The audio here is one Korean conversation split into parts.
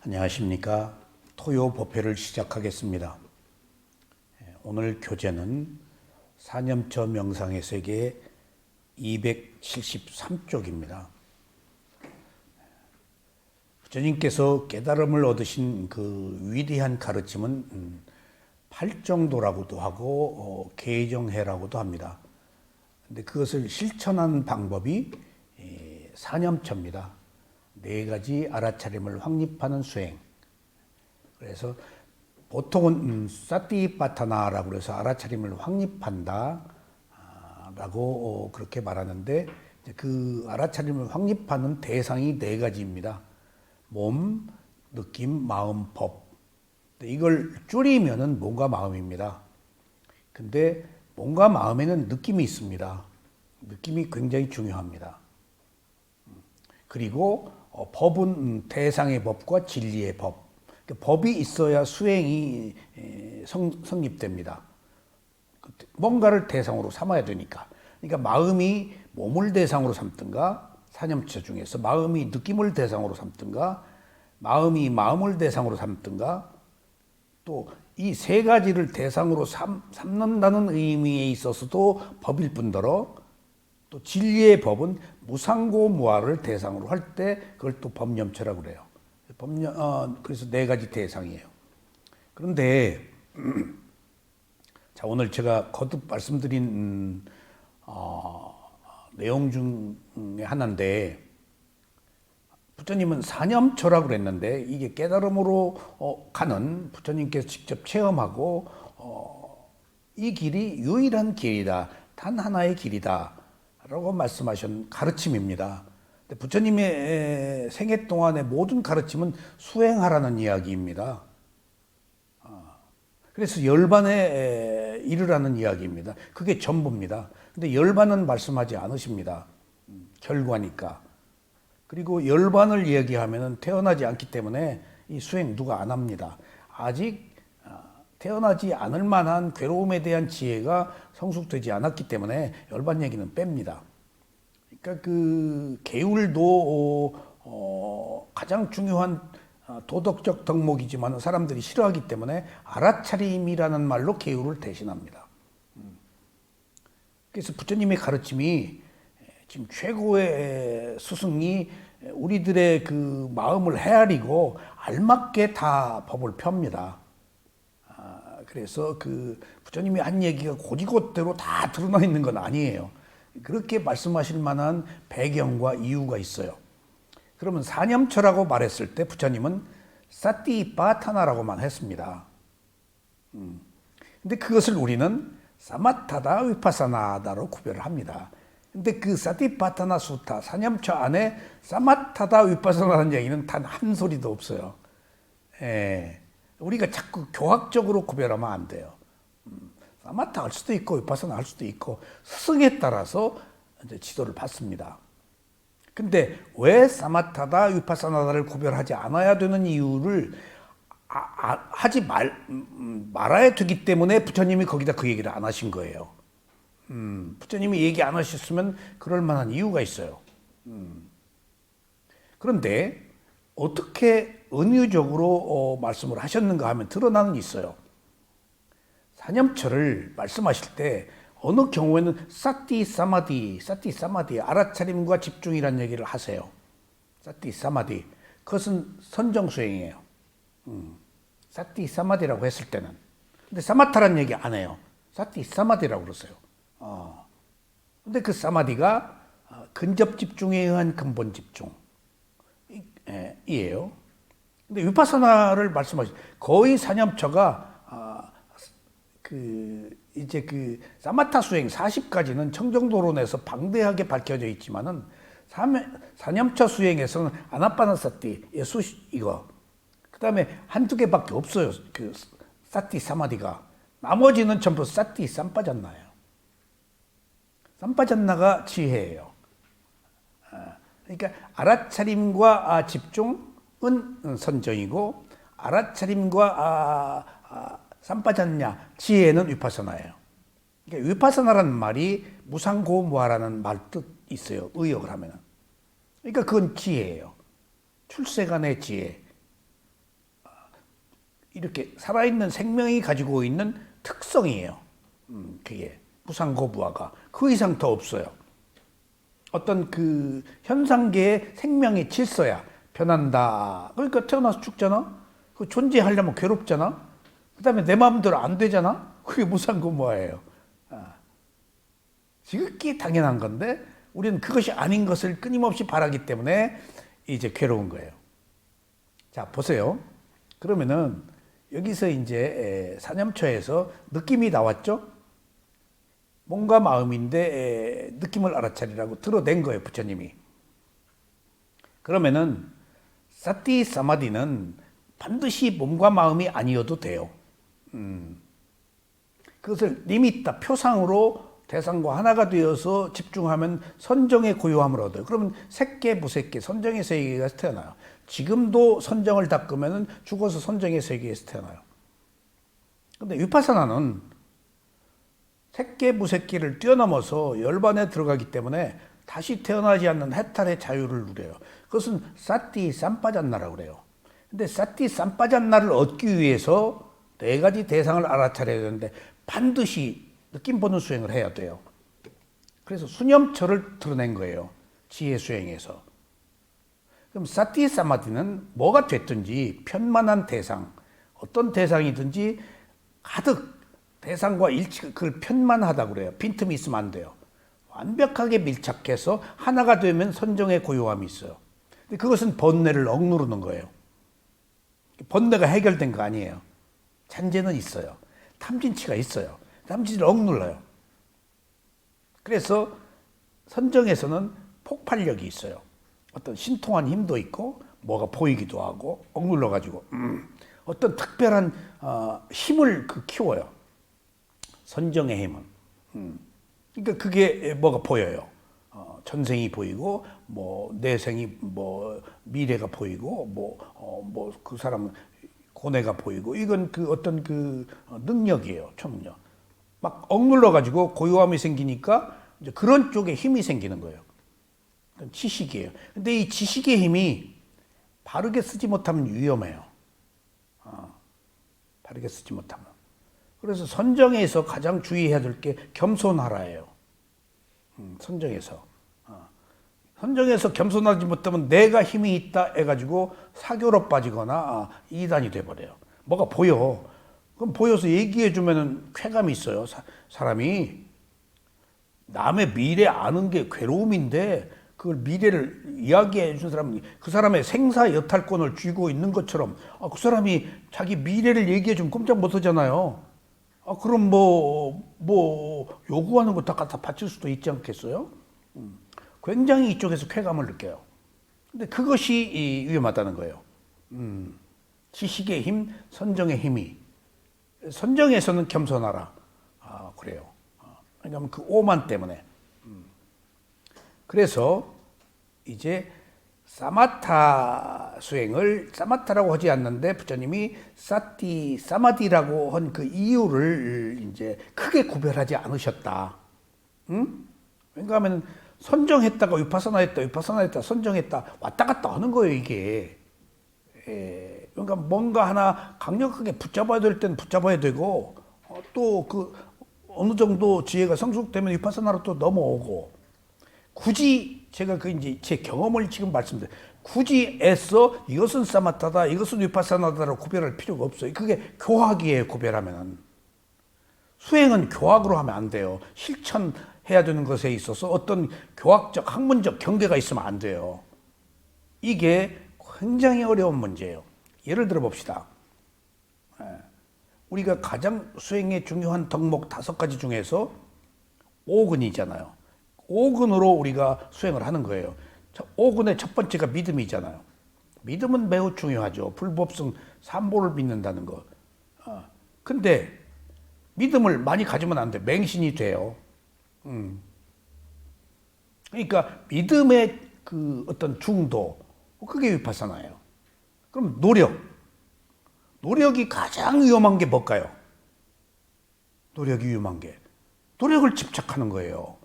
안녕하십니까. 토요 법회를 시작하겠습니다. 오늘 교재는 사념처 명상의 세계 273쪽입니다. 부처님께서 깨달음을 얻으신 그 위대한 가르침은 팔정도라고도 하고 개정해라고도 합니다. 근데 그것을 실천하는 방법이 사념처입니다. 네 가지 알아차림을 확립하는 수행. 그래서 보통은 사티파타나라고 해서 알아차림을 확립한다 라고 그렇게 말하는데, 그 알아차림을 확립하는 대상이 네 가지입니다. 몸, 느낌, 마음, 법. 이걸 줄이면은 몸과 마음입니다. 근데 몸과 마음에는 느낌이 있습니다. 느낌이 굉장히 중요합니다. 그리고 법은 대상의 법과 진리의 법. 법이 있어야 수행이 성립됩니다. 뭔가를 대상으로 삼아야 되니까. 그러니까 마음이 몸을 대상으로 삼든가, 사념처 중에서 마음이 느낌을 대상으로 삼든가, 마음이 마음을 대상으로 삼든가, 또 이 세 가지를 대상으로 삼는다는 의미에 있어서도 법일 뿐더러, 또 진리의 법은 무상고무아를 대상으로 할 때 그걸 또 법념처라고 그래요. 그래서 네 가지 대상이에요. 그런데 자, 오늘 제가 거듭 말씀드린 내용 중에 하나인데, 부처님은 사념처라고 그랬는데, 이게 깨달음으로 가는, 부처님께서 직접 체험하고 이 길이 유일한 길이다, 단 하나의 길이다 라고 말씀하신 가르침입니다. 부처님의 생애 동안의 모든 가르침은 수행하라는 이야기입니다. 그래서 열반에 이르라는 이야기입니다. 그게 전부입니다. 근데 열반은 말씀하지 않으십니다. 결과니까. 그리고 열반을 이야기하면 태어나지 않기 때문에 이 수행 누가 안 합니다. 아직 태어나지 않을 만한 괴로움에 대한 지혜가 성숙되지 않았기 때문에 열반 얘기는 뺍니다. 그러니까 그 계율도 가장 중요한 도덕적 덕목이지만 사람들이 싫어하기 때문에 알아차림이라는 말로 계율을 대신합니다. 그래서 부처님의 가르침이 지금 최고의 스승이 우리들의 그 마음을 헤아리고 알맞게 다 법을 펴니다. 그래서 그 부처님이 한 얘기가 곧이곧대로 다 드러나 있는 건 아니에요. 그렇게 말씀하실 만한 배경과 이유가 있어요. 그러면 사념처라고 말했을 때 부처님은 사티파타나라고만 했습니다. 근데 그것을 우리는 사마타다 위파사나다로 구별을 합니다. 근데 그 사티파타나 수타, 사념처 안에 사마타다 위파사나라는 얘기는 단 한 소리도 없어요. 우리가 자꾸 교학적으로 구별하면 안 돼요. 사마타 할 수도 있고 위파사나 할 수도 있고 스승에 따라서 이제 지도를 받습니다. 근데 왜 사마타다 위파사나다를 구별하지 않아야 되는 이유를 하지 말아야 되기 때문에 부처님이 거기다 그 얘기를 안 하신 거예요. 부처님이 얘기 안 하셨으면 그럴 만한 이유가 있어요. 그런데 어떻게 은유적으로 말씀을 하셨는가 하면 드러나는 있어요. 사념처를 말씀하실 때 어느 경우에는 사티 사마디 알아차림과 집중이라는 얘기를 하세요. 사티 사마디, 그것은 선정수행이에요. 사티 사마디라고 했을 때는. 근데 사마타라는 얘기 안 해요. 사티 사마디라고 그러세요. 근데 그 사마디가 근접 집중에 의한 근본 집중이에요. 근데 위파사나를 말씀하시, 거의 사념처가 이제 그 사마타 수행 40가지는 청정도론에서 방대하게 밝혀져 있지만은 사념처 수행에서는 아나파나사티, 이거. 그 다음에 한두 개밖에 없어요. 그 사티 사마디가. 나머지는 전부 사티 삼빠잔나예요. 삼빠잔나가 지혜예요. 그러니까 알아차림과 집중은 선정이고, 알아차림과 삼빠잔냐, 지혜는 위파사나예요. 그러니까 위파사나라는 말이 무상고무아라는 말 뜻 있어요. 의역을 하면은. 그러니까 그건 지혜예요. 출세간의 지혜. 이렇게 살아있는 생명이 가지고 있는 특성이에요. 그게 무상고부화가 그 이상 더 없어요. 어떤 그 현상계의 생명의 질서야 변한다. 그러니까 태어나서 죽잖아. 그 존재하려면 괴롭잖아. 그다음에 내 마음대로 안 되잖아. 그게 무상고부화예요. 지극히 당연한 건데 우리는 그것이 아닌 것을 끊임없이 바라기 때문에 이제 괴로운 거예요. 자, 보세요. 그러면은 여기서 이제 사념초에서 느낌이 나왔죠? 몸과 마음인데 느낌을 알아차리라고 드러낸 거예요, 부처님이. 그러면은 사티 사마디는 반드시 몸과 마음이 아니어도 돼요. 그것을 니미타 표상으로 대상과 하나가 되어서 집중하면 선정의 고요함을 얻어요. 그러면 색계, 무색계, 선정의 세계에서 태어나요. 지금도 선정을 닦으면 죽어서 선정의 세계에서 태어나요. 근데 위파사나는 색계, 무색계를 뛰어넘어서 열반에 들어가기 때문에 다시 태어나지 않는 해탈의 자유를 누려요. 그것은 사티 삼빠잔나라고 그래요. 근데 사티 삼빠잔나를 얻기 위해서 네 가지 대상을 알아차려야 되는데 반드시 느낌 보는 수행을 해야 돼요. 그래서 수념처를 드러낸 거예요. 지혜 수행에서. 그럼 사티 사마디는 뭐가 됐든지 편만한 대상, 어떤 대상이든지 가득 대상과 일치, 그걸 편만하다고 그래요. 빈틈이 있으면 안 돼요. 완벽하게 밀착해서 하나가 되면 선정의 고요함이 있어요. 근데 그것은 번뇌를 억누르는 거예요. 번뇌가 해결된 거 아니에요. 잔재는 있어요. 탐진치가 있어요. 탐진치를 억눌러요. 그래서 선정에서는 폭발력이 있어요. 어떤 신통한 힘도 있고 뭐가 보이기도 하고 억눌러가지고 어떤 특별한 힘을 키워요. 선정의 힘은. 그러니까 그게 뭐가 보여요. 전생이 보이고 뭐 내생이 뭐 미래가 보이고 뭐 그 사람은 고뇌가 보이고 이건 그 어떤 그 능력이에요. 초능력. 막 억눌러 가지고 고요함이 생기니까 이제 그런 쪽에 힘이 생기는 거예요. 지식이에요. 근데 이 지식의 힘이 바르게 쓰지 못하면 위험해요. 바르게 쓰지 못하면. 그래서 선정에서 가장 주의해야 될 게 겸손하라예요. 선정에서. 선정에서 겸손하지 못하면 내가 힘이 있다 해가지고 사교로 빠지거나 이단이 돼버려요. 뭐가 보여. 그럼 보여서 얘기해주면 쾌감이 있어요. 사람이. 남의 미래 아는 게 괴로움인데 그걸 미래를 이야기해 준 사람이 그 사람의 생사 여탈권을 쥐고 있는 것처럼 그 사람이 자기 미래를 얘기해 주면 꼼짝 못 하잖아요. 그럼 뭐 요구하는 거 다 갖다 바칠 수도 있지 않겠어요? 굉장히 이쪽에서 쾌감을 느껴요. 근데 그것이 위험하다는 거예요. 지식의 힘, 선정의 힘이. 선정에서는 겸손하라. 그래요. 왜냐하면 그 오만 때문에. 그래서 이제 사마타 수행을 사마타라고 하지 않는데 부처님이 사티 사마디라고 한 그 이유를 이제 크게 구별하지 않으셨다. 왜냐하면 선정했다가 위파사나 했다, 선정했다 왔다 갔다 하는 거예요 이게. 그러니까 뭔가 하나 강력하게 붙잡아야 될 때는 붙잡아야 되고 또 그 어느 정도 지혜가 성숙되면 위파사나로 또 넘어오고 굳이 제가 그 이제 제 경험을 지금 말씀드려요. 굳이 애써 이것은 사마타다, 이것은 위파사나다라고 구별할 필요가 없어요. 그게 교학이에요. 구별하면은 수행은 교학으로 하면 안 돼요. 실천해야 되는 것에 있어서 어떤 교학적, 학문적 경계가 있으면 안 돼요. 이게 굉장히 어려운 문제예요. 예를 들어 봅시다. 우리가 가장 수행에 중요한 덕목 5가지 중에서 5근이잖아요. 5근으로 우리가 수행을 하는 거예요. 5근의 첫 번째가 믿음이잖아요. 믿음은 매우 중요하죠. 불법성 삼보를 믿는다는 거. 근데 믿음을 많이 가지면 안 돼. 맹신이 돼요. 그러니까 믿음의 그 어떤 중도, 그게 위파사나예요. 그럼 노력이 가장 위험한 게 뭘까요? 노력이 위험한 게 노력을 집착하는 거예요.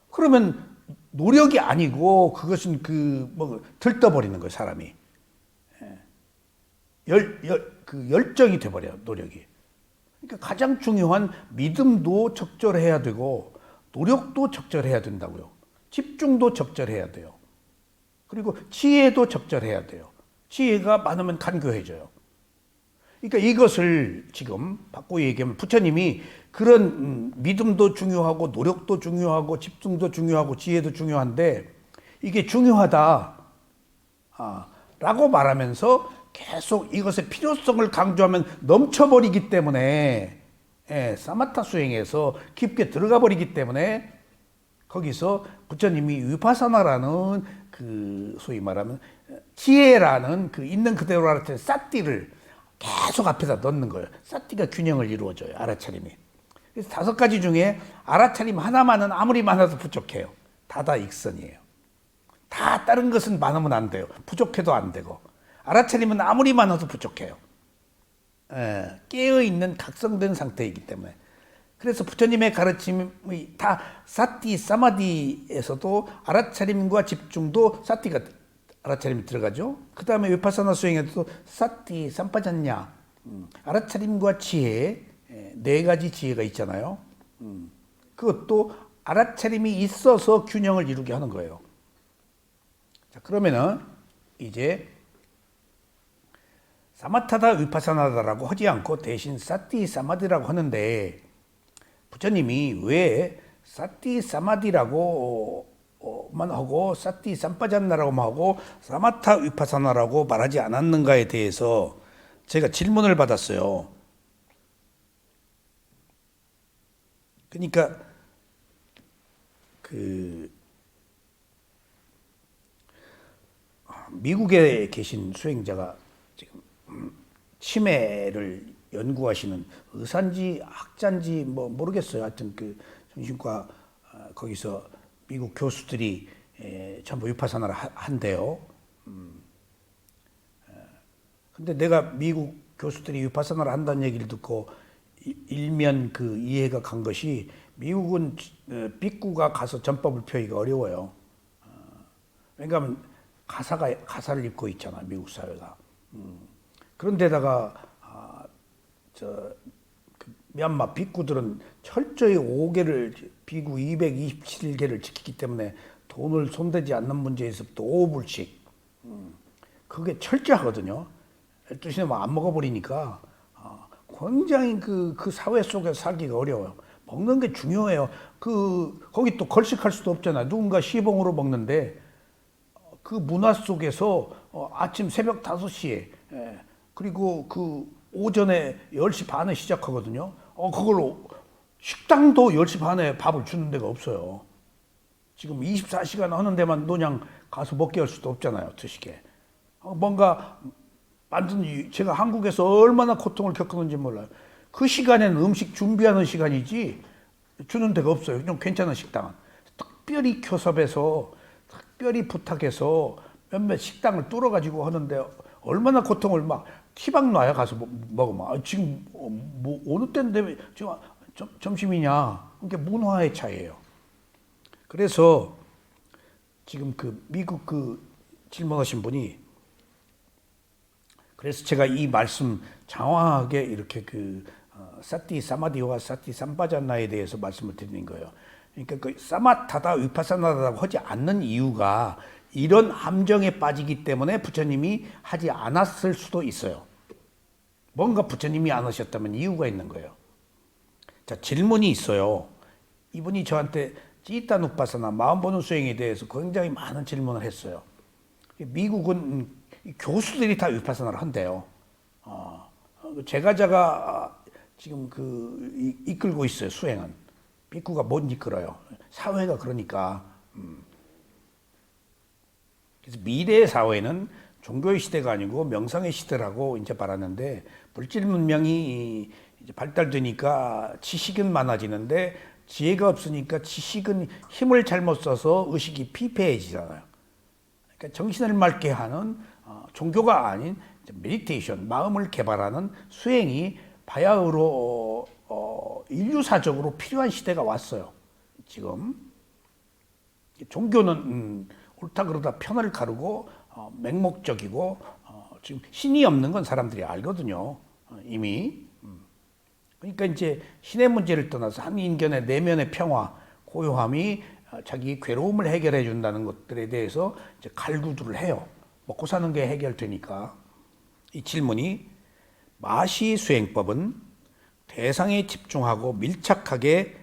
그러면 노력이 아니고 그것은 그 뭐 들떠버리는 거예요, 사람이. 그 열정이 돼버려요, 노력이. 그러니까 가장 중요한 믿음도 적절해야 되고, 노력도 적절해야 된다고요. 집중도 적절해야 돼요. 그리고 지혜도 적절해야 돼요. 지혜가 많으면 간교해져요. 그러니까 이것을 지금 바꾸어 얘기하면 부처님이 그런 믿음도 중요하고 노력도 중요하고 집중도 중요하고 지혜도 중요한데 이게 중요하다 라고 말하면서 계속 이것의 필요성을 강조하면 넘쳐버리기 때문에 사마타 수행에서 깊게 들어가 버리기 때문에 거기서 부처님이 위파사나라는 그 소위 말하면 지혜라는 그 있는 그대로 알아차림 사띠를 계속 앞에다 넣는 거예요. 사띠가 균형을 이루어줘요. 알아차림이. 그래서 5가지 중에 알아차림 하나만은 아무리 많아도 부족해요. 다다익선이에요. 다 다른 것은 많으면 안 돼요. 부족해도 안 되고. 알아차림은 아무리 많아도 부족해요. 깨어있는 각성된 상태이기 때문에. 그래서 부처님의 가르침이 다 사티 사마디에서도 알아차림과 집중도 사티가 알아차림이 들어가죠. 그 다음에 위파사나 수행에도 사티 삼파잔냐 알아차림과 지혜 4가지 지혜가 있잖아요. 그것도 알아차림이 있어서 균형을 이루게 하는 거예요. 자, 그러면은 이제 사마타다 위파사나다라고 하지 않고 대신 사티 사마디라고 하는데 부처님이 왜 사티 사마디라고만 하고 사티 삼파잔나라고만 하고 사마타 위파사나라고 말하지 않았는가에 대해서 제가 질문을 받았어요. 그러니까 미국에 계신 수행자가 지금 치매를 연구하시는 의사인지 학자인지 뭐 모르겠어요. 하여튼 그 정신과 거기서 미국 교수들이 전부 위파사나를 한대요. 근데 내가 미국 교수들이 위파사나를 한다는 얘기를 듣고 일면 그 이해가 간 것이 미국은 빅구가 가서 전법을 펴기가 어려워요. 왜냐하면 가사를 입고 있잖아, 미국 사회가. 그런데다가 미얀마 빅구들은 철저히 5개를 비구 227개를 지키기 때문에 돈을 손대지 않는 문제에서부터 5불씩 그게 철저하거든요. 12시에 되면 안 먹어버리니까 굉장히 그 사회 속에서 살기가 어려워요. 먹는 게 중요해요. 거기 또 걸식할 수도 없잖아요. 누군가 시봉으로 먹는데 그 문화 속에서 아침 새벽 5시에 그리고 그 오전에 10시 반에 시작하거든요. 그걸로 식당도 10시 반에 밥을 주는 데가 없어요. 지금 24시간 하는 데만 그냥 가서 먹게 할 수도 없잖아요. 드시게. 뭔가 완전 제가 한국에서 얼마나 고통을 겪었는지 몰라요. 그 시간에는 음식 준비하는 시간이지 주는 데가 없어요. 좀 괜찮은 식당은. 특별히 교섭해서 특별히 부탁해서 몇몇 식당을 뚫어가지고 하는데 얼마나 고통을 막 티박 놔야 가서 먹으면 지금 뭐 어느 때인데 지금 점심이냐. 그게 문화의 차이예요. 그래서 지금 그 미국 그 질문하신 분이 그래서 제가 이 말씀 장황하게 이렇게 사티 사마디와 사티 삼파잔나에 대해서 말씀을 드리는 거예요. 그러니까 그 사마타다 위파사나다라고 하지 않는 이유가 이런 함정에 빠지기 때문에 부처님이 하지 않았을 수도 있어요. 뭔가 부처님이 안 하셨다면 이유가 있는 거예요. 자, 질문이 있어요. 이분이 저한테 찌따 누파사나 마음 보는 수행에 대해서 굉장히 많은 질문을 했어요. 미국은 교수들이 다 위파사나를 한대요. 제가 지금 이끌고 있어요. 수행은 빅구가 못 이끌어요. 사회가 그러니까. 그래서 미래의 사회는 종교의 시대가 아니고 명상의 시대라고 이제 말하는데 물질 문명이 이제 발달되니까 지식은 많아지는데 지혜가 없으니까 지식은 힘을 잘못 써서 의식이 피폐해지잖아요. 그러니까 정신을 맑게 하는 종교가 아닌 메디테이션, 마음을 개발하는 수행이 바야흐로 인류사적으로 필요한 시대가 왔어요. 지금 종교는 옳다 그러다 편을 가르고 맹목적이고 지금 신이 없는 건 사람들이 알거든요. 이미. 그러니까 이제 신의 문제를 떠나서 한 인간의 내면의 평화, 고요함이 자기 괴로움을 해결해 준다는 것들에 대해서 이제 갈구들을 해요. 먹고 사는 게 해결되니까. 이 질문이 마시 수행법은 대상에 집중하고 밀착하게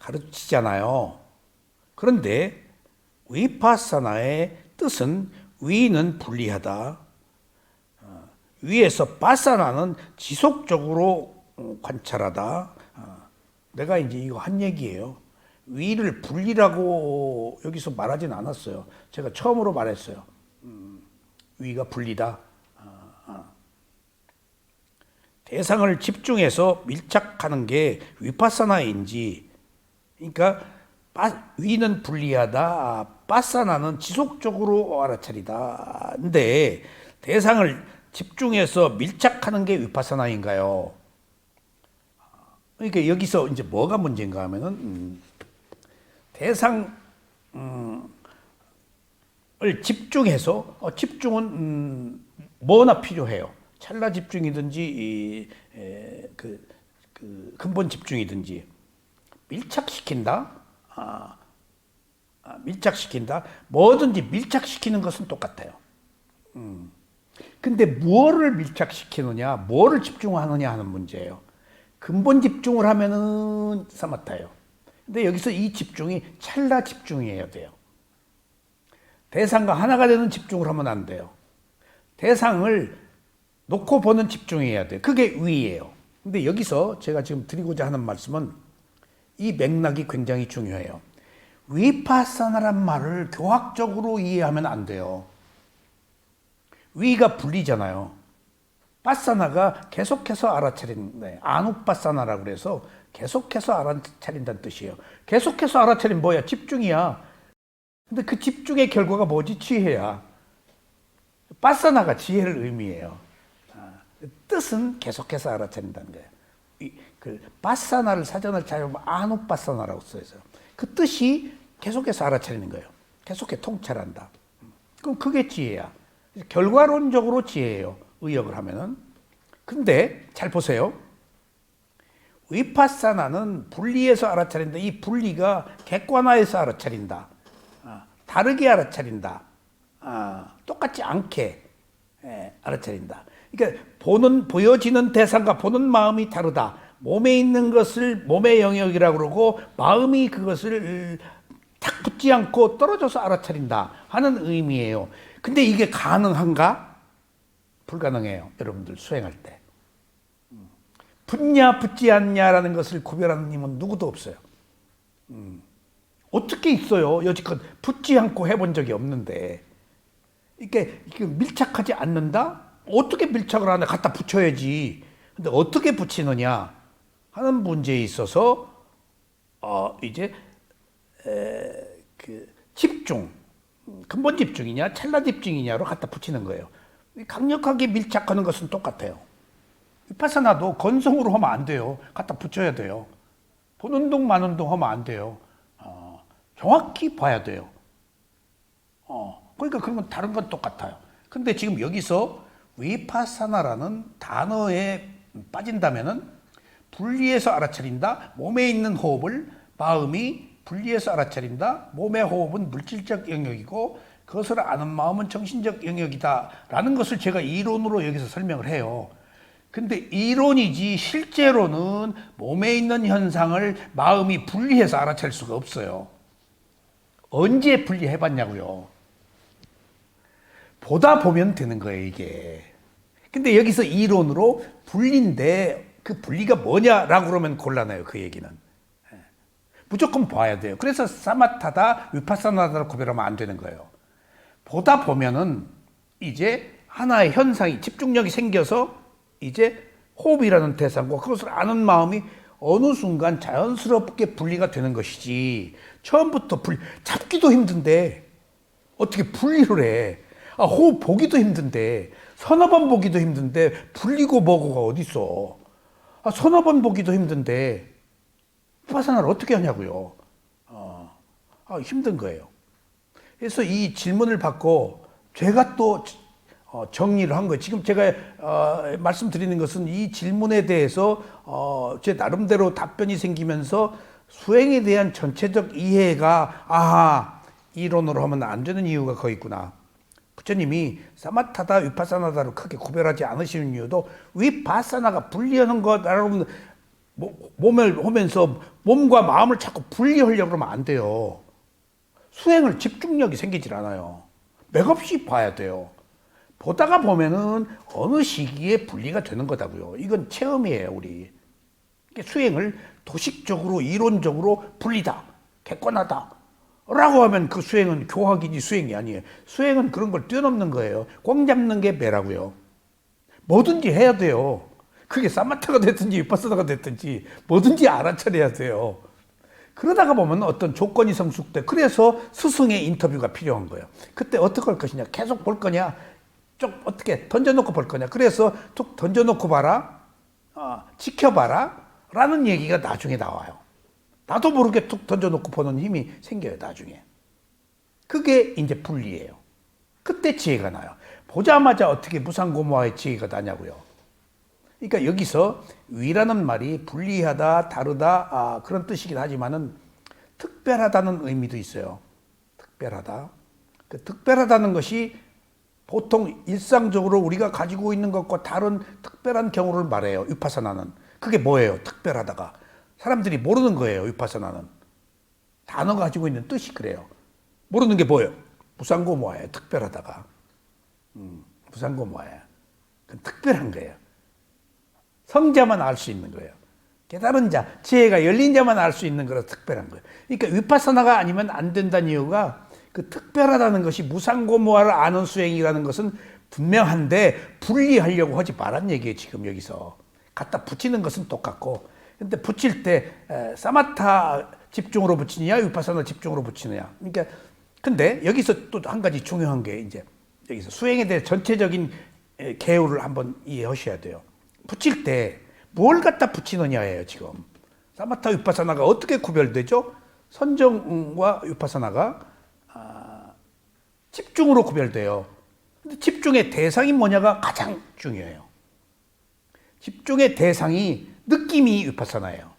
가르치잖아요. 그런데 위파사나의 뜻은 위는 분리하다. 위에서 파사나는 지속적으로 관찰하다. 내가 이제 이거 한 얘기예요. 위를 분리라고 여기서 말하진 않았어요. 제가 처음으로 말했어요. 위가 분리다. 대상을 집중해서 밀착하는 게 위파사나인지, 그러니까 위는 분리하다, 파사나는 지속적으로 알아차리다. 근데 대상을 집중해서 밀착하는 게 위파사나인가요? 그러니까 여기서 이제 뭐가 문제인가 하면은 대상을 집중해서 집중은 뭐나 필요해요. 찰나 집중이든지 그 근본 집중이든지 밀착시킨다. 밀착시킨다. 뭐든지 밀착시키는 것은 똑같아요. 근데 무엇을 밀착시키느냐, 뭐를 집중하느냐 하는 문제예요. 근본 집중을 하면은 사마타예요. 근데 여기서 이 집중이 찰나 집중이어야 돼요. 대상과 하나가 되는 집중을 하면 안 돼요. 대상을 놓고 보는 집중이어야 돼요. 그게 위예요. 근데 여기서 제가 지금 드리고자 하는 말씀은 이 맥락이 굉장히 중요해요. 위파사나란 말을 교학적으로 이해하면 안 돼요. 위가 분리잖아요. 파사나가 계속해서 알아차린다. 아누파사나라고 그래서 계속해서 알아차린다는 뜻이에요. 계속해서 알아차린 뭐야? 집중이야. 근데 그 집중의 결과가 뭐지? 지혜야. 파사나가 지혜를 의미해요. 뜻은 계속해서 알아차린다는 거예요. 그 파사나를 사전을 찾아보면 아누파사나라고 써있어요. 그 뜻이 계속해서 알아차리는 거예요. 계속해 통찰한다. 그럼 그게 지혜야. 결과론적으로 지혜예요. 의역을 하면은. 근데 잘 보세요. 위파사나는 분리해서 알아차린다. 이 분리가 객관화해서 알아차린다. 다르게 알아차린다. 똑같지 않게 알아차린다. 그러니까 보여지는 대상과 보는 마음이 다르다. 몸에 있는 것을 몸의 영역이라고 그러고 마음이 그것을 탁 붙지 않고 떨어져서 알아차린다 하는 의미예요. 근데 이게 가능한가? 불가능해요. 여러분들 수행할 때. 붙냐 붙지 않냐라는 것을 구별하는 님은 누구도 없어요. 어떻게 있어요? 여지껏 붙지 않고 해본 적이 없는데. 이게 밀착하지 않는다? 어떻게 밀착을 하냐? 갖다 붙여야지. 근데 어떻게 붙이느냐 하는 문제에 있어서 이제 그 집중, 근본 집중이냐 찰나 집중이냐로 갖다 붙이는 거예요. 강력하게 밀착하는 것은 똑같아요. 위파사나도 건성으로 하면 안 돼요. 갖다 붙여야 돼요. 보는 둥 마는 둥 하면 안 돼요. 정확히 봐야 돼요. 그러니까 그런 건 다른 건 똑같아요. 근데 지금 여기서 위파사나라는 단어에 빠진다면은 분리해서 알아차린다. 몸에 있는 호흡을 마음이 분리해서 알아차린다. 몸의 호흡은 물질적 영역이고 그것을 아는 마음은 정신적 영역이다라는 것을 제가 이론으로 여기서 설명을 해요. 근데 이론이지 실제로는 몸에 있는 현상을 마음이 분리해서 알아차릴 수가 없어요. 언제 분리해봤냐고요. 보다 보면 되는 거예요, 이게. 근데 여기서 이론으로 분리인데 그 분리가 뭐냐라고 그러면 곤란해요, 그 얘기는. 무조건 봐야 돼요. 그래서 사마타다, 위파사나다로 구별하면 안 되는 거예요. 보다 보면은 이제 하나의 현상이, 집중력이 생겨서 이제 호흡이라는 대상과 그것을 아는 마음이 어느 순간 자연스럽게 분리가 되는 것이지, 처음부터 잡기도 힘든데 어떻게 분리를 해. 호흡 보기도 힘든데, 서너 번 보기도 힘든데 분리고 뭐고가 어딨어. 서너 번 보기도 힘든데 위파사나를 어떻게 하냐고요. 힘든 거예요. 그래서 이 질문을 받고 제가 또 정리를 한 거예요. 지금 제가 말씀드리는 것은 이 질문에 대해서 제 나름대로 답변이 생기면서 수행에 대한 전체적 이해가 이론으로 하면 안 되는 이유가 거기 있구나. 부처님이 사마타다 위파사나다로 크게 구별하지 않으시는 이유도 위파사나가 분리하는 거라고 몸을 보면서 몸과 마음을 자꾸 분리하려고 그러면 안 돼요. 수행을 집중력이 생기질 않아요. 맥없이 봐야 돼요. 보다가 보면은 어느 시기에 분리가 되는 거다고요. 이건 체험이에요, 우리. 수행을 도식적으로, 이론적으로 분리다, 객관하다 라고 하면 그 수행은 교학이지 수행이 아니에요. 수행은 그런 걸 뛰어넘는 거예요. 꽝 잡는 게 매라고요. 뭐든지 해야 돼요. 그게 사마타가 됐든지 위파사나가 됐든지 뭐든지 알아차려야 돼요. 그러다가 보면 어떤 조건이 성숙돼. 그래서 스승의 인터뷰가 필요한 거예요. 그때 어떻게 할 것이냐, 계속 볼 거냐, 좀 어떻게 던져놓고 볼 거냐. 그래서 툭 던져놓고 봐라, 지켜봐라 라는 얘기가 나중에 나와요. 나도 모르게 툭 던져놓고 보는 힘이 생겨요, 나중에. 그게 이제 분리예요. 그때 지혜가 나요. 보자마자 어떻게 무상고모화의 지혜가 나냐고요. 그러니까 여기서 위라는 말이 분리하다, 다르다 그런 뜻이긴 하지만은 특별하다는 의미도 있어요. 특별하다. 그 특별하다는 것이 보통 일상적으로 우리가 가지고 있는 것과 다른 특별한 경우를 말해요. 위파사나는. 그게 뭐예요? 특별하다가. 사람들이 모르는 거예요. 위파사나는. 단어가 가지고 있는 뜻이 그래요. 모르는 게 뭐예요? 무상고모화예요. 특별하다가. 무상고모화예요. 그건 특별한 거예요. 성자만 알 수 있는 거예요. 깨달은 자, 지혜가 열린 자만 알 수 있는 거라 특별한 거예요. 그러니까 위파사나가 아니면 안 된다는 이유가 그 특별하다는 것이 무상고모화를 아는 수행이라는 것은 분명한데 분리하려고 하지 말란 얘기예요. 지금 여기서. 갖다 붙이는 것은 똑같고 근데 붙일 때 사마타 집중으로 붙이느냐 위파사나 집중으로 붙이느냐. 그러니까 근데 여기서 또 한 가지 중요한 게 이제 여기서 수행에 대해 전체적인 개요를 한번 이해하셔야 돼요. 붙일 때 뭘 갖다 붙이느냐예요, 지금. 사마타 위파사나가 어떻게 구별되죠? 선정과 위파사나가 집중으로 구별돼요. 근데 집중의 대상이 뭐냐가 가장 중요해요. 집중의 대상이 느낌이 위파사나예요.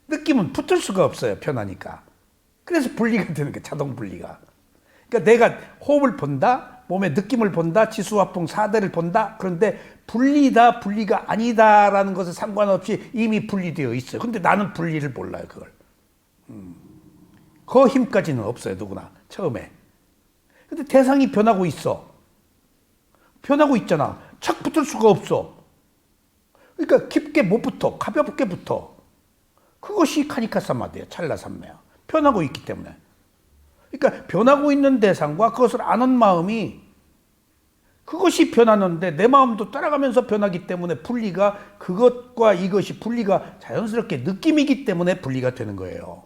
느낌은 붙을 수가 없어요, 편하니까. 그래서 분리가 되는 거예요, 자동 분리가. 그러니까 내가 호흡을 본다, 몸의 느낌을 본다, 지수화풍 4대를 본다. 그런데 분리다, 분리가 아니다라는 것에 상관없이 이미 분리되어 있어요. 근데 나는 분리를 몰라요, 그걸. 그 힘까지는 없어요, 누구나. 처음에. 근데 대상이 변하고 있어. 변하고 있잖아. 착 붙을 수가 없어. 그러니까 깊게 못 붙어. 가볍게 붙어. 그것이 카니카 사마드예요. 찰나 삼매야. 변하고 있기 때문에. 그러니까 변하고 있는 대상과 그것을 아는 마음이 그것이 변하는데 내 마음도 따라가면서 변하기 때문에 분리가 그것과 이것이 분리가 자연스럽게 느낌이기 때문에 분리가 되는 거예요.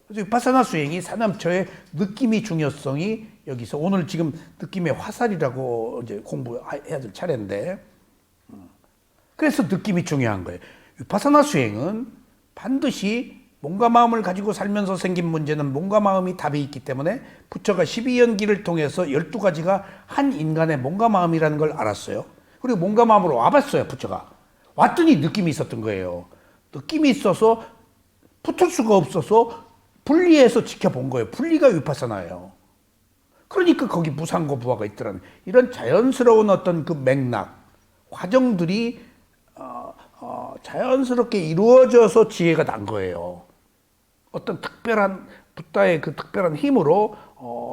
그래서 위파사나 수행이 사남처의 느낌이 중요성이 여기서 오늘 지금 느낌의 화살이라고 이제 공부해야 될 차례인데 그래서 느낌이 중요한 거예요. 위파사나 수행은 반드시 몸과 마음을 가지고 살면서 생긴 문제는 몸과 마음이 답이 있기 때문에 부처가 12연기를 통해서 12가지가 한 인간의 몸과 마음이라는 걸 알았어요. 그리고 몸과 마음으로 와봤어요, 부처가. 왔더니 느낌이 있었던 거예요. 느낌이 있어서 붙을 수가 없어서 분리해서 지켜본 거예요. 분리가 위파사나예요. 그러니까 거기 무상고부화가 있더라는 이런 자연스러운 어떤 그 맥락, 과정들이 자연스럽게 이루어져서 지혜가 난 거예요. 어떤 특별한 붓다의 그 특별한 힘으로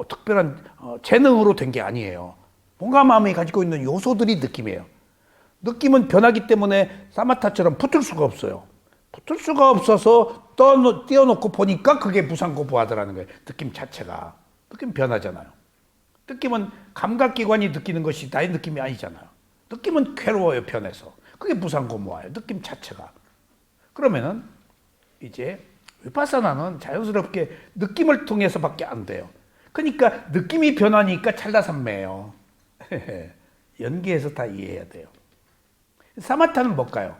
특별한 재능으로 된 게 아니에요. 몸과 마음이 가지고 있는 요소들이 느낌이에요. 느낌은 변하기 때문에 사마타처럼 붙을 수가 없어요. 붙을 수가 없어서 띄워놓고 보니까 그게 무상고부하더라는 거예요. 느낌 자체가. 느낌 변하잖아요. 느낌은 감각기관이 느끼는 것이 나의 느낌이 아니잖아요. 느낌은 괴로워요, 변해서. 그게 무상고무화예요. 느낌 자체가. 그러면은 이제 위파사나는 자연스럽게 느낌을 통해서밖에 안 돼요. 그러니까 느낌이 변하니까 찰나삼매예요. 연계해서 다 이해해야 돼요. 사마타는 뭘까요?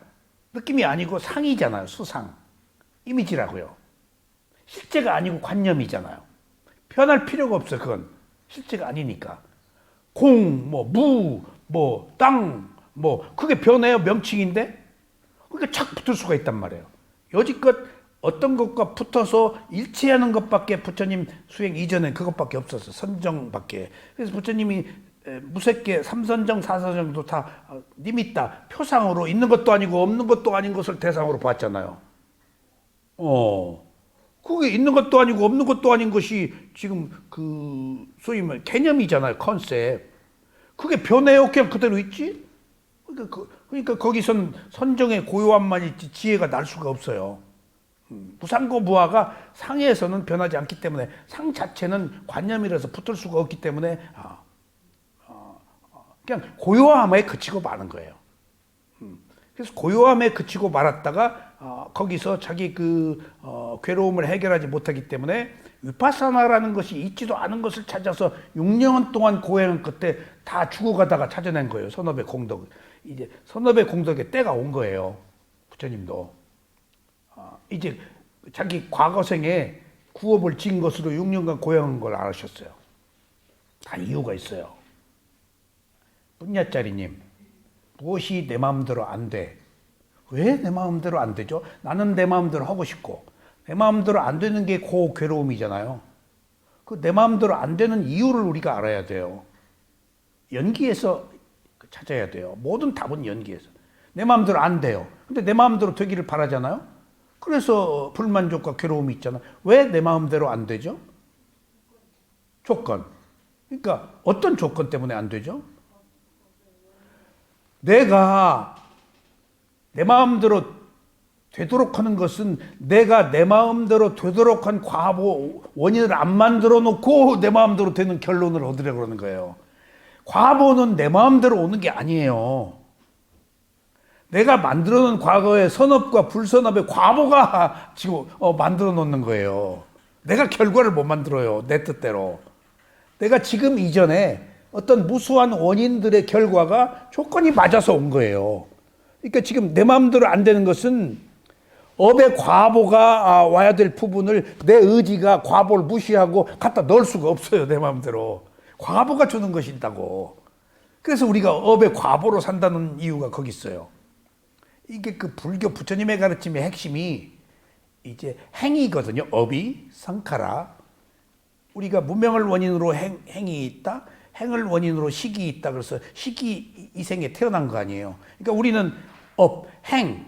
느낌이 아니고 상이잖아요. 수상. 이미지라고요. 실제가 아니고 관념이잖아요. 변할 필요가 없어요. 그건 실제가 아니니까. 공, 땅, 그게 변해요. 명칭인데? 그러니까 착 붙을 수가 있단 말이에요. 여지껏 어떤 것과 붙어서 일치하는 것밖에 부처님 수행 이전에 그것밖에 없었어. 선정밖에. 그래서 부처님이 무색계 삼선정 사선정도 다 니미tta 표상으로 있는 것도 아니고 없는 것도 아닌 것을 대상으로 봤잖아요. 그게 있는 것도 아니고 없는 것도 아닌 것이 지금 그 소위 말 개념이잖아요. 컨셉. 그게 변해요. 그냥 그대로 있지? 그러니까 거기선 선정의 고요함만 있지 지혜가 날 수가 없어요. 무상고 무아가 상에서는 변하지 않기 때문에 상 자체는 관념이라서 붙을 수가 없기 때문에 그냥 고요함에 그치고 마는 거예요. 그래서 고요함에 그치고 말았다가 거기서 자기 괴로움을 해결하지 못하기 때문에 위파사나라는 것이 있지도 않은 것을 찾아서 6년 동안 고행한 끝에 다 죽어가다가 찾아낸 거예요. 선업의 공덕. 이제 선업의 공덕의 때가 온 거예요. 부처님도. 이제 자기 과거생에 구업을 진 것으로 6년간 고행한 걸 알으셨어요. 다 이유가 있어요. 뿐야짜리님, 무엇이 내 마음대로 안 돼? 왜 내 마음대로 안 되죠? 나는 내 마음대로 하고 싶고 내 마음대로 안 되는 게 그 괴로움이잖아요. 그 내 마음대로 안 되는 이유를 우리가 알아야 돼요. 연기에서 찾아야 돼요. 모든 답은 연기에서. 내 마음대로 안 돼요. 근데 내 마음대로 되기를 바라잖아요. 그래서 불만족과 괴로움이 있잖아요. 왜 내 마음대로 안 되죠? 조건. 그러니까 어떤 조건 때문에 안 되죠? 내가 내 마음대로 되도록 하는 것은 내가 내 마음대로 되도록 한 과보 원인을 안 만들어 놓고 내 마음대로 되는 결론을 얻으려고 그러는 거예요. 과보는 내 마음대로 오는 게 아니에요. 내가 만들어 놓은 과거의 선업과 불선업의 과보가 지금 만들어 놓는 거예요. 내가 결과를 못 만들어요. 내 뜻대로. 내가 지금 이전에 어떤 무수한 원인들의 결과가 조건이 맞아서 온 거예요. 그러니까 지금 내 마음대로 안 되는 것은 업의 과보가 와야 될 부분을 내 의지가 과보를 무시하고 갖다 넣을 수가 없어요. 내 마음대로. 과보가 주는 것이 있다고. 그래서 우리가 업의 과보로 산다는 이유가 거기 있어요. 이게 그 불교 부처님의 가르침의 핵심이 이제 행이거든요. 업이 상카라. 우리가 무명을 원인으로 행이 있다. 행을 원인으로 식이 있다. 그래서 식이 이 생에 태어난 거 아니에요. 그러니까 우리는 업, 행,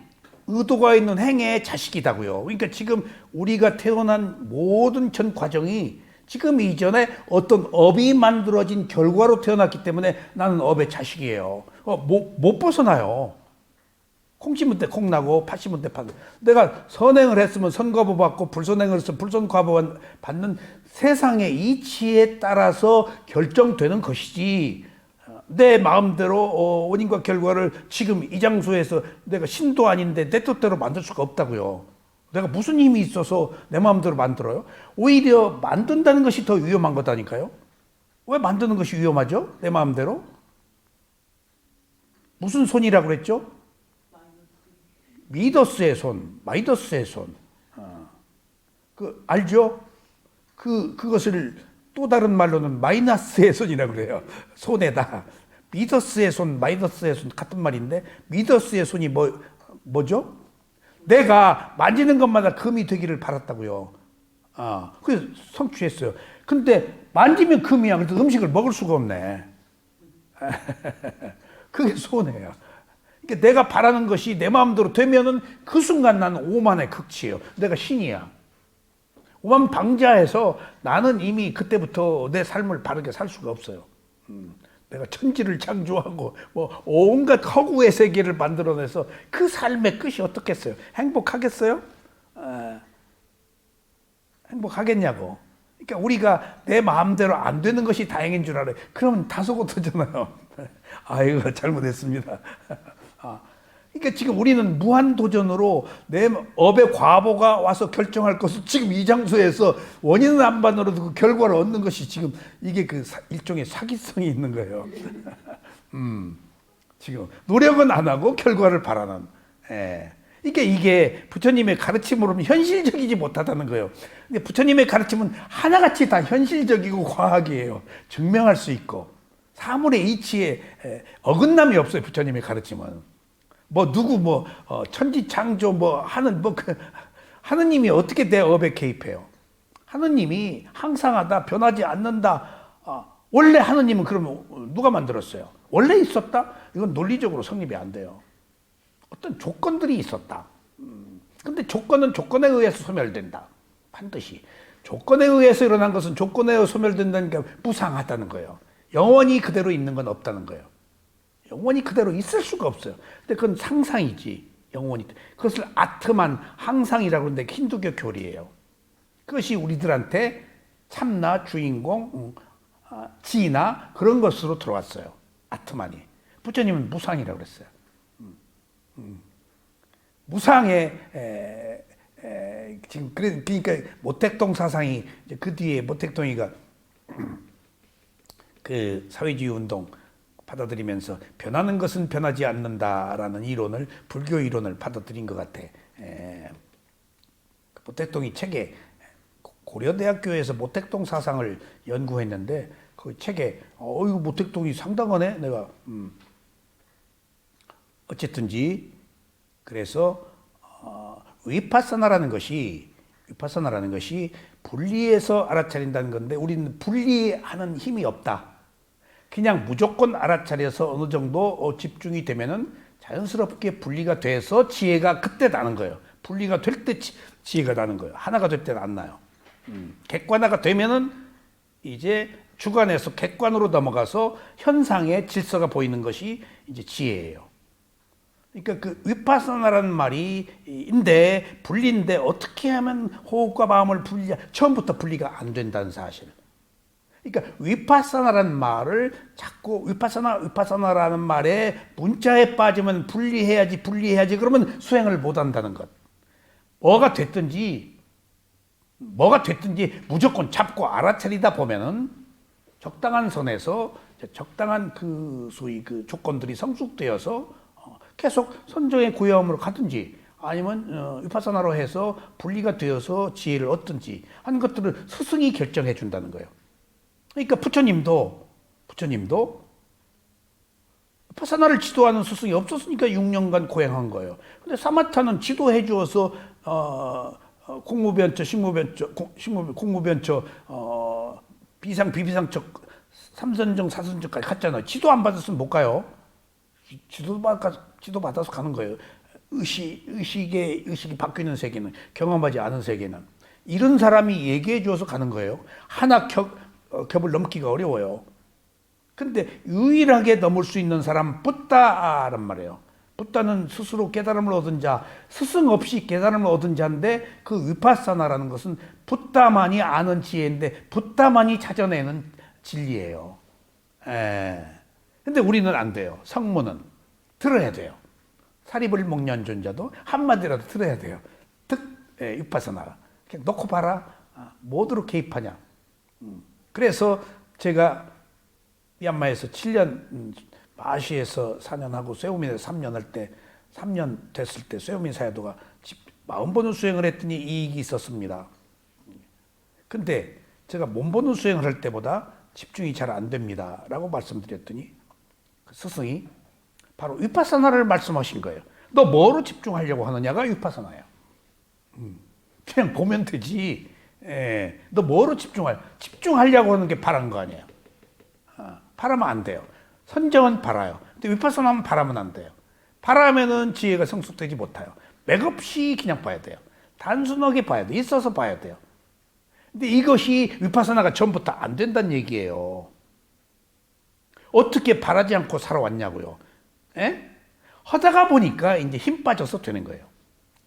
의도가 있는 행의 자식이다고요. 그러니까 지금 우리가 태어난 모든 전 과정이 지금 이전에 어떤 업이 만들어진 결과로 태어났기 때문에 나는 업의 자식이에요. 못 벗어나요. 콩 심을 때 콩 나고 팥 심을 때 팥. 내가 선행을 했으면 선과보 받고 불선행을 했으면 불선과보 받는 세상의 이치에 따라서 결정되는 것이지 내 마음대로 원인과 결과를 지금 이 장소에서 내가 신도 아닌데 내 뜻대로 만들 수가 없다고요. 내가 무슨 힘이 있어서 내 마음대로 만들어요? 오히려 만든다는 것이 더 위험한 거다니까요. 왜 만드는 것이 위험하죠? 내 마음대로? 무슨 손이라고 그랬죠? 미더스의 손, 마이더스의 손. 알죠? 그것을 또 다른 말로는 마이너스의 손이라고 그래요. 손에다. 미더스의 손, 마이너스의 손 같은 말인데 미더스의 손이 뭐죠? 내가 만지는 것마다 금이 되기를 바랐다고요. 그래서 성취했어요. 근데 만지면 금이야. 그래도 음식을 먹을 수가 없네. 그게 손해야. 그러니까 내가 바라는 것이 내 마음대로 되면은 그 순간 나는 오만의 극치예요. 내가 신이야. 오만 방자해서 나는 이미 그때부터 내 삶을 바르게 살 수가 없어요. 내가 천지를 창조하고 온갖 허구의 세계를 만들어내서 그 삶의 끝이 어떻겠어요? 행복하겠어요? 행복하겠냐고. 그러니까 우리가 내 마음대로 안 되는 것이 다행인 줄 알아요. 그러면 다소곳하잖아요. 아이고 잘못했습니다. 그러니까 지금 우리는 무한도전으로 내 업의 과보가 와서 결정할 것을 지금 이 장소에서 원인은 안 반으로도 그 결과를 얻는 것이 지금 이게 그 일종의 사기성이 있는 거예요. 지금 노력은 안 하고 결과를 바라는. 그러니까 이게 부처님의 가르침으로는 현실적이지 못하다는 거예요. 근데 부처님의 가르침은 하나같이 다 현실적이고 과학이에요. 증명할 수 있고. 사물의 이치에 어긋남이 없어요. 부처님의 가르침은. 뭐 누구 뭐 천지창조 뭐 하는 하느님이 어떻게 내 업에 개입해요? 하느님이 항상하다, 변하지 않는다. 원래 하느님은 그러면 누가 만들었어요? 원래 있었다? 이건 논리적으로 성립이 안 돼요. 어떤 조건들이 있었다. 근데 조건은 조건에 의해서 소멸된다. 반드시. 조건에 의해서 일어난 것은 조건에 의해서 소멸된다는 게 무상하다는 거예요. 영원히 그대로 있는 건 없다는 거예요. 영원히 그대로 있을 수가 없어요. 근데 그건 상상이지. 영원히. 그것을 아트만, 항상이라고 하는데 힌두교 교리예요. 그것이 우리들한테 참나, 주인공, 지나 그런 것으로 들어왔어요. 아트만이. 부처님은 무상이라고 그랬어요. 무상의 지금 그러니까 모택동 사상이 그 뒤에 모택동이가 그 사회주의 운동 받아들이면서 변하는 것은 변하지 않는다라는 이론을 불교 이론을 받아들인 것 같아. 모택동이 책에 고려대학교에서 모택동 사상을 연구했는데 그 책에 이거 모택동이 상당하네. 내가 어쨌든지 그래서 위파사나라는 것이 분리해서 알아차린다는 건데 우리는 분리하는 힘이 없다. 그냥 무조건 알아차려서 어느 정도 집중이 되면은 자연스럽게 분리가 돼서 지혜가 그때 나는 거예요. 분리가 될 때 지혜가 나는 거예요. 하나가 될 때는 안 나요. 객관화가 되면은 이제 주관에서 객관으로 넘어가서 현상의 질서가 보이는 것이 이제 지혜예요. 그러니까 그 위파사나라는 말이인데 분리인데 어떻게 하면 호흡과 마음을 처음부터 분리가 안 된다는 사실. 그러니까 위파사나라는 말을 자꾸 위파사나라는 말에 문자에 빠지면 분리해야지 그러면 수행을 못 한다는 것. 뭐가 됐든지 무조건 잡고 알아차리다 보면은 적당한 선에서 적당한 그 소위 그 조건들이 성숙되어서 계속 선정의 구여함으로 가든지 아니면 위파사나로 해서 분리가 되어서 지혜를 얻든지 하는 것들을 스승이 결정해 준다는 거예요. 그러니까 부처님도 위파사나를 지도하는 스승이 없었으니까 6년간 고행한 거예요. 근데 사마타는 지도해 주어서 공무변처, 공무변처, 비상, 비비상처, 삼선정, 사선정까지 갔잖아요. 지도 안 받았으면 못 가요. 지도 받아서 가는 거예요. 의식이 바뀌는 세계는, 경험하지 않은 세계는. 이런 사람이 얘기해 줘서 가는 거예요. 하나 겹을 넘기가 어려워요. 근데 유일하게 넘을 수 있는 사람 붓다란 말이에요. 붓다는 스스로 깨달음을 얻은 자, 스승 없이 깨달음을 얻은 자인데 그 위파사나라는 것은 붓다만이 아는 지혜인데 붓다만이 찾아내는 진리예요. 근데 우리는 안 돼요. 성문은 들어야 돼요. 사리불목련존자도 한마디라도 들어야 돼요. 위파사나. 그냥 놓고 봐라. 뭐로 개입하냐. 그래서 제가 미얀마에서 7년, 마시에서 4년 하고 쇠오민에서 3년 할 때, 3년 됐을 때 쇠오민 사야도가 40번을 수행을 했더니 이익이 있었습니다. 근데 제가 몸보는 수행을 할 때보다 집중이 잘 안 됩니다. 라고 말씀드렸더니 그 스승이 바로 위파사나를 말씀하신 거예요. 너 뭐로 집중하려고 하느냐가 위파사나야. 그냥 보면 되지. 너 뭐로 집중하려고 하는 게 바란 거 아니에요. 바라면 안 돼요. 선정은 바라요. 근데 위파사나는 바라면 안 돼요. 바라면은 지혜가 성숙되지 못해요. 맥없이 그냥 봐야 돼요. 단순하게 봐야 돼요. 있어서 봐야 돼요. 근데 이것이 위파사나가 처음부터 안 된다는 얘기예요. 어떻게 바라지 않고 살아왔냐고요. 하다가 보니까 이제 힘 빠져서 되는 거예요.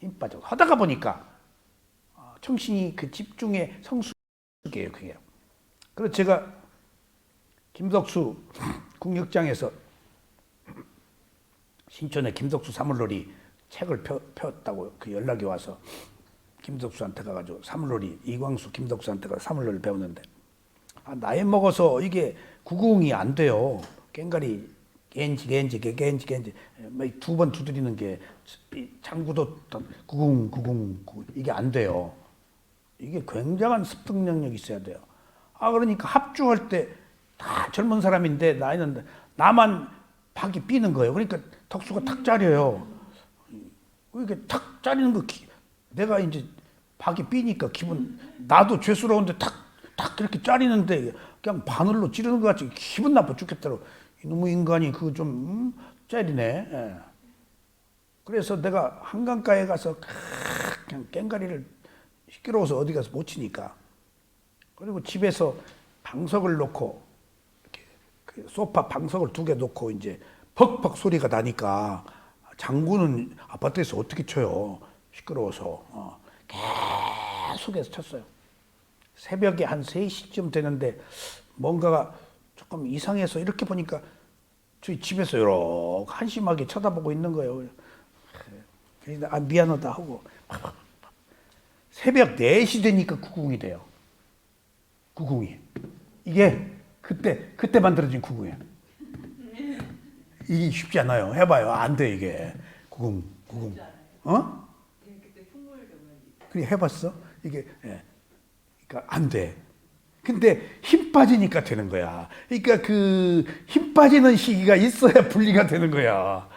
힘 빠져서. 하다가 보니까 정신이 그 집중의 성숙이에요. 그게. 그래서 제가 김덕수 국력장에서 신촌에 김덕수 사물놀이 책을 폈다고 그 연락이 와서 김덕수한테 가가지고 사물놀이, 이광수 김덕수한테 가서 사물놀이 배우는데 나이 먹어서 이게 구궁이 안 돼요. 꽹가리 겐지 2번 두드리는 게 장구도 구궁 이게 안 돼요. 이게 굉장한 습득 능력이 있어야 돼요. 그러니까 합주할 때 다 젊은 사람인데 나이는 나만 박이 삐는 거예요. 그러니까 턱수가 탁 짜려요. 이렇게 탁 짜리는 거 내가 이제 박이 삐니까 기분 나도 죄스러운데 탁 이렇게 짜리는데 그냥 바늘로 찌르는 것 같이 기분 나빠 죽겠더라고. 이놈의 인간이 그거 좀 짜리네. 예. 그래서 내가 한강가에 가서 그냥 꽹가리를 시끄러워서 어디 가서 못 치니까 그리고 집에서 방석을 놓고 이렇게 그 소파 방석을 2개 놓고 이제 퍽퍽 소리가 나니까 장구는 아파트에서 어떻게 쳐요? 시끄러워서 계속해서 쳤어요. 새벽에 한 3시쯤 되는데 뭔가가 조금 이상해서 이렇게 보니까 저희 집에서 이렇게 한심하게 쳐다보고 있는 거예요. 그래서 미안하다 하고 새벽 4시 되니까 구궁이 돼요. 구궁이. 이게 그때 만들어진 구궁이에요. 이게 쉽지 않아요. 해봐요. 안 돼, 이게. 구궁. 어? 그래, 해봤어? 이게, 예. 그러니까 안 돼. 근데 힘 빠지니까 되는 거야. 그러니까 그 힘 빠지는 시기가 있어야 분리가 되는 거야.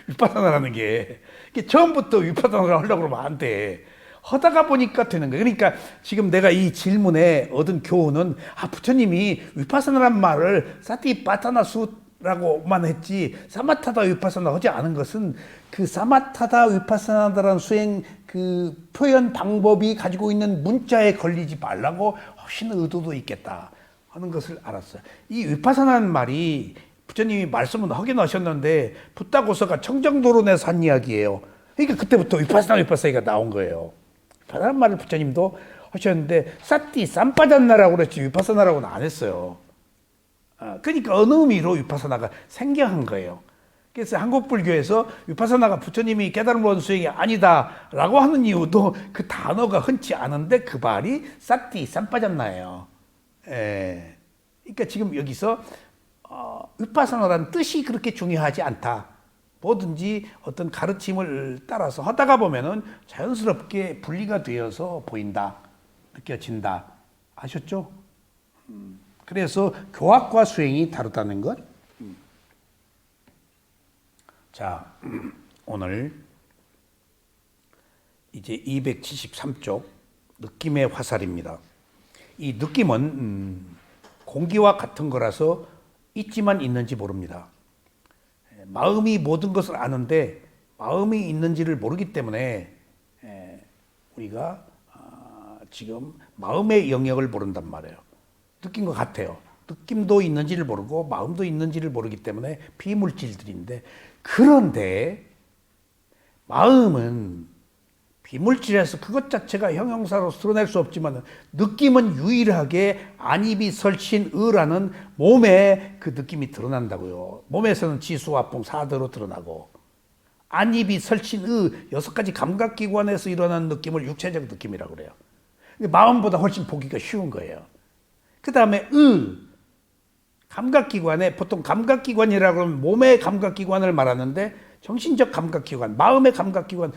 위파사나라는 게. 처음부터 위파사나를 하려고 그러면 안 돼. 하다가 보니까 되는 거예요. 그러니까 지금 내가 이 질문에 얻은 교훈은 부처님이 위파사나란 말을 사티파타나수라고만 했지 사마타다 위파사나 하지 않은 것은 그 사마타다 위파사나다라는 수행 그 표현 방법이 가지고 있는 문자에 걸리지 말라고 훨씬 의도도 있겠다 하는 것을 알았어요. 이 위파사나는 말이 부처님이 말씀은 하긴 하셨는데 붓다고서가 청정도론에서 한 이야기예요. 그러니까 그때부터 위파사나가 나온 거예요. 위파사나란 말을 부처님도 하셨는데 사티 쌈빠졌나라고 그랬지 위파사나라고는 안 했어요. 그러니까 어느 의미로 위파사나가 생겨한 거예요. 그래서 한국 불교에서 위파사나가 부처님이 깨달음을 얻은 수행이 아니다라고 하는 이유도 그 단어가 흔치 않은데 그 말이 사티 쌈빠졌나예요. 그러니까 지금 여기서 위파사나라는 뜻이 그렇게 중요하지 않다. 뭐든지 어떤 가르침을 따라서 하다가 보면은 자연스럽게 분리가 되어서 보인다, 느껴진다. 아셨죠? 그래서 교학과 수행이 다르다는 것. 자, 오늘 이제 273쪽 느낌의 화살입니다. 이 느낌은 공기와 같은 거라서 있지만 있는지 모릅니다. 마음이 모든 것을 아는데 마음이 있는지를 모르기 때문에 우리가 지금 마음의 영역을 모른단 말이에요. 느낀 것 같아요. 느낌도 있는지를 모르고 마음도 있는지를 모르기 때문에 비물질들인데 그런데 마음은 비물질에서 그것 자체가 형용사로 드러낼 수 없지만 느낌은 유일하게 안입이 설친 의라는 몸에 그 느낌이 드러난다고요. 몸에서는 지수화풍 4대로 드러나고 안입이 설친 의 6가지 감각기관에서 일어나는 느낌을 육체적 느낌이라고 그래요. 마음보다 훨씬 보기가 쉬운 거예요. 그 다음에 감각기관에 보통 감각기관이라고 하면 몸의 감각기관을 말하는데 정신적 감각기관, 마음의 감각기관,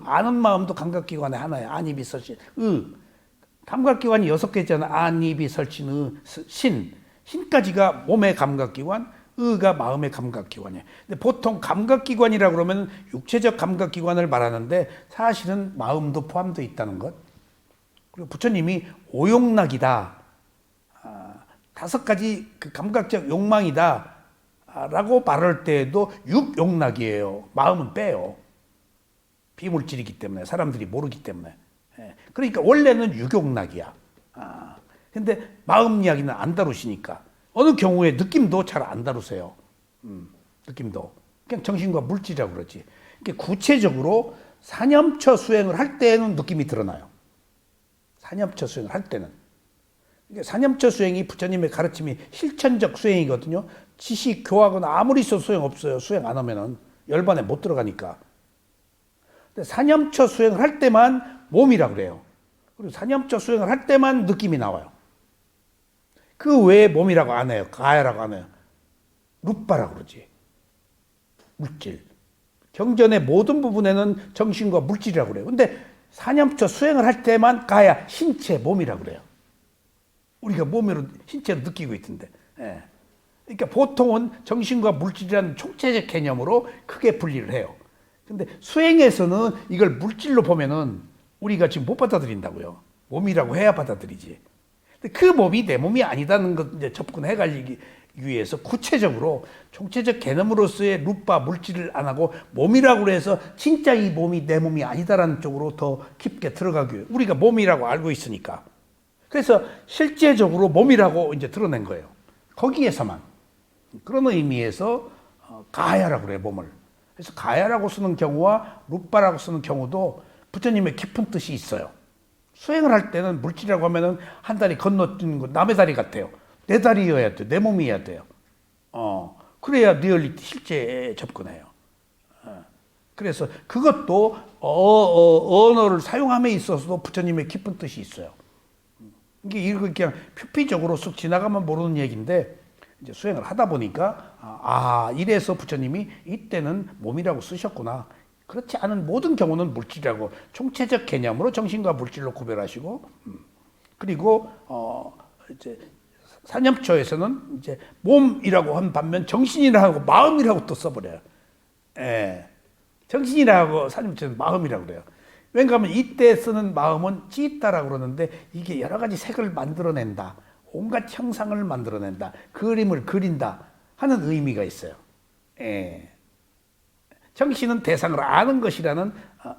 아는 마음도 감각기관의 하나예요. 안입이 설친, 감각기관이 6개잖아. 안입이 설친, 신까지가 몸의 감각기관, 가 마음의 감각기관이에요. 근데 보통 감각기관이라고 그러면 육체적 감각기관을 말하는데 사실은 마음도 포함되어 있다는 것. 그리고 부처님이 오욕락이다. 5가지 그 감각적 욕망이다. 라고 말할 때에도 육욕락이에요. 마음은 빼요. 비물질이기 때문에 사람들이 모르기 때문에. 그러니까 원래는 육욕락이야. 근데 마음 이야기는 안 다루시니까 어느 경우에 느낌도 잘 안 다루세요. 느낌도 그냥 정신과 물질이라고 그러지. 그러니까 구체적으로 사념처 수행을 할 때는 느낌이 드러나요. 사념처 수행을 할 때는. 그러니까 사념처 수행이 부처님의 가르침이 실천적 수행이거든요. 지식, 교학은 아무리 있어도 소용없어요. 수행 안 하면은 열반에 못 들어가니까. 근데 사념처 수행을 할 때만 몸이라 그래요. 그리고 사념처 수행을 할 때만 느낌이 나와요. 그 외에 몸이라고 안 해요. 가야라고 안 해요. 루빠라고 그러지. 물질. 경전의 모든 부분에는 정신과 물질이라고 그래요. 근데 사념처 수행을 할 때만 가야 신체, 몸이라고 그래요. 우리가 몸으로, 신체로 느끼고 있던데. 예. 그러니까 보통은 정신과 물질이라는 총체적 개념으로 크게 분리를 해요. 근데 수행에서는 이걸 물질로 보면은 우리가 지금 못 받아들인다고요. 몸이라고 해야 받아들이지. 근데 그 몸이 내 몸이 아니다는 것 이제 접근해가기 위해서 구체적으로 총체적 개념으로서의 루파 물질을 안 하고 몸이라고 해서 진짜 이 몸이 내 몸이 아니다라는 쪽으로 더 깊게 들어가기 위해 우리가 몸이라고 알고 있으니까. 그래서 실제적으로 몸이라고 이제 드러낸 거예요. 거기에서만. 그런 의미에서 가야라고 그래요, 몸을. 그래서 가야라고 쓰는 경우와 루빠라고 쓰는 경우도 부처님의 깊은 뜻이 있어요. 수행을 할 때는 물질이라고 하면은 한 다리 건너뛰는 거 남의 다리 같아요. 내 다리여야 돼. 내 몸이어야 돼요. 그래야 리얼리티 실제에 접근해요. 그래서 그것도 언어를 사용함에 있어서도 부처님의 깊은 뜻이 있어요. 이게 그냥 표피적으로 쑥 지나가면 모르는 얘기인데 이제 수행을 하다 보니까 이래서 부처님이 이때는 몸이라고 쓰셨구나. 그렇지 않은 모든 경우는 물질이라고 총체적 개념으로 정신과 물질로 구별하시고 그리고 이제 사념초에서는 이제 몸이라고 한 반면 정신이라고 마음이라고 또 써버려요. 예. 정신이라고 사념초에서는 마음이라고 그래요. 왜냐하면 이때 쓰는 마음은 찌있다라고 그러는데 이게 여러 가지 색을 만들어낸다. 온갖 형상을 만들어낸다. 그림을 그린다 하는 의미가 있어요. 예. 정신은 대상을 아는 것이라는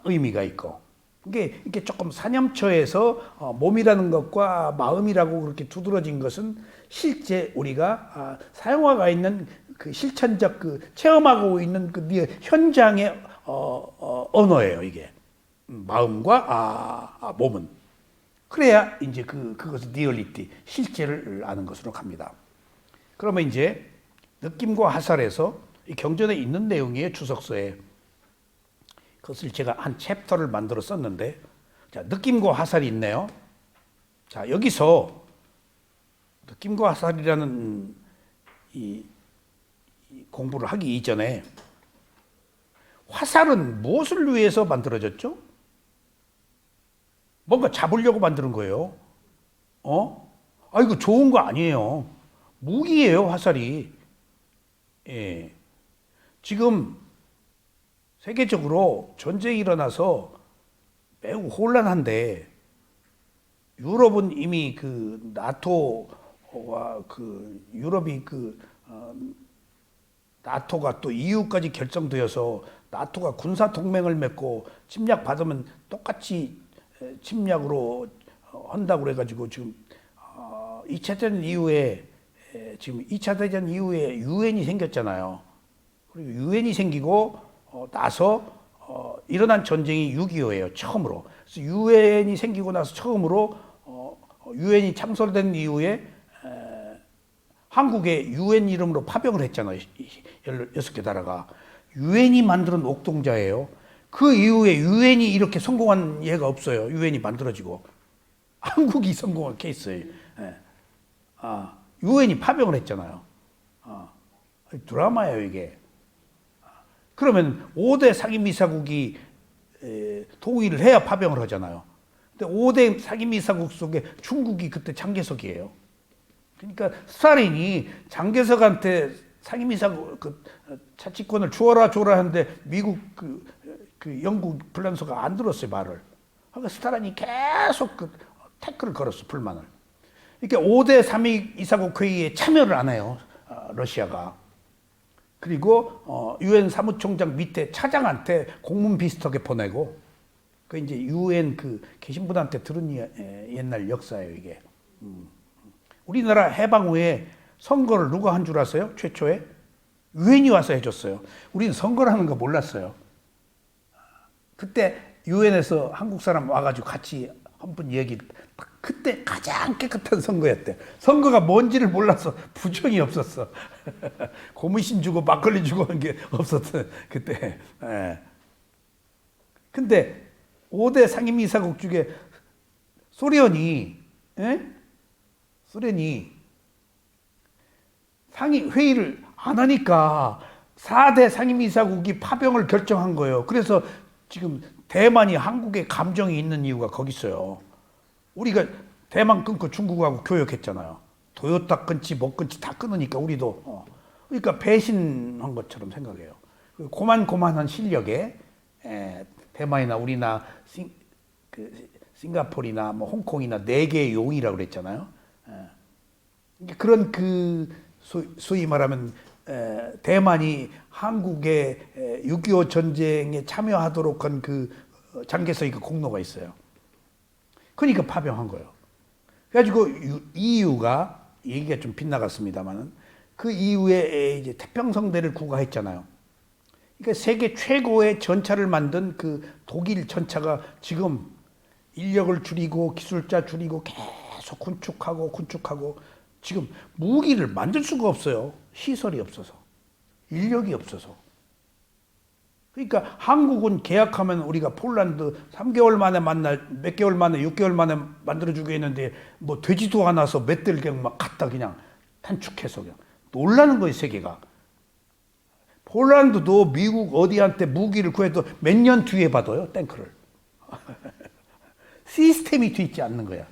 의미가 있고 이게 조금 사념초에서 몸이라는 것과 마음이라고 그렇게 두드러진 것은 실제 우리가 사용화가 있는 그 실천적 그 체험하고 있는 그 현장의 언어예요. 이게 마음과 몸은 그래야 이제 그것은 리얼리티 실제를 아는 것으로 갑니다. 그러면 이제 느낌과 화살에서 이 경전에 있는 내용이에요. 주석서에 그것을 제가 한 챕터를 만들어 썼는데 자 느낌과 화살이 있네요. 자 여기서 느낌과 화살이라는 이 공부를 하기 이전에 화살은 무엇을 위해서 만들어졌죠? 뭔가 잡으려고 만드는 거예요. 이거 좋은 거 아니에요. 무기예요, 화살이. 예. 지금 세계적으로 전쟁이 일어나서 매우 혼란한데 유럽은 이미 그 나토와 그 유럽이 나토가 또 EU까지 결정되어서 나토가 군사 동맹을 맺고 침략 받으면 똑같이 침략으로 한다고 그래가지고 지금 2차 대전 이후에 지금 2차 대전 이후에 유엔이 생겼잖아요. 그리고 유엔이 생기고 나서 일어난 전쟁이 6.25예요. 처음으로. 그래서 유엔이 생기고 나서 처음으로 유엔이 창설된 이후에 한국에 유엔 이름으로 파병을 했잖아요. 16개 나라가. 유엔이 만드는 옥동자예요. 그 이후에 유엔이 이렇게 성공한 예가 없어요. 유엔이 만들어지고. 한국이 성공한 케이스예요. 유엔이 파병을 했잖아요. 드라마예요, 이게. 그러면 5대 상임이사국이 동의를 해야 파병을 하잖아요. 근데 5대 상임이사국 속에 중국이 그때 장개석이에요. 그러니까 스탈린이 장개석한테 상임이사국 차치권을 주어라 하는데 미국 영국 불란서가 안 들었어요, 말을. 그러니까 스탈린이 계속 태클을 걸었어, 불만을. 이렇게 5대 상임이사국 회의에 참여를 안 해요, 러시아가. 그리고 유엔 사무총장 밑에 차장한테 공문 비슷하게 보내고 그 이제 유엔 계신 분한테 들은 옛날 역사예요, 이게. 우리나라 해방 후에 선거를 누가 한 줄 아세요? 최초에 유엔이 와서 해줬어요. 우리는 선거라는 거 몰랐어요. 그때 유엔에서 한국 사람 와가지고 같이 한번 얘기. 그때 가장 깨끗한 선거였대. 선거가 뭔지를 몰라서 부정이 없었어. 고무신 주고 막걸리 주고 한 게 없었던 그때. 근데 5대 상임이사국 중에 소련이 상임 회의를 안 하니까 4대 상임이사국이 파병을 결정한 거예요. 그래서 지금 대만이 한국에 감정이 있는 이유가 거기 있어요. 우리가 대만 끊고 중국하고 교역했잖아요. 토요타 끊지 못 끊지 다 끊으니까 우리도 그러니까 배신한 것처럼 생각해요. 고만고만한 실력에 대만이나 우리나 싱가포르나 뭐 홍콩이나 네 개의 용이라고 그랬잖아요. 그런 소위 말하면 대만이 한국의 6.25 전쟁에 참여하도록 한 장개석이 공로가 있어요. 그러니까 파병한 거예요. 그래가지고 EU가 얘기가 좀 빗나갔습니다만은 그 이후에 이제 태평성대를 구가했잖아요. 그러니까 세계 최고의 전차를 만든 독일 전차가 지금 인력을 줄이고 기술자 줄이고 계속 군축하고 지금 무기를 만들 수가 없어요. 시설이 없어서, 인력이 없어서. 그러니까 한국은 계약하면 우리가 폴란드 3개월 만에 몇 개월 만에 6개월 만에 만들어주게 했는데 뭐 되지도 않아서 몇 달 그냥 막 갖다 그냥 단축해서 그냥 놀라는 거예요, 세계가. 폴란드도 미국 어디한테 무기를 구해도 몇 년 뒤에 받아요, 탱크를. 시스템이 돼 있지 않는 거야.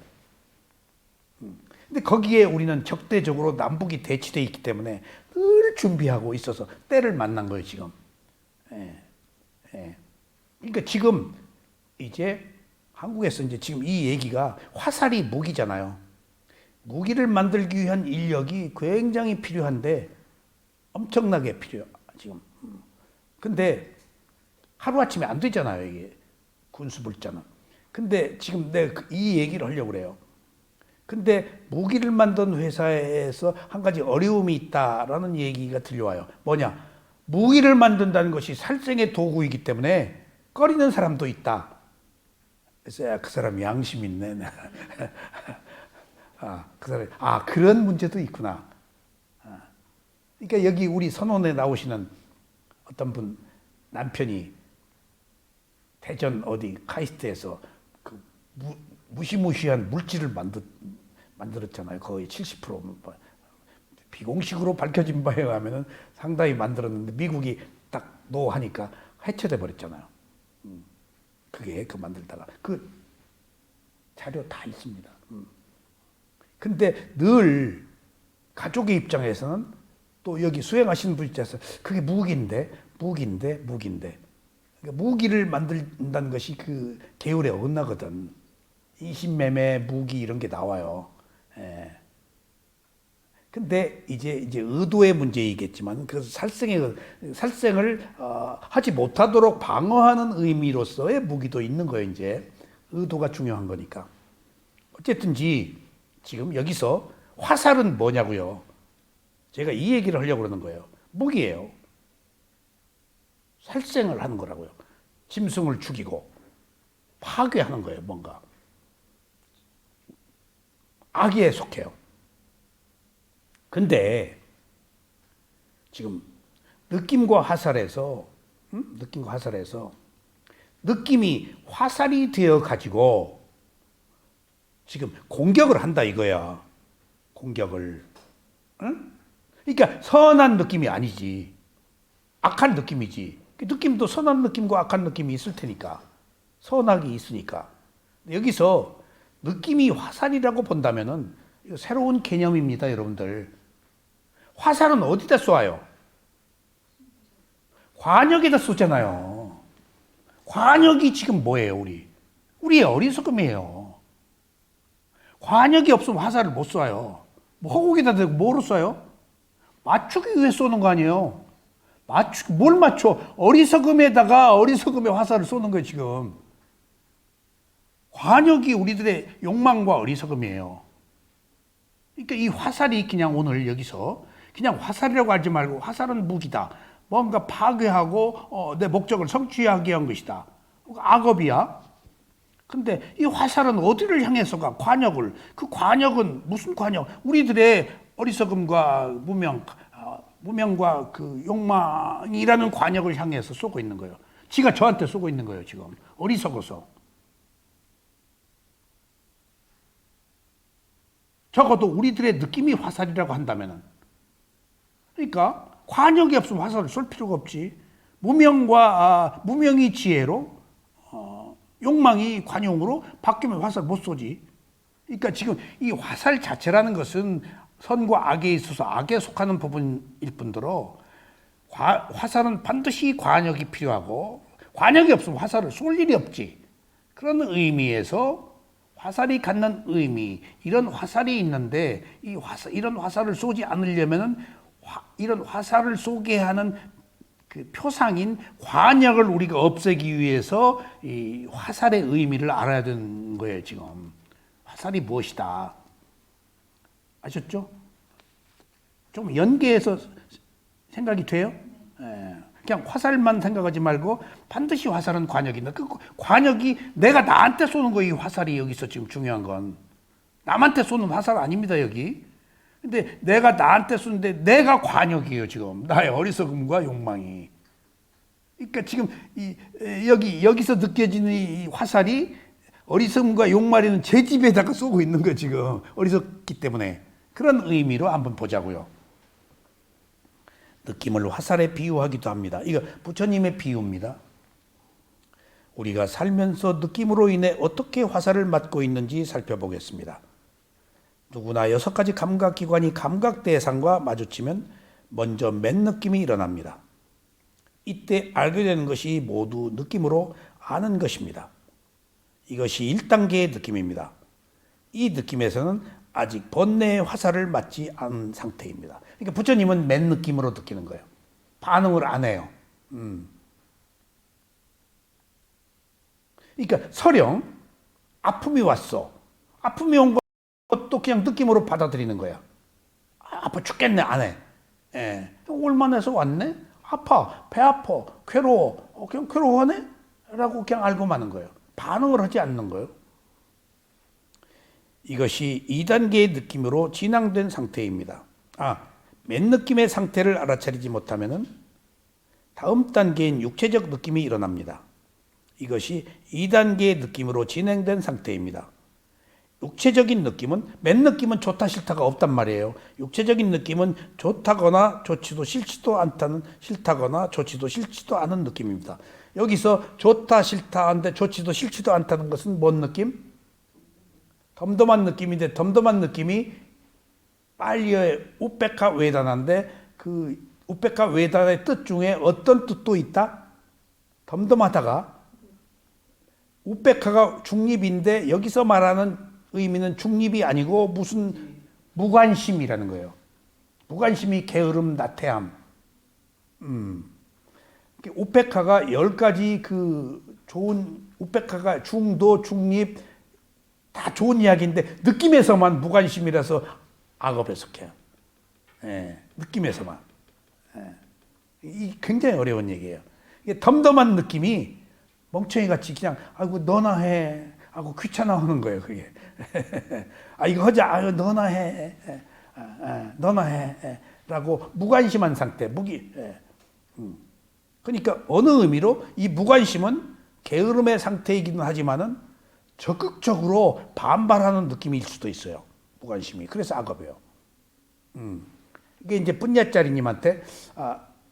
근데 거기에 우리는 적대적으로 남북이 대치돼 있기 때문에 늘 준비하고 있어서 때를 만난 거예요, 지금. 그러니까 지금 이제 한국에서 이제 지금 이 얘기가 화살이 무기잖아요. 무기를 만들기 위한 인력이 굉장히 필요한데 엄청나게 필요해요, 지금. 근데 하루아침에 안 되잖아요, 이게. 군수불자는. 근데 지금 내가 이 얘기를 하려고 그래요. 근데 무기를 만든 회사에서 한 가지 어려움이 있다라는 얘기가 들려와요. 뭐냐? 무기를 만든다는 것이 살생의 도구이기 때문에 꺼리는 사람도 있다. 그래서 그 사람 양심 있네. 그 사람 그런 문제도 있구나. 그러니까 여기 우리 선원에 나오시는 어떤 분 남편이 대전 어디 카이스트에서 무시무시한 물질을 만들었잖아요. 거의 70% 비공식으로 밝혀진 바에 의하면 상당히 만들었는데 미국이 딱 노하니까 해체돼 버렸잖아요. 그게 만들다가 자료 다 있습니다. 근데 늘 가족의 입장에서는 또 여기 수행하시는 분이 있어서 그게 무기인데 그러니까 무기를 만든다는 것이 계율에 어긋나거든. 이신매매 무기 이런 게 나와요. 근데 이제 의도의 문제이겠지만 살생을 하지 못하도록 방어하는 의미로서의 무기도 있는 거예요. 이제 의도가 중요한 거니까. 어쨌든지 지금 여기서 화살은 뭐냐고요. 제가 이 얘기를 하려고 그러는 거예요. 무기예요. 살생을 하는 거라고요. 짐승을 죽이고 파괴하는 거예요. 뭔가 악에 속해요. 근데 지금 느낌과 화살에서 느낌이 화살이 되어 가지고 지금 공격을 한다 이거야. 공격을. 응? 그러니까 선한 느낌이 아니지. 악한 느낌이지. 느낌도 선한 느낌과 악한 느낌이 있을 테니까. 선악이 있으니까. 여기서 느낌이 화살이라고 본다면은 이거 새로운 개념입니다, 여러분들. 화살은 어디다 쏘아요? 관역에다 쏘잖아요. 관역이 지금 뭐예요, 우리의 어리석음이에요. 관역이 없으면 화살을 못 쏴요. 뭐 허공에다 대고 뭐로 쏴요? 맞추기 위해 쏘는 거 아니에요. 뭘 맞춰? 어리석음에다가 어리석음의 화살을 쏘는 거예요, 지금. 관역이 우리들의 욕망과 어리석음이에요. 그러니까 이 화살이 그냥 오늘 여기서 그냥 화살이라고 하지 말고 화살은 무기다. 뭔가 파괴하고 내 목적을 성취하기 위한 것이다. 악업이야. 근데 이 화살은 어디를 향해서 관역을. 그 관역은 무슨 관역? 우리들의 어리석음과 무명과 욕망이라는 관역을 향해서 쏘고 있는 거예요. 지가 저한테 쏘고 있는 거예요, 지금. 어리석어서. 적어도 우리들의 느낌이 화살이라고 한다면은. 그러니까 관역이 없으면 화살을 쏠 필요가 없지. 무명이 지혜로 욕망이 관용으로 바뀌면 화살 못 쏘지. 그러니까 지금 이 화살 자체라는 것은 선과 악에 있어서 악에 속하는 부분일 뿐더러 화살은 반드시 관역이 필요하고 관역이 없으면 화살을 쏠 일이 없지. 그런 의미에서 화살이 갖는 의미, 이런 화살이 있는데 이런 화살을 쏘지 않으려면은 이런 화살을 쏘게 하는 그 표상인 관역을 우리가 없애기 위해서 이 화살의 의미를 알아야 되는 거예요. 지금 화살이 무엇이다 아셨죠? 좀 연계해서 생각이 돼요? 예. 그냥 화살만 생각하지 말고 반드시 화살은 관역이 있다. 그 관역이 내가 나한테 쏘는 거, 이 화살이 여기서 지금 중요한 건 남한테 쏘는 화살 아닙니다 여기. 근데 내가 나한테 쏘는데 내가 관역이에요 지금. 나의 어리석음과 욕망이. 그러니까 지금 여기서 느껴지는 이 화살이 어리석음과 욕망이는 제 집에다가 쏘고 있는 거예요 지금. 어리석기 때문에. 그런 의미로 한번 보자고요. 느낌을 화살에 비유하기도 합니다. 이거 부처님의 비유입니다. 우리가 살면서 느낌으로 인해 어떻게 화살을 맞고 있는지 살펴보겠습니다. 누구나 6가지 감각기관이 감각 대상과 마주치면 먼저 맨 느낌이 일어납니다. 이때 알게 되는 것이 모두 느낌으로 아는 것입니다. 이것이 1단계의 느낌입니다. 이 느낌에서는 아직 번뇌의 화살을 맞지 않은 상태입니다. 그러니까 부처님은 맨 느낌으로 느끼는 거예요. 반응을 안 해요. 그러니까 설령 아픔이 왔어. 아픔이 온 것도 그냥 느낌으로 받아들이는 거야. 아파 죽겠네, 안 해. 예. 올만해서 왔네? 아파, 배 아파, 괴로워. 그냥 괴로워하네? 라고 그냥 알고 마는 거예요. 반응을 하지 않는 거예요. 이것이 2단계의 느낌으로 진행된 상태입니다. 맨 느낌의 상태를 알아차리지 못하면 다음 단계인 육체적 느낌이 일어납니다. 이것이 2단계의 느낌으로 진행된 상태입니다. 육체적인 느낌은 맨 느낌은 좋다 싫다가 없단 말이에요. 육체적인 느낌은 좋다거나 좋지도 싫지도 않다는, 싫다거나 좋지도 싫지도 않은 느낌입니다. 여기서 좋다 싫다 한데 좋지도 싫지도 않다는 것은 뭔 느낌? 덤덤한 느낌인데, 덤덤한 느낌이 빨리의 우페카 웨다나인데 그 우페카 웨다나의 뜻 중에 어떤 뜻도 있다? 덤덤하다가 우페카가 중립인데 여기서 말하는 의미는 중립이 아니고 무슨 무관심이라는 거예요. 무관심이 게으름, 나태함. 우페카가 10가지 그 좋은, 우페카가 중도, 중립 다 좋은 이야기인데 느낌에서만 무관심이라서 악업에 속해요. 예, 느낌에서만. 예. 이 굉장히 어려운 얘기예요. 이게 덤덤한 느낌이 멍청이 같이 그냥 아이고 너나 해 하고 귀찮아하는 거예요. 그게. 이거 하자. 아유 너나 해. 너나 해. 라고 무관심한 상태. 그러니까 어느 의미로 이 무관심은 게으름의 상태이기는 하지만은 적극적으로 반발하는 느낌일 수도 있어요. 무관심이. 그래서 악업이에요. 이게 이제 뿌냐짜리님한테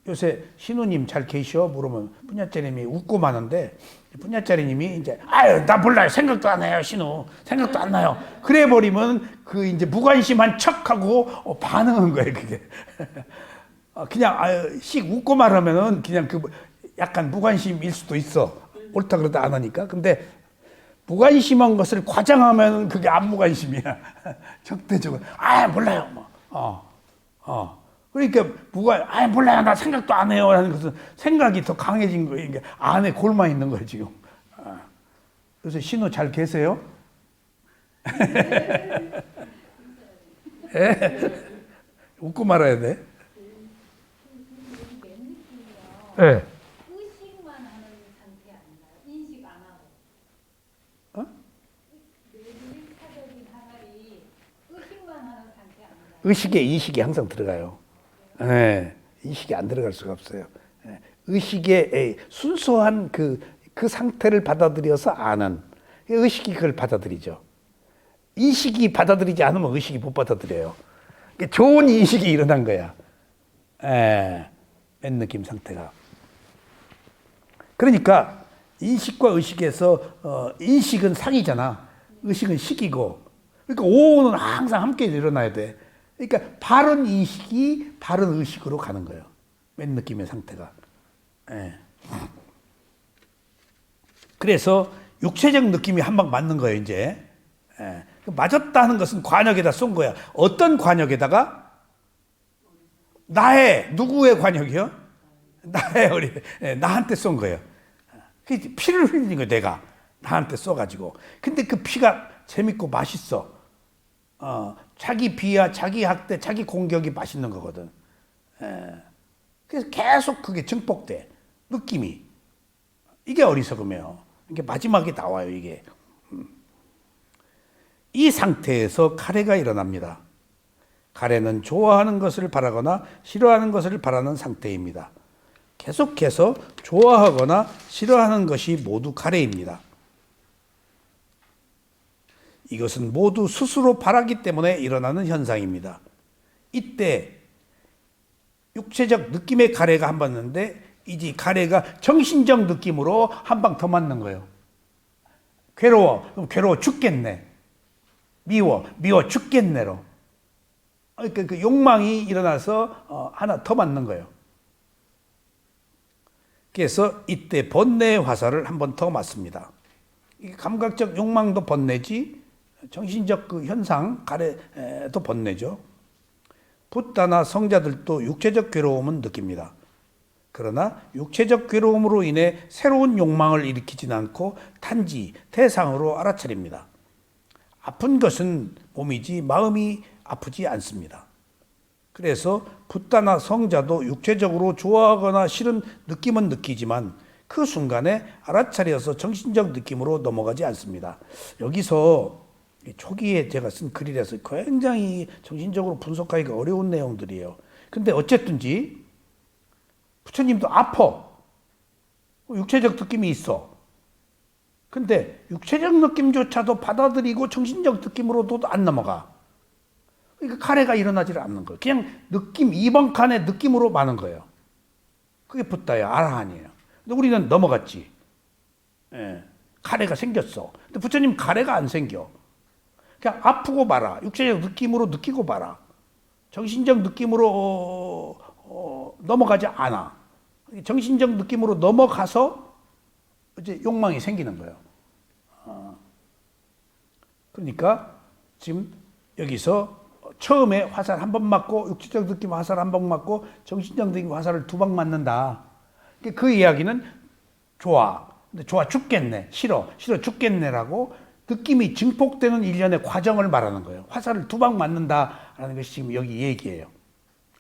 요새 신우님 잘 계셔? 물으면 뿌냐짜리님이 웃고 마는데 뿌냐짜리님이 이제 아유 나 몰라요. 생각도 안 해요. 신우. 생각도 안 나요. 그래 버리면 그 이제 무관심한 척하고 반응한 거예요. 그게. 그냥 씩 웃고 말하면은 그냥 그 약간 무관심일 수도 있어. 옳다 그러다 안 하니까. 근데 무관심한 것을 과장하면 그게 안 무관심이야. 적대적으로. 몰라요. 그러니까 몰라요. 나 생각도 안 해요. 라는 것은 생각이 더 강해진 거예요. 이게 안에 골마 있는 거예요, 지금. 그래서 신호 잘 계세요? 웃고 말아야 돼. 네. 의식만 하는 상태 아닌가요? 인식 안 하고. 사적인 하나리 의식만 하는 상태 아닌가요? 의식에 이식이 항상 들어가요. 네. 이식이 안 들어갈 수가 없어요. 네. 의식의 순수한 그 상태를 받아들여서 아는 의식이 그걸 받아들이죠. 이식이 받아들이지 않으면 의식이 못 받아들여요. 좋은 인식이 일어난 거야. 맨 느낌 상태가. 그러니까 인식과 의식에서 인식은 상이잖아. 의식은 식이고. 그러니까 오는 항상 함께 일어나야 돼. 그러니까 바른 인식이 바른 의식으로 가는 거예요. 맨 느낌의 상태가. 예. 그래서 육체적 느낌이 한 방 맞는 거예요, 이제. 예. 맞았다는 것은 관역에다 쏜 거야. 어떤 관역에다가? 누구의 관역이요? 나한테 쏜 거예요. 피를 흘리는 거예요, 내가. 나한테 쏘가지고. 근데 그 피가 재밌고 맛있어. 자기 비하, 자기 학대, 자기 공격이 맛있는 거거든. 그래서 계속 그게 증폭돼. 느낌이. 이게 어리석음이에요. 이게 마지막에 나와요, 이게. 이 상태에서 가래가 일어납니다. 가래는 좋아하는 것을 바라거나 싫어하는 것을 바라는 상태입니다. 계속해서 좋아하거나 싫어하는 것이 모두 가래입니다. 이것은 모두 스스로 바라기 때문에 일어나는 현상입니다. 이때 육체적 느낌의 가래가 한 번 있는데 이제 가래가 정신적 느낌으로 한 방 더 맞는 거예요. 괴로워. 그럼 괴로워 죽겠네. 미워 죽겠네로. 그러니까 그 욕망이 일어나서 하나 더 맞는 거예요. 그래서 이때 번뇌의 화살을 한 번 더 맞습니다. 감각적 욕망도 번뇌지, 정신적 그 현상, 가래도 번뇌죠. 붓다나 성자들도 육체적 괴로움은 느낍니다. 그러나 육체적 괴로움으로 인해 새로운 욕망을 일으키진 않고 단지 대상으로 알아차립니다. 아픈 것은 몸이지 마음이 아프지 않습니다. 그래서 붓다나 성자도 육체적으로 좋아하거나 싫은 느낌은 느끼지만 그 순간에 알아차려서 정신적 느낌으로 넘어가지 않습니다. 여기서 초기에 제가 쓴 글이라서 굉장히 정신적으로 분석하기가 어려운 내용들이에요. 근데 어쨌든지 부처님도 아파. 육체적 느낌이 있어. 근데 육체적 느낌조차도 받아들이고 정신적 느낌으로도 안 넘어가. 그러니까 가래가 일어나지를 않는 거예요. 그냥 느낌, 이번 칸의 느낌으로 마는 거예요. 그게 붓다야, 아라한이에요. 근데 우리는 넘어갔지. 예, 가래가 생겼어. 근데 부처님 가래가 안 생겨. 그냥 아프고 말아. 육체적 느낌으로 느끼고 말아. 정신적 느낌으로 넘어가지 않아. 정신적 느낌으로 넘어가서 이제 욕망이 생기는 거예요. 그러니까 지금 여기서 처음에 화살 한 번 맞고 육체적 느낌 화살 한 번 맞고 정신적 느낌 화살을 두 방 맞는다. 그 이야기는 좋아. 근데 좋아 죽겠네. 싫어 죽겠네라고 느낌이 증폭되는 일련의 과정을 말하는 거예요. 화살을 두 방 맞는다라는 것이 지금 여기 얘기예요.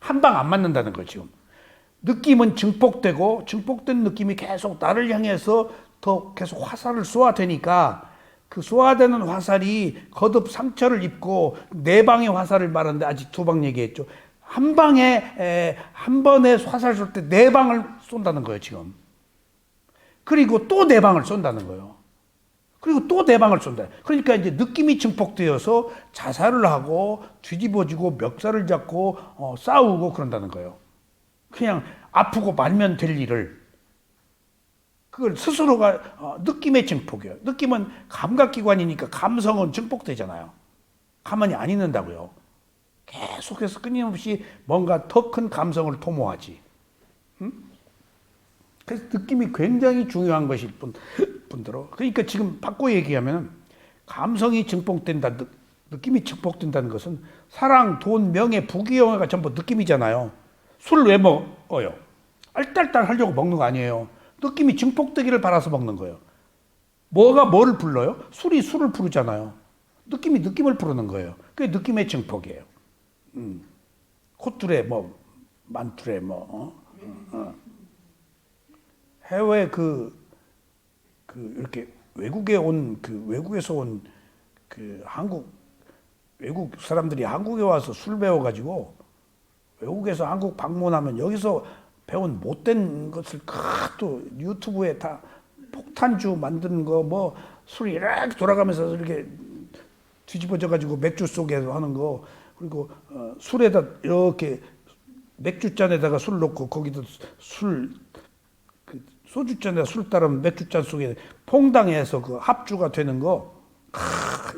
한 방 안 맞는다는 거예요, 지금. 느낌은 증폭되고 증폭된 느낌이 계속 나를 향해서 더 계속 화살을 쏘아대니까 그 쏘아대는 화살이 거듭 상처를 입고 네 방의 화살을 말하는데 아직 두 방 얘기했죠. 한 방에 한 번에 화살 쏠 때 네 방을 쏜다는 거예요, 지금. 그리고 또 네 방을 쏜다는 거예요. 그리고 또 네 방을 쏜다. 그러니까 이제 느낌이 증폭되어서 자살을 하고 뒤집어지고 멱살을 잡고 싸우고 그런다는 거예요. 그냥 아프고 말면 될 일을 그걸 스스로가 느낌의 증폭이에요. 느낌은 감각기관이니까 감성은 증폭되잖아요. 가만히 안 있는다고요. 계속해서 끊임없이 뭔가 더 큰 감성을 도모하지. 그래서 느낌이 굉장히 중요한 것일 뿐더러. 그러니까 지금 바꿔 얘기하면 감성이 증폭된다, 느낌이 증폭된다는 것은 사랑, 돈, 명예, 부귀영화가 전부 느낌이잖아요. 술 왜 먹어요? 알딸딸 하려고 먹는 거 아니에요. 느낌이 증폭되기를 바라서 먹는 거예요. 뭐가 뭐를 불러요? 술이 술을 부르잖아요. 느낌이 느낌을 부르는 거예요. 그게 느낌의 증폭이에요. 콧줄에 만줄에 해외 이렇게 외국에서 온 외국 사람들이 한국에 와서 술 배워가지고 외국에서 한국 방문하면 여기서 배운 못된 것을 또 유튜브에 다 폭탄주 만드는 거 술이 이렇게 돌아가면서 이렇게 뒤집어져가지고 맥주 속에서 하는 거 그리고 술에다 이렇게 맥주잔에다가 술 넣고 거기도 소주잔에다 술 따르면 맥주잔 속에 퐁당해서 그 합주가 되는 거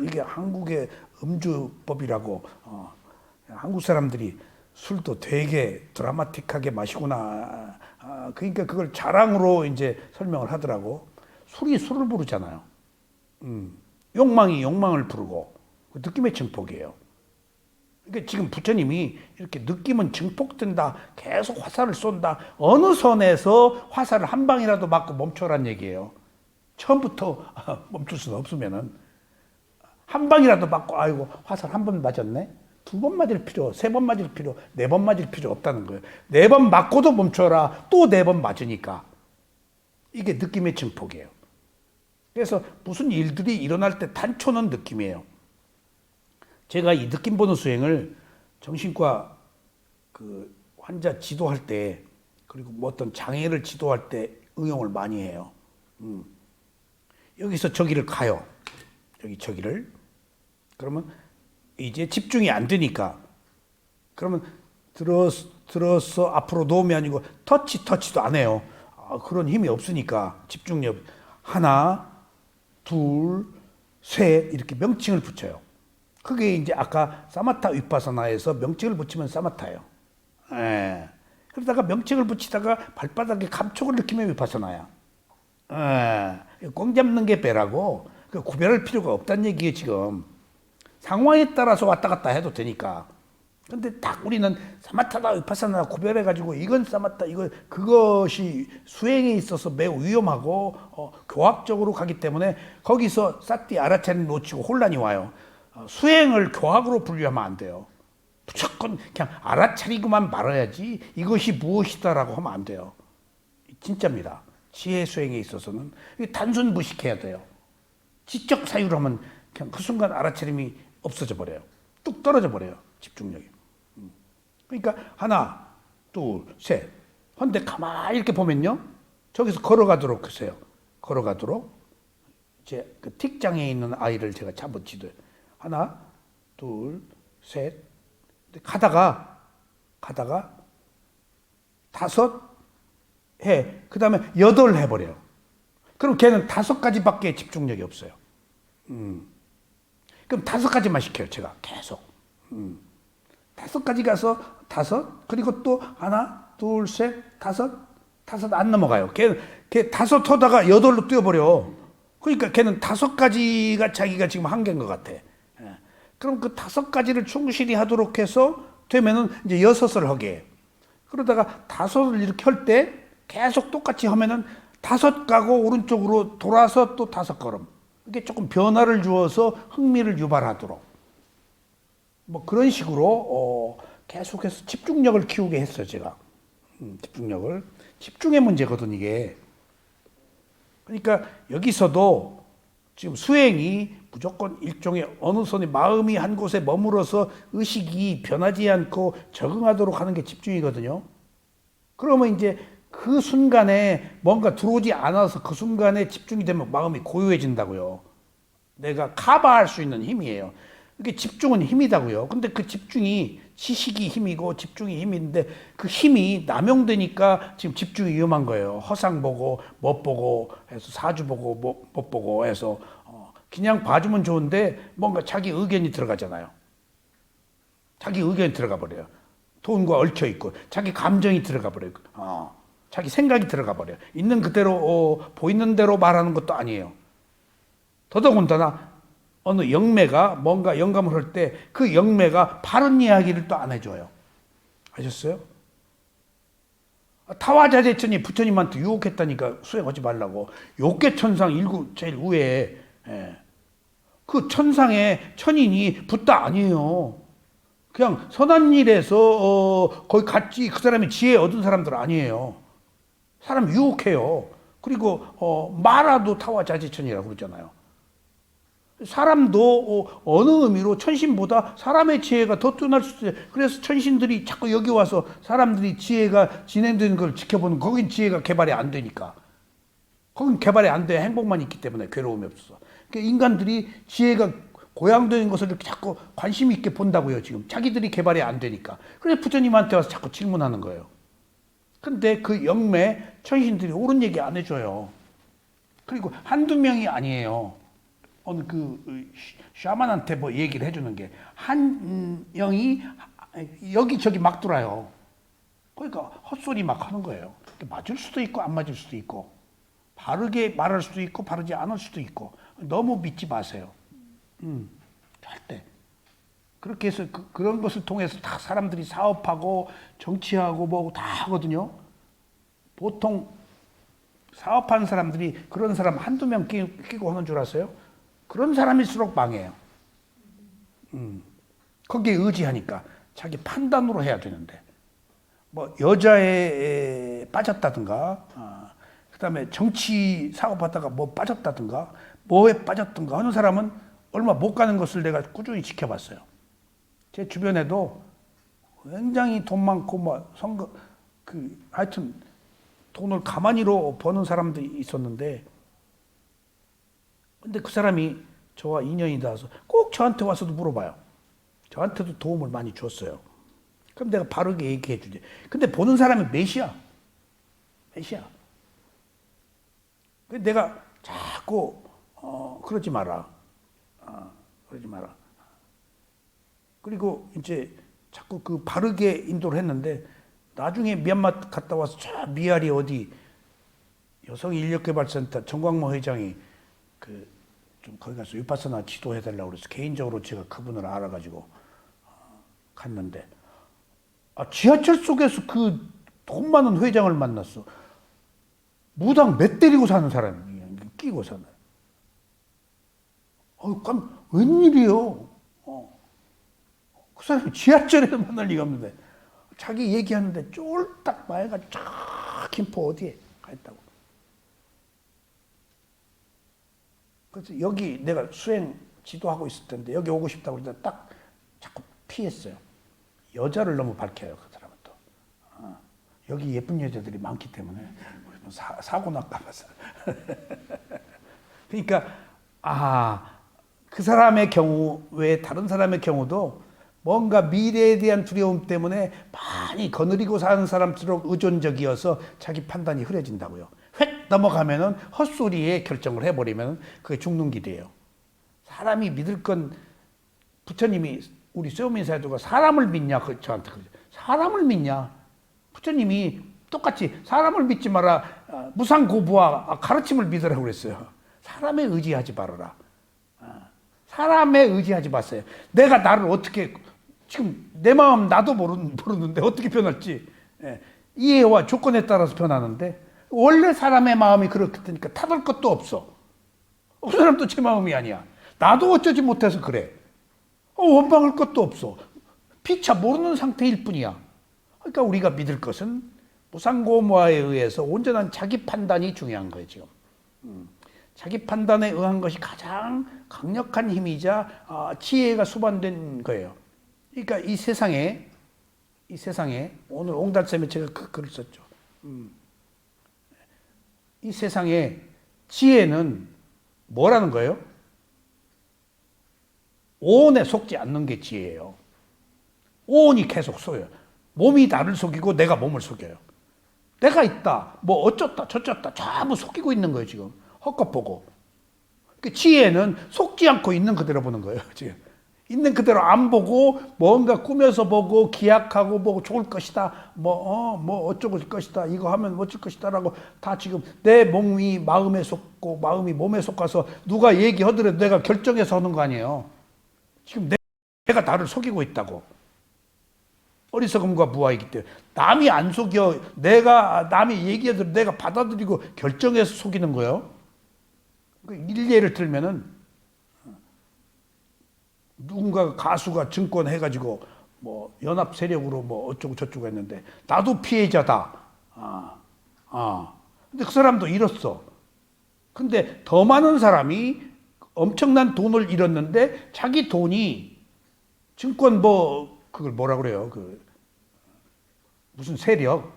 이게 한국의 음주법이라고 한국 사람들이 술도 되게 드라마틱하게 마시구나. 그러니까 그걸 자랑으로 이제 설명을 하더라고. 술이 술을 부르잖아요. 욕망이 욕망을 부르고 그 느낌의 증폭이에요. 그러니까 지금 부처님이 이렇게 느낌은 증폭된다, 계속 화살을 쏜다. 어느 선에서 화살을 한 방이라도 맞고 멈춰란 얘기예요. 처음부터 멈출 수는 없으면은 한 방이라도 맞고 아이고 화살 한 번 맞았네. 2번 맞을 필요, 3번 맞을 필요, 4번 맞을 필요 없다는 거예요. 4번 맞고도 멈춰라. 또 4번 맞으니까. 이게 느낌의 증폭이에요. 그래서 무슨 일들이 일어날 때 단초는 느낌이에요. 제가 이 느낌 보는 수행을 정신과 그 환자 지도할 때, 그리고 뭐 어떤 장애를 지도할 때 응용을 많이 해요. 여기서 저기를 가요. 여기 저기를. 그러면 이제 집중이 안 되니까. 그러면 들어서 앞으로 놓음이 아니고 터치도 안 해요. 그런 힘이 없으니까 집중력. 하나, 둘, 셋 이렇게 명칭을 붙여요. 그게 이제 아까 사마타 위파사나에서 명칭을 붙이면 사마타예요. 예. 그러다가 명칭을 붙이다가 발바닥에 감촉을 느끼면 위파사나야. 예. 꽁 잡는 게 배라고. 구별할 필요가 없다는 얘기예요, 지금. 상황에 따라서 왔다 갔다 해도 되니까. 근데 딱 우리는 사마타다 위파사나 구별해가지고 이건 사마타, 그것이 수행에 있어서 매우 위험하고 교학적으로 가기 때문에 거기서 사티 아라차를 놓치고 혼란이 와요. 수행을 교학으로 분류하면 안 돼요. 무조건 그냥 알아차리고만 말아야지 이것이 무엇이다라고 하면 안 돼요. 진짜입니다. 지혜 수행에 있어서는 단순 무식해야 돼요. 지적 사유로 하면 그냥 그 순간 알아차림이 없어져 버려요. 뚝 떨어져 버려요. 집중력이. 그러니까 하나, 둘, 셋. 근데 가만히 이렇게 보면요. 저기서 걸어가도록 하세요. 걸어가도록. 이제 그 틱장애에 있는 아이를 제가 잡아치도요. 하나, 둘, 셋. 가다가 다섯 해. 그 다음에 여덟 해버려요. 그럼 걔는 5가지밖에 집중력이 없어요. 그럼 5가지만 시켜요. 제가 계속. 5가지 가서 5, 그리고 또 하나, 둘, 셋, 5 안 넘어가요. 걔 5 하다가 8로 뛰어버려. 그러니까 걔는 5가지가 자기가 지금 한계인 것 같아. 그럼 그 5가지를 충실히 하도록 해서 되면은 이제 6을 하게 해요. 그러다가 5을 이렇게 할 때 계속 똑같이 하면은 5 가고 오른쪽으로 돌아서 또 5걸음. 이게 조금 변화를 주어서 흥미를 유발하도록. 뭐 그런 식으로 계속해서 집중력을 키우게 했어요, 제가. 집중력을. 집중의 문제거든, 이게. 그러니까 여기서도 지금 수행이 무조건 일종의 어느 선에 마음이 한 곳에 머물어서 의식이 변하지 않고 적응하도록 하는 게 집중이거든요. 그러면 이제 그 순간에 뭔가 들어오지 않아서 그 순간에 집중이 되면 마음이 고요해진다고요. 내가 커버할 수 있는 힘이에요. 이게 집중은 힘이다고요. 근데 그 집중이 지식이 힘이고 집중이 힘인데 그 힘이 남용되니까 지금 집중이 위험한 거예요. 허상 보고 못 보고 해서 사주 보고 못 보고 해서 그냥 봐주면 좋은데 뭔가 자기 의견이 들어가잖아요. 자기 의견이 들어가 버려요. 돈과 얽혀 있고 자기 감정이 들어가 버려요. 자기 생각이 들어가 버려요. 있는 그대로 보이는 대로 말하는 것도 아니에요. 더더군다나 어느 영매가 뭔가 영감을 할 때 그 영매가 바른 이야기를 또 안 해줘요. 아셨어요? 타화자재천이 부처님한테 유혹했다니까 수행하지 말라고. 욕계천상 일구 제일 위에 그 천상의 천인이 붓다 아니에요. 그냥 선한 일에서 거기 갔지 그 사람이 지혜 얻은 사람들 아니에요. 사람 유혹해요. 그리고 마라도 타화자재천이라고 그러잖아요. 사람도 어느 의미로 천신보다 사람의 지혜가 더 뛰어날 수 있어요. 그래서 천신들이 자꾸 여기 와서 사람들이 지혜가 진행되는 걸 지켜보는, 거긴 지혜가 개발이 안 되니까. 거긴 개발이 안 돼. 행복만 있기 때문에 괴로움이 없어서. 그러니까 인간들이 지혜가 고양되는 것을 이렇게 자꾸 관심 있게 본다고요, 지금. 자기들이 개발이 안 되니까. 그래서 부처님한테 와서 자꾸 질문하는 거예요. 근데 그 영매 천신들이 옳은 얘기 안 해줘요. 그리고 한두 명이 아니에요. 어느 그 샤만한테 뭐 얘기를 해주는 게 한 영이 여기저기 막 돌아요. 그러니까 헛소리 막 하는 거예요. 맞을 수도 있고 안 맞을 수도 있고 바르게 말할 수도 있고 바르지 않을 수도 있고 너무 믿지 마세요. 절대. 그렇게 해서 그런 것을 통해서 다 사람들이 사업하고 정치하고 뭐고 다 하거든요. 보통 사업하는 사람들이 그런 사람 한두 명 끼고 하는 줄 아세요? 그런 사람일수록 망해요. 거기에 의지하니까 자기 판단으로 해야 되는데 뭐 여자에 빠졌다든가 그다음에 정치 사업하다가 뭐 빠졌다든가 뭐에 빠졌든가 하는 사람은 얼마 못 가는 것을 내가 꾸준히 지켜봤어요. 제 주변에도 굉장히 돈 많고 뭐 선거 하여튼 돈을 가만히로 버는 사람들이 있었는데 근데 그 사람이 저와 인연이 닿아서 꼭 저한테 와서도 물어봐요. 저한테도 도움을 많이 줬어요. 그럼 내가 바르게 얘기해 주지. 근데 보는 사람이 몇이야? 그래서 내가 자꾸 그러지 마라. 그러지 마라. 그리고 이제 자꾸 그 바르게 인도를 했는데 나중에 미얀마 갔다 와서 저 미아리 어디 여성인력개발센터 정광모 회장이 좀 거기 가서 위파서나 지도해달라고 그래서 개인적으로 제가 그분을 알아가지고 갔는데 지하철 속에서 그 돈 많은 회장을 만났어. 무당 몇 때리고 사는 사람이 끼고 사는. 웬일이요? 그 사람이 지하철에서 만날 리가 없는데 자기 얘기하는데 쫄딱 마애가 쫙 김포 어디에 가 있다고. 그래서 여기 내가 수행 지도하고 있을 텐데 여기 오고 싶다고 그러는데 딱 자꾸 피했어요. 여자를 너무 밝혀요, 그 사람은 또. 여기 예쁜 여자들이 많기 때문에 사고 날까 봐서. 그러니까 그 사람의 경우 외에 다른 사람의 경우도 뭔가 미래에 대한 두려움 때문에 많이 거느리고 사는 사람들로 의존적이어서 자기 판단이 흐려진다고요. 획 넘어가면은 헛소리에 결정을 해버리면 그게 죽는 길이에요. 사람이 믿을 건 부처님이 우리 쇠오민사에도가 사람을 믿냐 저한테 그러죠. 사람을 믿냐? 부처님이 똑같이 사람을 믿지 마라. 무상고부와 가르침을 믿으라고 그랬어요. 사람에 의지하지 말아라. 사람에 의지하지 마세요. 내가 나를 어떻게 지금 내 마음 나도 모르는데 어떻게 변할지 이해와 조건에 따라서 변하는데 원래 사람의 마음이 그렇다니까 탓할 것도 없어. 그 사람도 제 마음이 아니야. 나도 어쩌지 못해서 그래. 원망할 것도 없어. 피차 모르는 상태일 뿐이야. 그러니까 우리가 믿을 것은 무상고모화에 의해서 온전한 자기 판단이 중요한 거예요, 지금. 자기 판단에 의한 것이 가장 강력한 힘이자 지혜가 수반된 거예요. 그러니까 이 세상에 오늘 옹달쌤에 제가 그 글을 썼죠. 이 세상에 지혜는 뭐라는 거예요? 오온에 속지 않는 게 지혜예요. 오온이 계속 속여요. 몸이 나를 속이고 내가 몸을 속여요. 내가 있다, 뭐 어쩌다 저쩌다 전부 속이고 있는 거예요, 지금. 헛것 보고. 그 지혜는 속지 않고 있는 그대로 보는 거예요, 지금. 있는 그대로 안 보고 뭔가 꾸며서 보고 기약하고 뭐 좋을 것이다, 뭐 어쩌고 것이다, 이거 하면 멋질 것이다라고 다 지금 내 몸이 마음에 속고 마음이 몸에 속아서 누가 얘기하더라도 내가 결정해서 하는 거 아니에요. 지금 내가 나를 속이고 있다고. 어리석음과 무아이기 때문에 남이 안 속여. 남이 얘기해도 내가 받아들이고 결정해서 속이는 거예요. 일례를 들면은 누군가 가수가 증권 해가지고 뭐 연합 세력으로 뭐 어쩌고 저쩌고 했는데 나도 피해자다. 근데 그 사람도 잃었어. 근데 더 많은 사람이 엄청난 돈을 잃었는데 자기 돈이 증권 그걸 뭐라 그래요? 무슨 세력.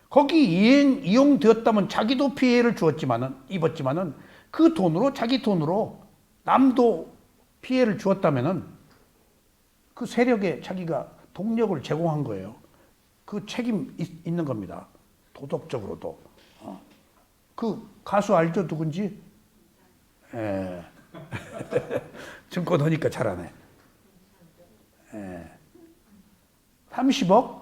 거기 이용되었다면 자기도 피해를 입었지만은 그 돈으로 자기 돈으로 남도 피해를 주었다면은 그 세력에 자기가 동력을 제공한 거예요. 그 책임 있는 겁니다. 도덕적으로도. 그 가수 알죠? 누군지? 증권 하니까 잘하네. 30억?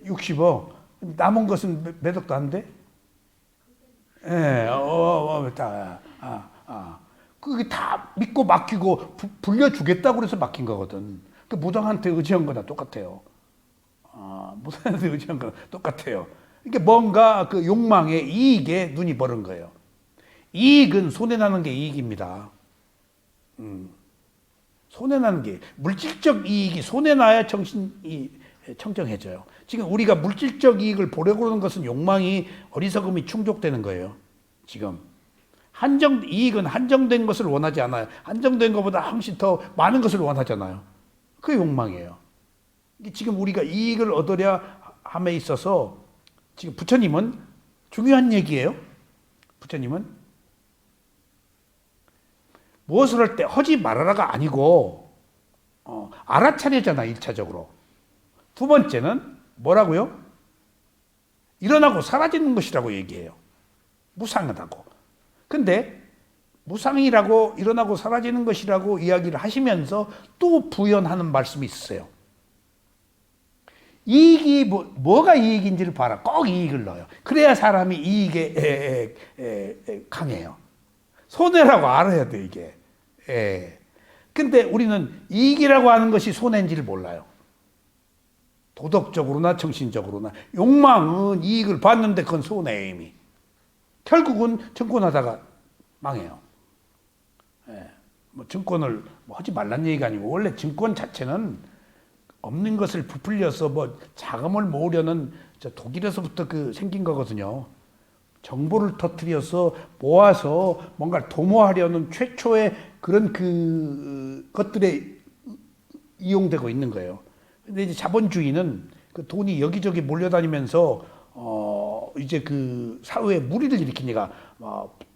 60억? 남은 것은 몇 억도 안 돼? 예, 그게 다 믿고 맡기고 불려주겠다고 그래서 맡긴 거거든. 그 무당한테 의지한 거나 똑같아요. 무당한테 의지한 거나 똑같아요. 이게 뭔가 그 욕망에 이익에 눈이 멀은 거예요. 이익은 손해나는 게 이익입니다. 손해나는 게 물질적 이익이 손해나야 정신이 청정해져요. 지금 우리가 물질적 이익을 보려고 하는 것은 욕망이 어리석음이 충족되는 거예요. 지금 이익은 한정된 것을 원하지 않아요. 한정된 것보다 훨씬 더 많은 것을 원하잖아요. 그게 욕망이에요. 지금 우리가 이익을 얻으려 함에 있어서 지금 부처님은 중요한 얘기예요. 부처님은 무엇을 할 때 하지 말아라가 아니고 알아차려잖아. 1차적으로. 두 번째는 뭐라고요? 일어나고 사라지는 것이라고 얘기해요. 무상하다고. 근데 무상이라고 일어나고 사라지는 것이라고 이야기를 하시면서 또 부연하는 말씀이 있어요. 이익이 뭐가 이익인지를 봐라. 꼭 이익을 넣어요. 그래야 사람이 이익에 강해요. 손해라고 알아야 돼 이게. 근데 우리는 이익이라고 하는 것이 손해인지를 몰라요. 도덕적으로나 정신적으로나. 욕망은 이익을 받는데 그건 손해예요 이미. 결국은 증권하다가 망해요. 뭐 증권을 하지 말란 얘기가 아니고 원래 증권 자체는 없는 것을 부풀려서 뭐 자금을 모으려는 독일에서부터 생긴 거거든요. 정보를 터뜨려서 모아서 뭔가를 도모하려는 최초의 그런 것들에 이용되고 있는 거예요. 근데 이제 자본주의는 그 돈이 여기저기 몰려다니면서 이제 그 사회에 무리를 일으키니까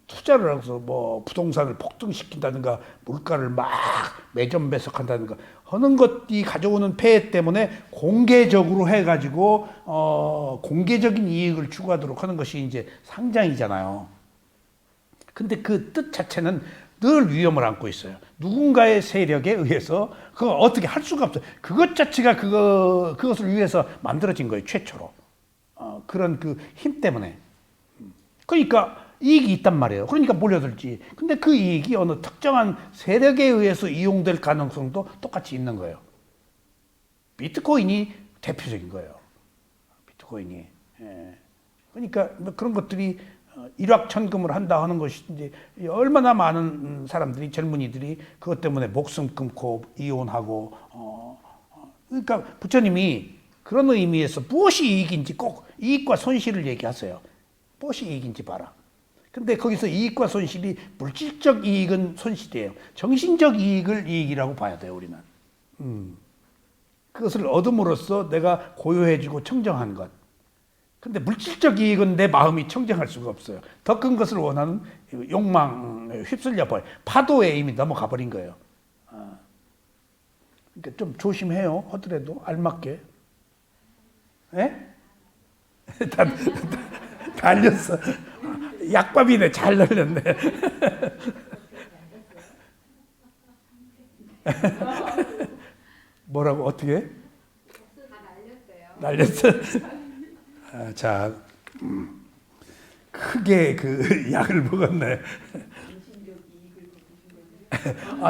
투자를 해서 뭐 부동산을 폭등시킨다든가 물가를 막 매점배석한다든가 하는 것이 가져오는 폐해 때문에 공개적으로 해가지고 공개적인 이익을 추구하도록 하는 것이 이제 상장이잖아요. 근데 그 뜻 자체는 늘 위험을 안고 있어요. 누군가의 세력에 의해서 그걸 어떻게 할 수가 없어요. 그것 자체가 그것을 위해서 만들어진 거예요. 최초로. 그런 그 힘 때문에. 그러니까 이익이 있단 말이에요. 그러니까 몰려들지. 근데 그 이익이 어느 특정한 세력에 의해서 이용될 가능성도 똑같이 있는 거예요. 비트코인이 대표적인 거예요. 비트코인이. 그러니까 그런 것들이 일확천금을 한다 하는 것이 이제 얼마나 많은 사람들이 젊은이들이 그것 때문에 목숨 끊고 이혼하고 그러니까 부처님이 그런 의미에서 무엇이 이익인지 꼭 이익과 손실을 얘기하세요. 무엇이 이익인지 봐라. 근데 거기서 이익과 손실이 물질적 이익은 손실이에요. 정신적 이익을 이익이라고 봐야 돼요, 우리는. 그것을 얻음으로써 내가 고요해지고 청정한 것. 근데 물질적 이익은 내 마음이 청정할 수가 없어요. 더 큰 것을 원하는 욕망에 휩쓸려 버려. 파도에 이미 넘어가 버린 거예요. 그러니까 좀 조심해요. 하더라도 알맞게. 예? 달렸어. 약밥이네. 잘 날렸네. 뭐라고 어떻게? 다 날렸어. 자, 크게 약을 먹었네.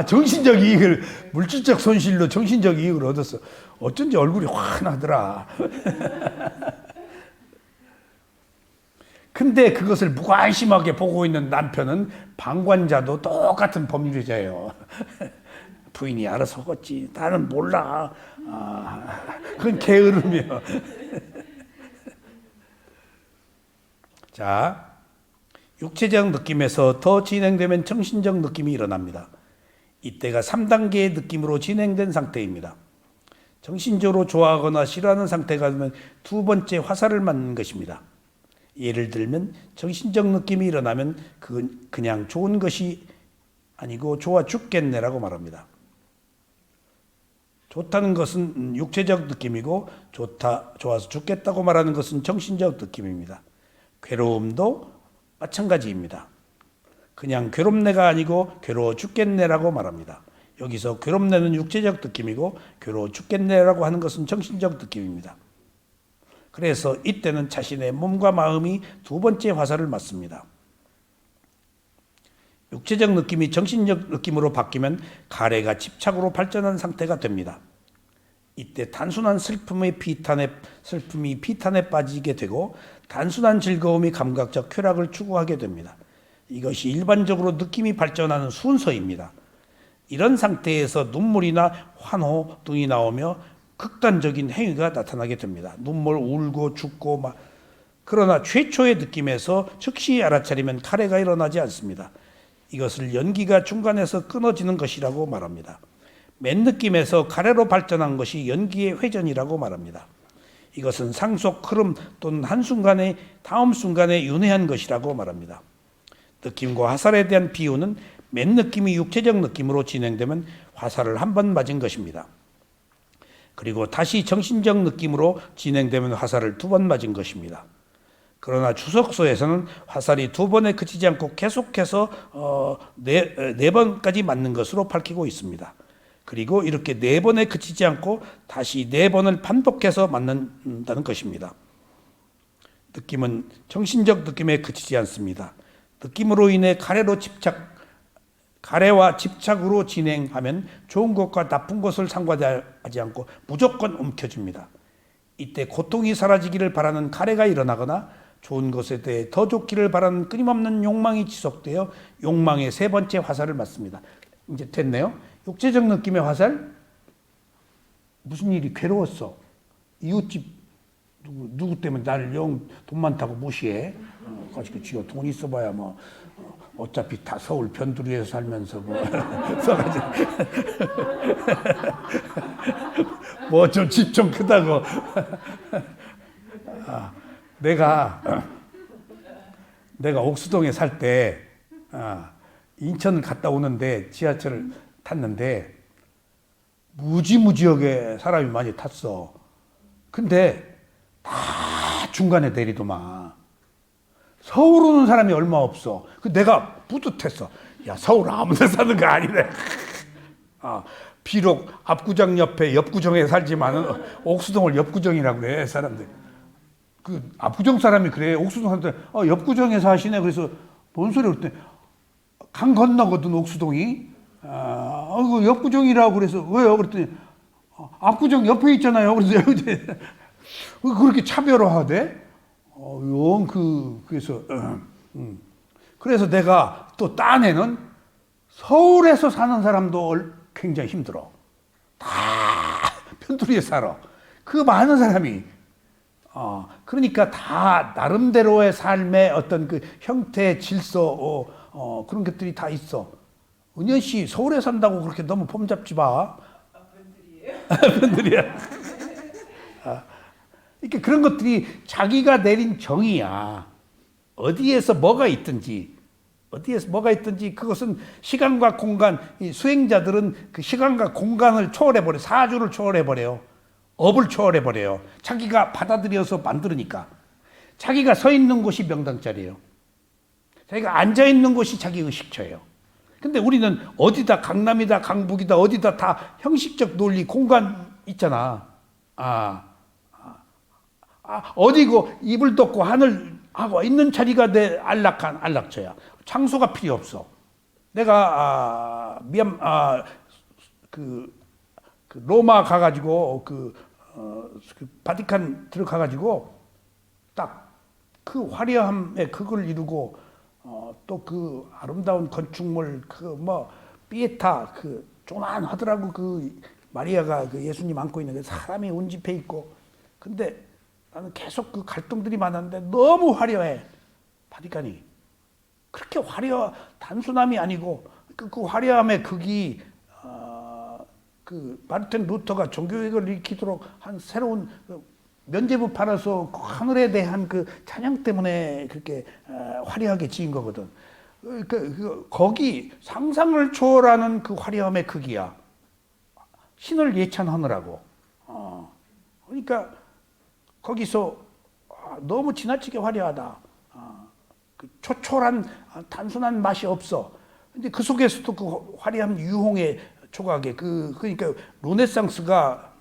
정신적 이익을 물질적 손실로 정신적 이익을 얻었어. 어쩐지 얼굴이 환하더라. 근데 그것을 무관심하게 보고 있는 남편은 방관자도 똑같은 법률자예요. 부인이 알아서 하겠지. 나는 몰라. 그건 게으름이야. 자, 육체적 느낌에서 더 진행되면 정신적 느낌이 일어납니다. 이때가 3단계의 느낌으로 진행된 상태입니다. 정신적으로 좋아하거나 싫어하는 상태가 되면 두 번째 화살을 맞는 것입니다. 예를 들면 정신적 느낌이 일어나면 그건 그냥 좋은 것이 아니고 좋아 죽겠네라고 말합니다. 좋다는 것은 육체적 느낌이고 좋아서 죽겠다고 말하는 것은 정신적 느낌입니다. 괴로움도 마찬가지입니다. 그냥 괴롭네가 아니고 괴로워 죽겠네라고 말합니다. 여기서 괴롭내는 육체적 느낌이고 괴로워 죽겠네라고 하는 것은 정신적 느낌입니다. 그래서 이때는 자신의 몸과 마음이 두 번째 화살을 맞습니다. 육체적 느낌이 정신적 느낌으로 바뀌면 가래가 집착으로 발전한 상태가 됩니다. 이때 단순한 슬픔이 비탄에 빠지게 되고 단순한 즐거움이 감각적 쾌락을 추구하게 됩니다. 이것이 일반적으로 느낌이 발전하는 순서입니다. 이런 상태에서 눈물이나 환호 등이 나오며 극단적인 행위가 나타나게 됩니다. 눈물, 울고 죽고 막. 그러나 최초의 느낌에서 즉시 알아차리면 가래가 일어나지 않습니다. 이것을 연기가 중간에서 끊어지는 것이라고 말합니다. 맨 느낌에서 가래로 발전한 것이 연기의 회전이라고 말합니다. 이것은 상속 흐름 또는 한순간에 다음 순간에 윤회한 것이라고 말합니다. 느낌과 화살에 대한 비유는 맨 느낌이 육체적 느낌으로 진행되면 화살을 한 번 맞은 것입니다. 그리고 다시 정신적 느낌으로 진행되면 화살을 두 번 맞은 것입니다. 그러나 주석서에서는 화살이 두 번에 그치지 않고 계속해서 네 번까지 맞는 것으로 밝히고 있습니다. 그리고 이렇게 네 번에 그치지 않고 다시 네 번을 반복해서 맞는다는 것입니다. 느낌은 정신적 느낌에 그치지 않습니다. 느낌으로 인해 가래와 집착으로 진행하면 좋은 것과 나쁜 것을 상관하지 않고 무조건 움켜집니다. 이때 고통이 사라지기를 바라는 가래가 일어나거나 좋은 것에 대해 더 좋기를 바라는 끊임없는 욕망이 지속되어 욕망의 세 번째 화살을 맞습니다. 이제 됐네요. 육체적 느낌의 화살. 무슨 일이 괴로웠어. 이웃집 누구 때문에 나를 영 돈 많다고 무시해. 가지고 지가 돈 있어봐야 뭐 어차피 다 서울 변두리에서 살면서 뭐 써가지고 뭐 좀 집 좀 크다고. 내가 옥수동에 살 때 인천을 갔다 오는데 지하철을 탔는데 무지무지하게 사람이 많이 탔어. 근데 다 중간에 내리더만. 서울 오는 사람이 얼마 없어. 내가 뿌듯했어. 야, 서울 아무 데 사는 거 아니네. 비록 압구정 옆에 옆구정에 살지만은 옥수동을 옆구정이라고 해, 사람들. 그 압구정 사람이 그래. 옥수동 사람들 옆구정에 사시네. 그래서 뭔 소리 그랬더니 강 건너거든 옥수동이. 그 옆구정이라고 그래서 왜요? 그랬더니 압구정 옆에 있잖아요. 그래서 그렇게 차별화하대. 그래서 내가 또 딴에는 서울에서 사는 사람도 굉장히 힘들어. 다 편두리에 살아. 그 많은 사람이. 그러니까 다 나름대로의 삶의 어떤 그 형태, 질서, 그런 것들이 다 있어. 은연 씨, 서울에 산다고 그렇게 너무 폼 잡지 마. 편두리예요? 편두리야. 그러니까 그런 것들이 자기가 내린 정의야. 어디에서 뭐가 있든지 그것은 시간과 공간, 이 수행자들은 그 시간과 공간을 초월해버려. 사주를 초월해버려요. 업을 초월해버려요. 자기가 받아들여서 만들으니까. 자기가 서 있는 곳이 명당자리예요. 자기가 앉아있는 곳이 자기 의식처예요. 근데 우리는 어디다 강남이다 강북이다 어디다 다 형식적 논리 공간 있잖아. 어디고 이불 덮고 하늘하고 있는 자리가 내 안락한 안락처야. 장소가 필요 없어. 내가 그 로마 가가지고 그 바티칸 들어가가지고 딱 그 화려함에 그걸 이루고 또 그 아름다운 건축물 피에타 조만하더라고. 그 마리아가 그 예수님 안고 있는 그 사람이 운집해 있고. 근데 나는 계속 그 갈등들이 많았는데 너무 화려해. 바티칸이 그렇게 단순함이 아니고 그 화려함의 극이 그 마르틴 루터가 종교개혁을 일으키도록 한 새로운 면죄부 팔아서 그 하늘에 대한 그 찬양 때문에 그렇게 화려하게 지은 거거든. 거기 상상을 초월하는 그 화려함의 극이야. 신을 예찬하느라고. 그러니까 거기서 너무 지나치게 화려하다. 그 초촐한 단순한 맛이 없어. 근데 그 속에서도 그 화려한 유홍의 조각에 그러니까 르네상스가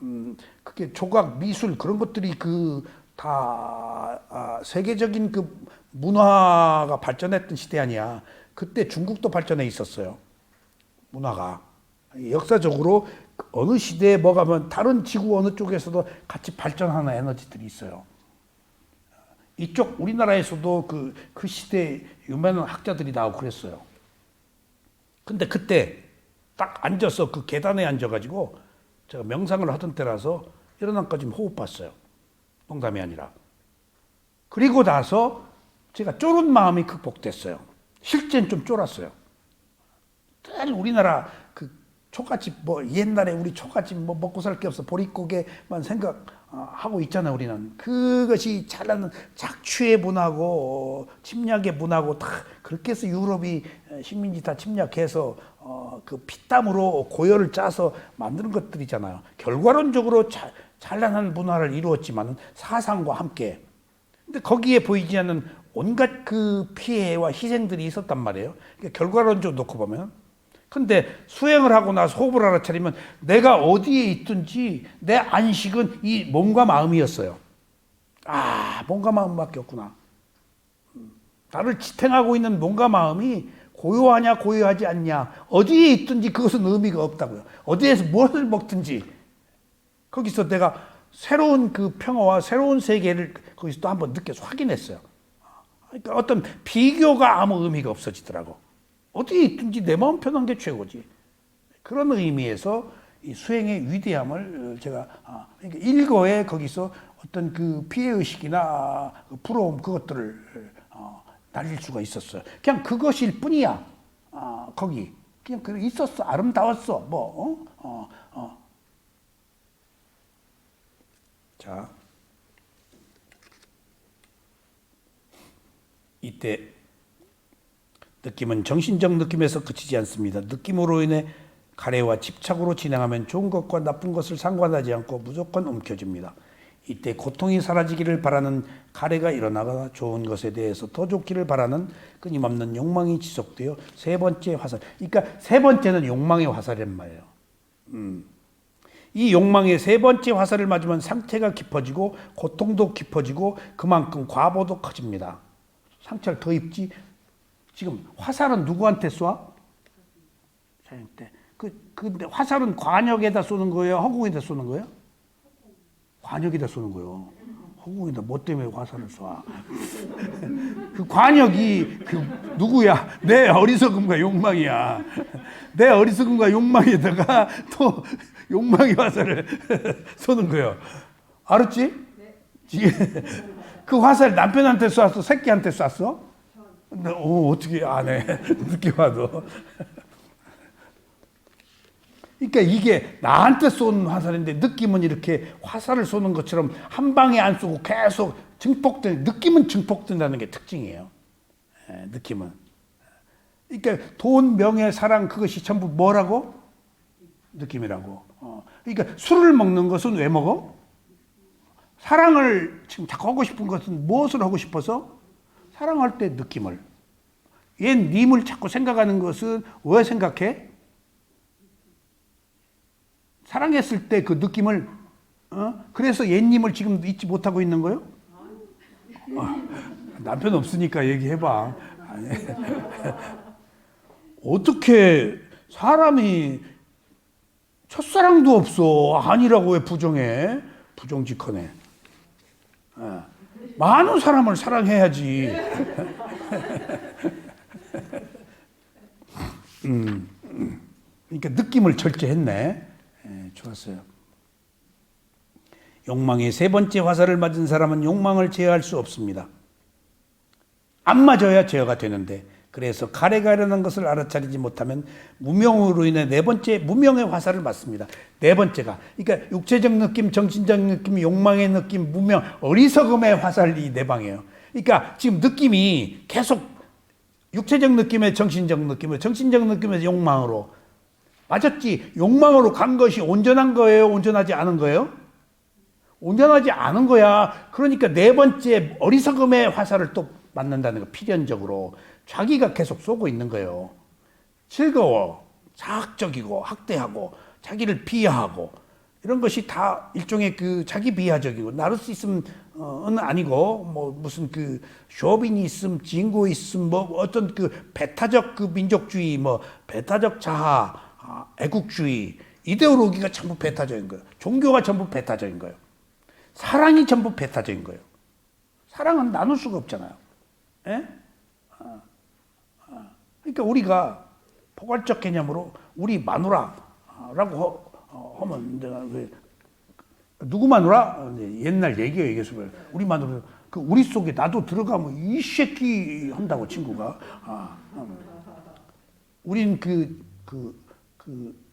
그게 조각 미술 그런 것들이 다 세계적인 그 문화가 발전했던 시대 아니야. 그때 중국도 발전해 있었어요. 문화가 역사적으로 어느 시대에 뭐가 하면 다른 지구 어느 쪽에서도 같이 발전하는 에너지들이 있어요. 이쪽 우리나라에서도 그 시대 유명한 학자들이 나오고 그랬어요. 근데 그때 딱 앉아서 그 계단에 앉아가지고 제가 명상을 하던 때라서 일어나까지 호흡 봤어요. 농담이 아니라. 그리고 나서 제가 쫄은 마음이 극복됐어요. 실제는 좀 쫄았어요. 늘 우리나라 그 초가집 뭐 옛날에 우리 초가집 뭐 먹고 살 게 없어 보릿고개만 생각하고 있잖아요. 우리는 그것이 잘나는 착취의 문화고 침략의 문화고 다 그렇게 해서 유럽이 식민지 다 침략해서 그 피땀으로 고열을 짜서 만드는 것들이잖아요. 결과론적으로 찬란한 문화를 이루었지만 사상과 함께. 근데 거기에 보이지 않는 온갖 그 피해와 희생들이 있었단 말이에요. 그러니까 결과론적으로 놓고 보면. 근데 수행을 하고 나서 호흡을 알아차리면 내가 어디에 있든지 내 안식은 이 몸과 마음이었어요. 아, 몸과 마음밖에 없구나. 나를 지탱하고 있는 몸과 마음이 고요하냐 고요하지 않냐 어디에 있든지 그것은 의미가 없다고요. 어디에서 무엇을 먹든지 거기서 내가 새로운 그 평화와 새로운 세계를 거기서 또 한번 느껴서 확인했어요. 그러니까 어떤 비교가 아무 의미가 없어지더라고. 어디에 있든지 내 마음 편한 게 최고지. 그런 의미에서 이 수행의 위대함을 제가 그러니까 일거에 거기서 어떤 그 피해의식이나 부러움 그것들을 날릴 수가 있었어요. 그냥 그것일 뿐이야. 거기 그냥 그래 있었어. 아름다웠어. 자, 이때 느낌은 정신적 느낌에서 그치지 않습니다. 느낌으로 인해 가래와 집착으로 진행하면 좋은 것과 나쁜 것을 상관하지 않고 무조건 움켜집니다. 이때 고통이 사라지기를 바라는 가래가 일어나거나 좋은 것에 대해서 더 좋기를 바라는 끊임없는 욕망이 지속되어 세 번째 화살. 그러니까 세 번째는 욕망의 화살이란 말이에요. 이 욕망의 세 번째 화살을 맞으면 상처가 깊어지고 고통도 깊어지고 그만큼 과보도 커집니다. 상처를 더 입지. 지금 화살은 누구한테 쏴? 자연때. 근데 화살은 관역에다 쏘는 거예요? 허공에다 쏘는 거예요? 관역에다 쏘는 거예요. 허공에다 뭐 때문에 화살을 쏴? 그 관역이 누구야? 내 어리석음과 욕망이야. 내 어리석음과 욕망에다가 또 욕망의 화살을 쏘는 거예요. 알았지? 네. 그 화살 남편한테 쐈어? 새끼한테 쐈어? 어떻게 안 해? 늦게 와도. 그러니까 이게 나한테 쏜 화살인데 느낌은 이렇게 화살을 쏘는 것처럼 한 방에 안 쏘고 계속 느낌은 증폭된다는 게 특징이에요. 느낌은. 그러니까 돈, 명예, 사랑 그것이 전부 뭐라고? 느낌이라고. 그러니까 술을 먹는 것은 왜 먹어? 사랑을 지금 자꾸 하고 싶은 것은 무엇을 하고 싶어서? 사랑할 때 느낌을. 얘 님을 자꾸 생각하는 것은 왜 생각해? 사랑했을 때 그 느낌을 그래서 옛님을 지금 잊지 못하고 있는 거예요? 남편 없으니까 얘기해봐. 어떻게 사람이 첫사랑도 없어. 아니라고 왜 부정해? 부정직하네. 많은 사람을 사랑해야지. 그러니까 느낌을 절제했네. 좋았어요. 욕망의 세 번째 화살을 맞은 사람은 욕망을 제어할 수 없습니다. 안 맞아야 제어가 되는데 그래서 가래가 일어난 것을 알아차리지 못하면 무명으로 인해 네 번째 무명의 화살을 맞습니다. 네 번째가 그러니까 육체적 느낌, 정신적 느낌, 욕망의 느낌, 무명, 어리석음의 화살 이 네 방이에요. 그러니까 지금 느낌이 계속 육체적 느낌에 정신적 느낌에 정신적 느낌에서 욕망으로 맞았지. 욕망으로 간 것이 온전한 거예요? 온전하지 않은 거예요? 온전하지 않은 거야. 그러니까 네 번째 어리석음의 화살을 또 맞는다는 거. 필연적으로 자기가 계속 쏘고 있는 거예요. 즐거워. 자학적이고 학대하고 자기를 비하하고 이런 것이 다 일종의 그 자기 비하적이고 나르시즘은 아니고 뭐 무슨 그 쇼비니즘, 진고이즘 뭐 어떤 그 배타적 그 민족주의 뭐 배타적 자아, 애국주의 이데올로기가 전부 배타적인 거예요. 종교가 전부 배타적인 거예요. 사랑이 전부 배타적인 거예요. 사랑은 나눌 수가 없잖아요. 예? 그러니까 우리가 포괄적 개념으로 우리 마누라라고 하면 내가 왜 누구 마누라? 옛날 얘기예요, 이게 수별. 우리 마누라 그 우리 속에 나도 들어가면 이 새끼 한다고 친구가. 우린 그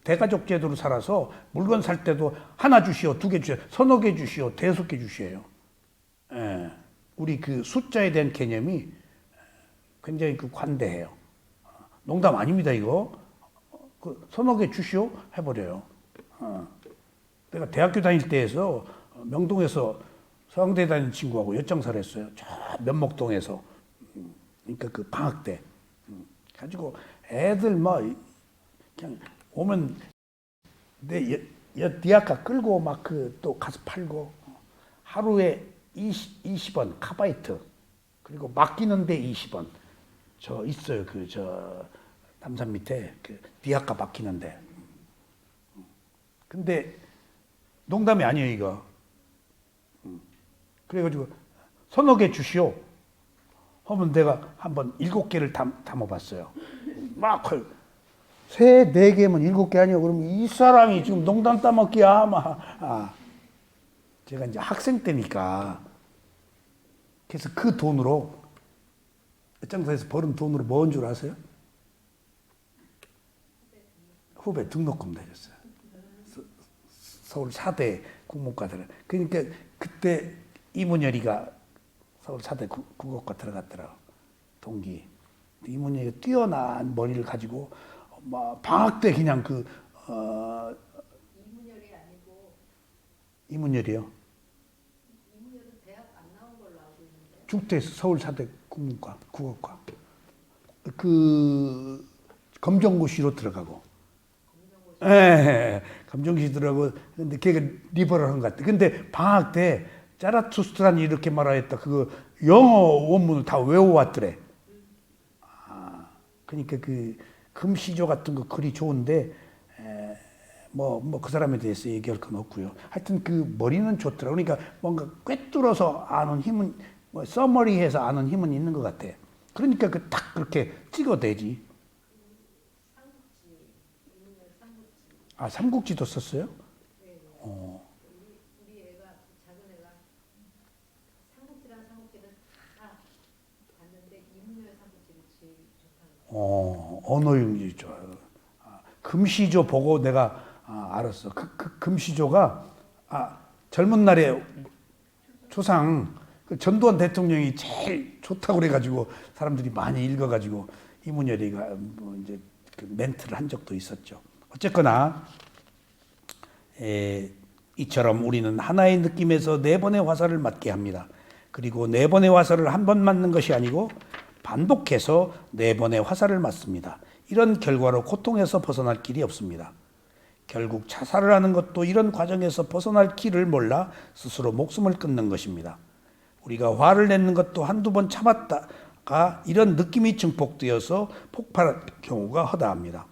대가족 제도로 살아서 물건 살 때도 하나 주시오, 두 개 주시오, 서너 개 주시오, 대여섯 개 주시에요. 예. 우리 그 숫자에 대한 개념이 굉장히 그 관대해요. 농담 아닙니다, 이거. 그 서너 개 주시오 해버려요. 내가 대학교 다닐 때에서 명동에서 서강대 다니는 친구하고 엿장사를 했어요. 저 면목동에서. 그러니까 그 방학 때. 가지고 애들 뭐 그냥 오면 내 디아카 끌고 막 그 또 가서 팔고 하루에 20원 카바이트 그리고 맡기는데 20원 저 있어요. 그 저 남산 밑에 그 디아카 맡기는데. 근데 농담이 아니에요, 이거. 그래가지고 서너 개 주시오. 하면 내가 한번 7개를 담아봤어요. 막 세, 네 개면 7개 아니야. 그러면 이 사람이 지금 농담 따먹기야. 막. 제가 이제 학생 때니까. 그래서 그 돈으로, 장사에서 벌은 돈으로 뭐인 줄 아세요? 후배 등록금 내줬어요. 서울 4대 국문과들. 그러니까 그때 이문열이가 서울 4대 국어과 들어갔더라고. 동기. 이문열이가 뛰어난 머리를 가지고 막 방학 때 그냥 이문열이 아니고 이문열이요. 이문열은 대학 안 나온 걸로 알고 있는데. 중대에서 서울 4대 국문과 국어과. 그 검정고시로 들어가고. 예, 검정고시 들어가고. 근데 걔가 리버럴한 것 같아. 근데 방학 때 자라투스트라니 이렇게 말하였다. 그거 영어 원문을 다 외워왔더래. 그러니까 그 금시조 같은 거 글이 좋은데 뭐 그 사람에 대해서 얘기할 건 없고요. 하여튼 그 머리는 좋더라. 그러니까 뭔가 꿰뚫어서 아는 힘은 뭐 서머리해서 아는 힘은 있는 것 같아. 그러니까 그 딱 그렇게 찍어대지. 아, 삼국지도 썼어요? 네. 우리 애가 작은 애가 삼국지를 다 봤는데 이문열 삼국지를 제일 좋다고. 언어용지 좋아요. 금시조 보고 내가 알았어. 그 금시조가 젊은 날에 조상 그 전두환 대통령이 제일 좋다고 그래가지고 사람들이 많이 읽어가지고 이문열이가 뭐 이제 그 멘트를 한 적도 있었죠. 어쨌거나 이처럼 우리는 하나의 느낌에서 네 번의 화살을 맞게 합니다. 그리고 네 번의 화살을 한 번 맞는 것이 아니고 반복해서 네 번의 화살을 맞습니다. 이런 결과로 고통에서 벗어날 길이 없습니다. 결국 자살을 하는 것도 이런 과정에서 벗어날 길을 몰라 스스로 목숨을 끊는 것입니다. 우리가 화를 내는 것도 한두 번 참았다가 이런 느낌이 증폭되어서 폭발할 경우가 허다합니다.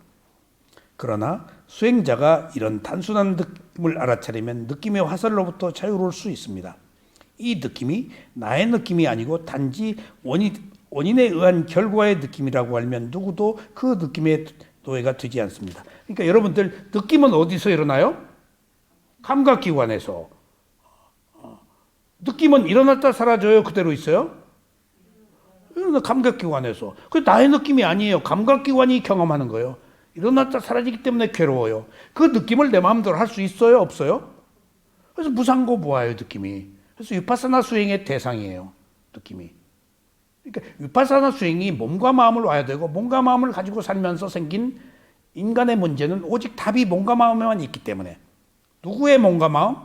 그러나 수행자가 이런 단순한 느낌을 알아차리면 느낌의 화살로부터 자유로울 수 있습니다. 이 느낌이 나의 느낌이 아니고 단지 원인에 의한 결과의 느낌이라고 알면 누구도 그 느낌의 노예가 되지 않습니다. 그러니까 여러분들 느낌은 어디서 일어나요? 감각기관에서. 느낌은 일어났다 사라져요? 그대로 있어요? 감각기관에서. 그게 나의 느낌이 아니에요. 감각기관이 경험하는 거예요. 일어났다 사라지기 때문에 괴로워요. 그 느낌을 내 마음대로 할 수 있어요? 없어요? 그래서 무상고무아예요, 느낌이. 그래서 위파사나 수행의 대상이에요, 느낌이. 그러니까 위파사나 수행이 몸과 마음을 와야 되고 몸과 마음을 가지고 살면서 생긴 인간의 문제는 오직 답이 몸과 마음에만 있기 때문에. 누구의 몸과 마음?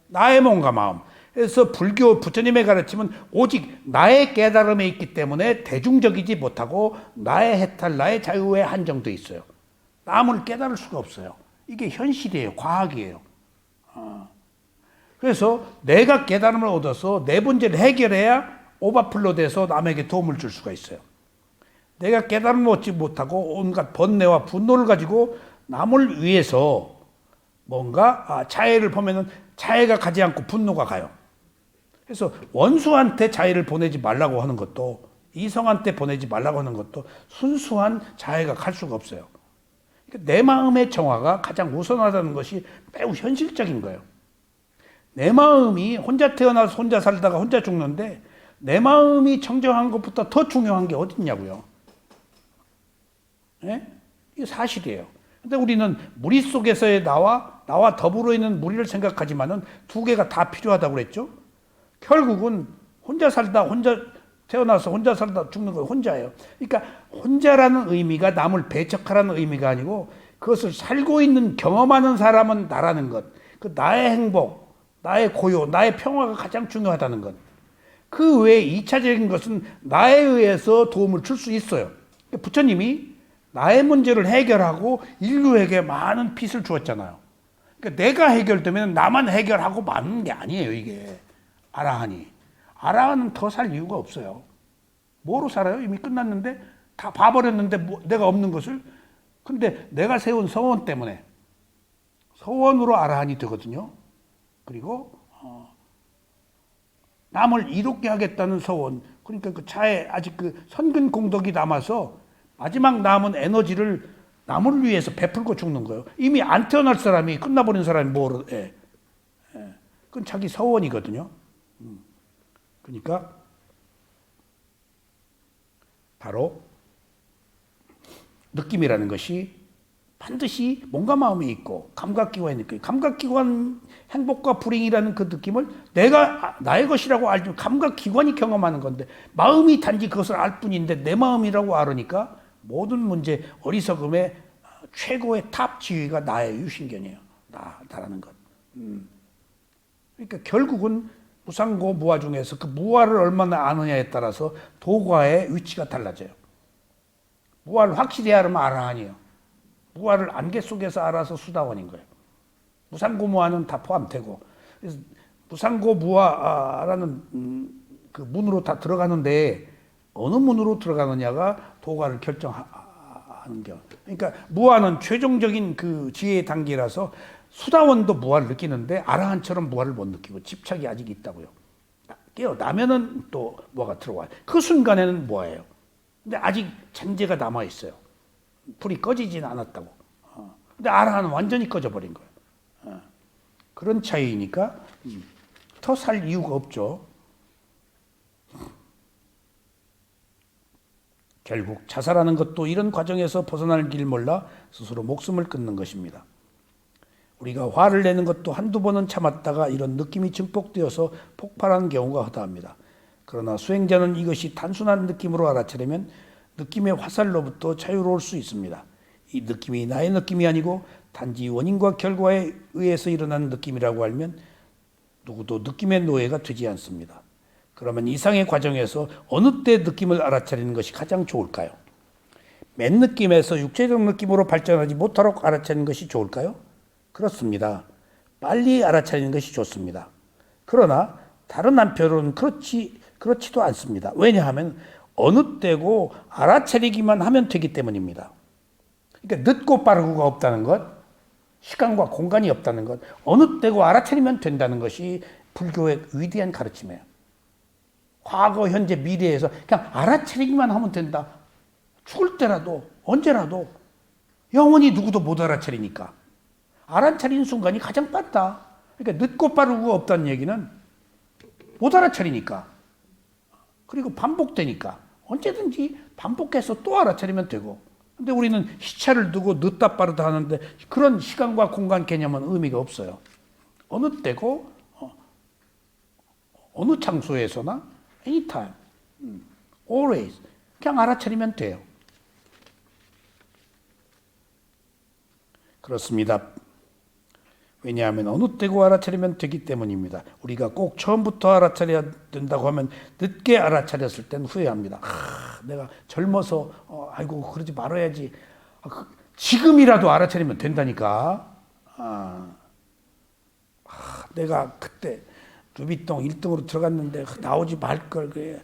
나의 몸과 마음. 그래서 불교 부처님의 가르침은 오직 나의 깨달음에 있기 때문에 대중적이지 못하고 나의 해탈, 나의 자유에 한정돼 있어요. 남을 깨달을 수가 없어요. 이게 현실이에요. 과학이에요. 그래서 내가 깨달음을 얻어서 내 문제를 해결해야 오버플로 돼서 남에게 도움을 줄 수가 있어요. 내가 깨달음을 얻지 못하고 온갖 번뇌와 분노를 가지고 남을 위해서 뭔가 자해를 보면은 자해가 가지 않고 분노가 가요. 그래서 원수한테 자해를 보내지 말라고 하는 것도 이성한테 보내지 말라고 하는 것도 순수한 자해가 갈 수가 없어요. 그러니까 내 마음의 정화가 가장 우선하다는 것이 매우 현실적인 거예요. 내 마음이 혼자 태어나서 혼자 살다가 혼자 죽는데 내 마음이 청정한 것보다 더 중요한 게 어디 있냐고요. 예? 이게 사실이에요. 근데 우리는 무리 속에서의 나와 더불어 있는 무리를 생각하지만은 두 개가 다 필요하다고 그랬죠. 결국은 혼자 살다 혼자 태어나서 혼자 살다 죽는 거 혼자예요. 그러니까 혼자라는 의미가 남을 배척하라는 의미가 아니고 그것을 살고 있는 경험하는 사람은 나라는 것. 그 나의 행복, 나의 고요, 나의 평화가 가장 중요하다는 것. 그 외에 2차적인 것은 나에 의해서 도움을 줄 수 있어요. 부처님이 나의 문제를 해결하고 인류에게 많은 빚을 주었잖아요. 그러니까 내가 해결되면 나만 해결하고 마는 게 아니에요, 이게. 아라한은 더 살 이유가 없어요. 뭐로 살아요? 이미 끝났는데 다 봐버렸는데 내가 없는 것을. 근데 내가 세운 서원 때문에 서원으로 아라한이 되거든요. 그리고 남을 이롭게 하겠다는 서원. 그러니까 그 차에 아직 그 선근 공덕이 남아서 마지막 남은 에너지를 남을 위해서 베풀고 죽는 거예요. 이미 안 태어날 사람이 끝나버린 사람이 뭐로 해? 그건 자기 서원이거든요. 그러니까 바로 느낌이라는 것이 반드시 몸과 마음이 있고 감각기관이 있고 감각기관 행복과 불행이라는 그 느낌을 내가 나의 것이라고 알지만 감각기관이 경험하는 건데 마음이 단지 그것을 알 뿐인데 내 마음이라고 알으니까 모든 문제 어리석음의 최고의 탑 지위가 나의 유신견이에요. 나라는 것. 그러니까 결국은 무상고 무아 중에서 그 무아를 얼마나 아느냐에 따라서 도과의 위치가 달라져요. 무아를 확실히 알으면 아라한이에요. 무아를 안개 속에서 알아서 수다원인 거예요. 무상고 무아는 다 포함되고 그래서 무상고 무아라는 그 문으로 다 들어가는데 어느 문으로 들어가느냐가 도과를 결정하는 겨. 그러니까 무아는 최종적인 그 지혜의 단계라서 수다원도 무아를 느끼는데 아라한처럼 무아를 못 느끼고 집착이 아직 있다고요. 깨어나면은 또 무아가 들어와요. 그 순간에는 무아예요. 근데 아직 잔재가 남아 있어요. 불이 꺼지진 않았다고. 근데 아라한은 완전히 꺼져버린 거예요. 그런 차이니까 더 살 이유가 없죠. 결국 자살하는 것도 이런 과정에서 벗어날 길 몰라 스스로 목숨을 끊는 것입니다. 우리가 화를 내는 것도 한두 번은 참았다가 이런 느낌이 증폭되어서 폭발하는 경우가 허다합니다. 그러나 수행자는 이것이 단순한 느낌으로 알아차리면 느낌의 화살로부터 자유로울 수 있습니다. 이 느낌이 나의 느낌이 아니고 단지 원인과 결과에 의해서 일어나는 느낌이라고 알면 누구도 느낌의 노예가 되지 않습니다. 그러면 이상의 과정에서 어느 때 느낌을 알아차리는 것이 가장 좋을까요? 맨 느낌에서 육체적 느낌으로 발전하지 못하도록 알아차리는 것이 좋을까요? 그렇습니다. 빨리 알아차리는 것이 좋습니다. 그러나 다른 한편으로는 그렇지도 않습니다. 왜냐하면 어느 때고 알아차리기만 하면 되기 때문입니다. 그러니까 늦고 빠르고가 없다는 것, 시간과 공간이 없다는 것, 어느 때고 알아차리면 된다는 것이 불교의 위대한 가르침이에요. 과거, 현재, 미래에서 그냥 알아차리기만 하면 된다. 죽을 때라도 언제라도 영원히 누구도 못 알아차리니까. 알아차리는 순간이 가장 빠르다. 그러니까 늦고 빠르고 없다는 얘기는 못 알아차리니까. 그리고 반복되니까. 언제든지 반복해서 또 알아차리면 되고. 근데 우리는 시차를 두고 늦다 빠르다 하는데 그런 시간과 공간 개념은 의미가 없어요. 어느 때고 어느 장소에서나 anytime, always 그냥 알아차리면 돼요. 그렇습니다. 왜냐하면 어느 때고 알아차리면 되기 때문입니다. 우리가 꼭 처음부터 알아차려야 된다고 하면 늦게 알아차렸을 땐 후회합니다. 내가 젊어서 아이고 그러지 말아야지. 지금이라도 알아차리면 된다니까. 내가 그때 루비통 1등으로 들어갔는데 나오지 말걸. 그래.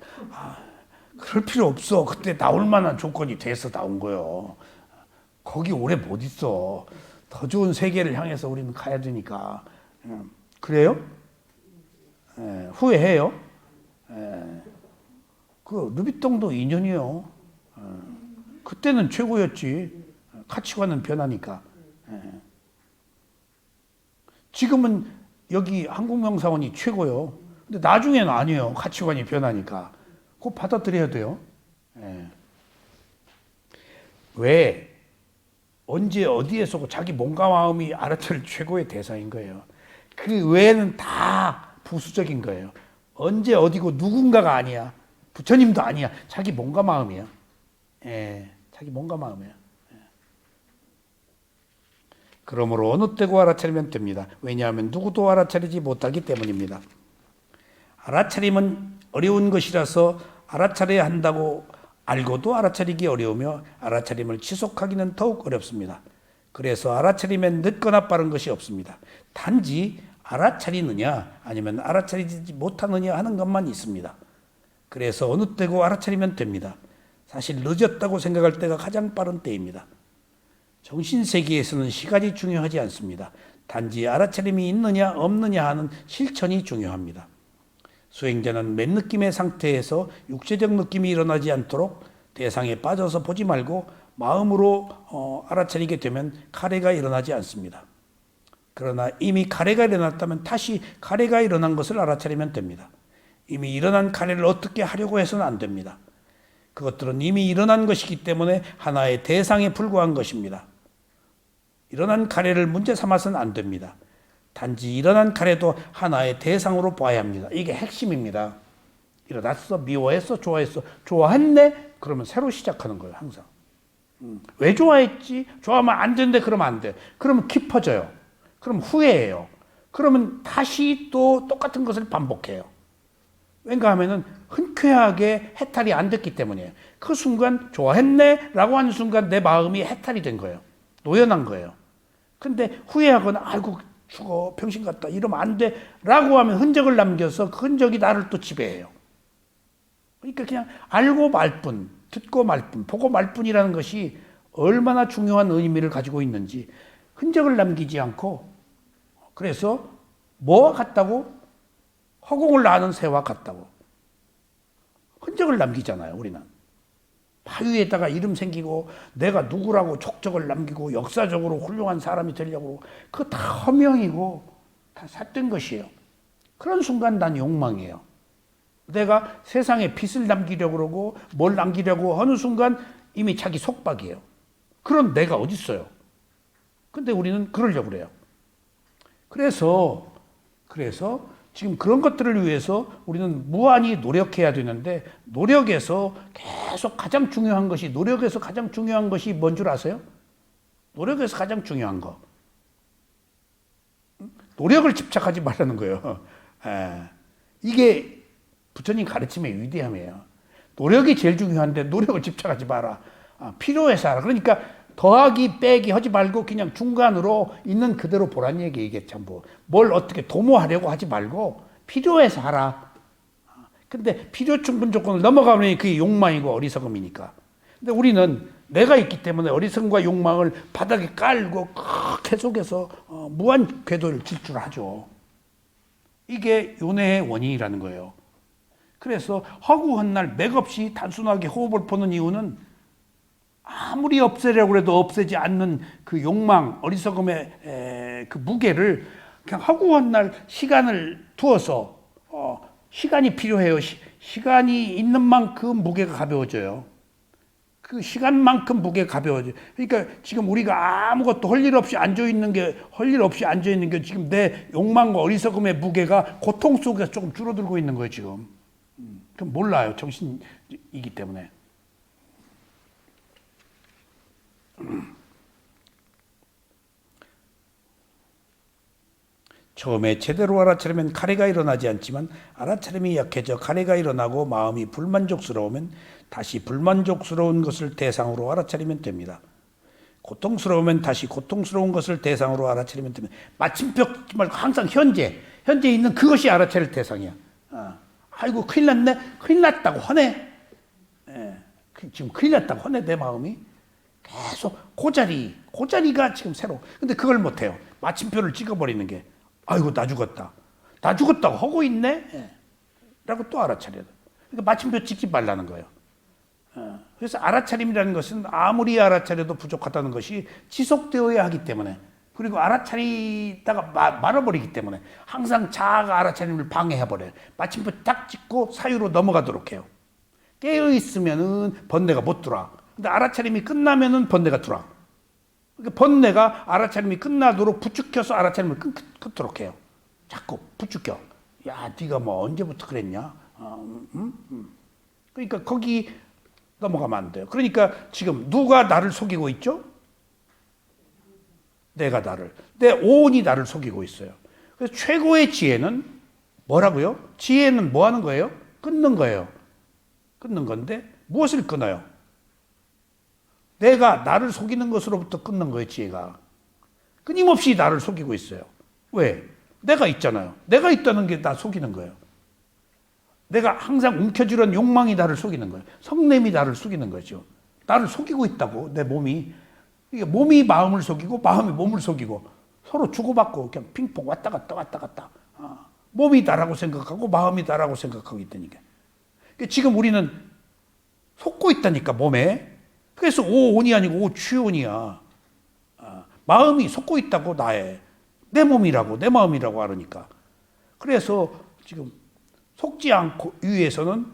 그럴 필요 없어. 그때 나올 만한 조건이 돼서 나온 거요. 거기 오래 못 있어. 더 좋은 세계를 향해서 우리는 가야 되니까. 그래요? 후회해요? 그 루비통도 2년이요. 그때는 최고였지. 가치관은 변하니까. 지금은 여기 한국명사원이 최고요. 근데 나중에는 아니에요. 가치관이 변하니까. 그거 받아들여야 돼요. 왜? 언제 어디에서 자기 몸과 마음이 알아차릴 최고의 대상인 거예요. 그 외에는 다 부수적인 거예요. 언제 어디고 누군가가 아니야. 부처님도 아니야. 자기 몸과 마음이야. 자기 몸과 마음이야. 그러므로 어느 때고 알아차리면 됩니다. 왜냐하면 누구도 알아차리지 못하기 때문입니다. 알아차림은 어려운 것이라서 알아차려야 한다고 알고도 알아차리기 어려우며 알아차림을 지속하기는 더욱 어렵습니다. 그래서 알아차리면 늦거나 빠른 것이 없습니다. 단지 알아차리느냐 아니면 알아차리지 못하느냐 하는 것만 있습니다. 그래서 어느 때고 알아차리면 됩니다. 사실 늦었다고 생각할 때가 가장 빠른 때입니다. 정신세계에서는 시간이 중요하지 않습니다. 단지 알아차림이 있느냐 없느냐 하는 실천이 중요합니다. 수행자는 맨 느낌의 상태에서 육체적 느낌이 일어나지 않도록 대상에 빠져서 보지 말고 마음으로 알아차리게 되면 가래가 일어나지 않습니다. 그러나 이미 가래가 일어났다면 다시 가래가 일어난 것을 알아차리면 됩니다. 이미 일어난 가래를 어떻게 하려고 해서는 안 됩니다. 그것들은 이미 일어난 것이기 때문에 하나의 대상에 불과한 것입니다. 일어난 가래를 문제 삼아서는 안 됩니다. 단지 일어난 가래도 하나의 대상으로 봐야 합니다. 이게 핵심입니다. 일어났어, 미워했어, 좋아했어, 좋아했네? 그러면 새로 시작하는 거예요, 항상. 왜 좋아했지? 좋아하면 안 되는데 그러면 안 돼. 그러면 깊어져요. 그럼 후회해요. 그러면 다시 또 똑같은 것을 반복해요. 왠가 하면은 흔쾌하게 해탈이 안 됐기 때문이에요. 그 순간 좋아했네? 라고 하는 순간 내 마음이 해탈이 된 거예요. 노연한 거예요. 근데 후회하거나 아이고 죽어 병신 같다 이러면 안 돼 라고 하면 흔적을 남겨서 그 흔적이 나를 또 지배해요. 그러니까 그냥 알고 말 뿐, 듣고 말 뿐, 보고 말 뿐이라는 것이 얼마나 중요한 의미를 가지고 있는지 흔적을 남기지 않고 그래서 뭐와 같다고? 허공을 나는 새와 같다고. 흔적을 남기잖아요, 우리는. 바위에다가 이름 생기고 내가 누구라고 족적을 남기고 역사적으로 훌륭한 사람이 되려고 그거 다 허명이고 다 삿된 것이에요. 그런 순간 난 욕망이에요. 내가 세상에 빛을 남기려고 그러고 뭘 남기려고 하는 순간 이미 자기 속박이에요. 그런 내가 어디 있어요. 근데 우리는 그러려고 그래요. 그래서 지금 그런 것들을 위해서 우리는 무한히 노력해야 되는데 노력에서 가장 중요한 것이 뭔 줄 아세요? 노력에서 가장 중요한 거. 노력을 집착하지 말라는 거예요. 이게 부처님 가르침의 위대함이에요. 노력이 제일 중요한데 노력을 집착하지 마라. 필요해서 하라. 그러니까 더하기 빼기 하지 말고 그냥 중간으로 있는 그대로 보란 얘기 이게 전부. 뭘 어떻게 도모하려고 하지 말고 필요해서 하라. 근데 필요 충분 조건을 넘어가면 그게 욕망이고 어리석음이니까. 근데 우리는 내가 있기 때문에 어리석음과 욕망을 바닥에 깔고 계속해서 무한 궤도를 질주하죠. 이게 윤회의 원인이라는 거예요. 그래서 허구한 날 맥없이 단순하게 호흡을 보는 이유는 아무리 없애려고 해도 없애지 않는 그 욕망, 어리석음의 그 무게를 그냥 허구한 날 시간을 두어서 시간이 필요해요. 시간이 있는 만큼 무게가 가벼워져요. 그 시간만큼 무게가 가벼워져요. 그러니까 지금 우리가 아무것도 할 일 없이 앉아있는 게 지금 내 욕망과 어리석음의 무게가 고통 속에서 조금 줄어들고 있는 거예요, 지금. 그럼 몰라요. 정신이기 때문에. 처음에 제대로 알아차리면 가래가 일어나지 않지만 알아차림이 약해져 가래가 일어나고 마음이 불만족스러우면 다시 불만족스러운 것을 대상으로 알아차리면 됩니다. 고통스러우면 다시 고통스러운 것을 대상으로 알아차리면 되면 마침표 말고 항상 현재 있는 그것이 알아차릴 대상이야. 아이고 큰일 났네. 큰일 났다고 화내. 예, 지금 큰일 났다고 화내 내 마음이. 계속 고자리가 지금 새로. 근데 그걸 못해요. 마침표를 찍어버리는 게 아이고 나 죽었다고 하고 있네. 예, 라고 또 알아차려야 돼. 그러니까 마침표 찍지 말라는 거예요. 그래서 알아차림이라는 것은 아무리 알아차려도 부족하다는 것이 지속되어야 하기 때문에, 그리고 알아차리다가 말아버리기 때문에 항상 자아가 알아차림을 방해해버려요. 마침표 딱 찍고 사유로 넘어가도록 해요. 깨어있으면은 번뇌가 못 들어와. 근데 알아차림이 끝나면은 번뇌가 들어와. 그러니까 번뇌가 알아차림이 끝나도록 부추겨서 알아차림을 끊도록 해요. 자꾸 부추겨. 야, 네가 뭐 언제부터 그랬냐? 그러니까 거기 넘어가면 안 돼요. 그러니까 지금 누가 나를 속이고 있죠? 내가 내 오온이 나를 속이고 있어요. 그래서 최고의 지혜는 뭐라고요? 지혜는 뭐 하는 거예요? 끊는 거예요. 끊는 건데 무엇을 끊어요? 내가 나를 속이는 것으로부터 끊는 거예요, 지혜가. 끊임없이 나를 속이고 있어요. 왜? 내가 있잖아요. 내가 있다는 게 나 속이는 거예요. 내가 항상 움켜쥐는 욕망이 나를 속이는 거예요. 성냄이 나를 속이는 거죠. 나를 속이고 있다고, 내 몸이. 이게 몸이 마음을 속이고 마음이 몸을 속이고 서로 주고받고 그냥 핑퐁 왔다 갔다. 몸이 나라고 생각하고 마음이 나라고 생각하고 있다니까. 그러니까 지금 우리는 속고 있다니까, 몸에. 그래서 오온이 아니고 오취온이야. 마음이 속고 있다고, 나에. 내 몸이라고, 내 마음이라고 하니까. 그래서 지금 속지 않고 위해서는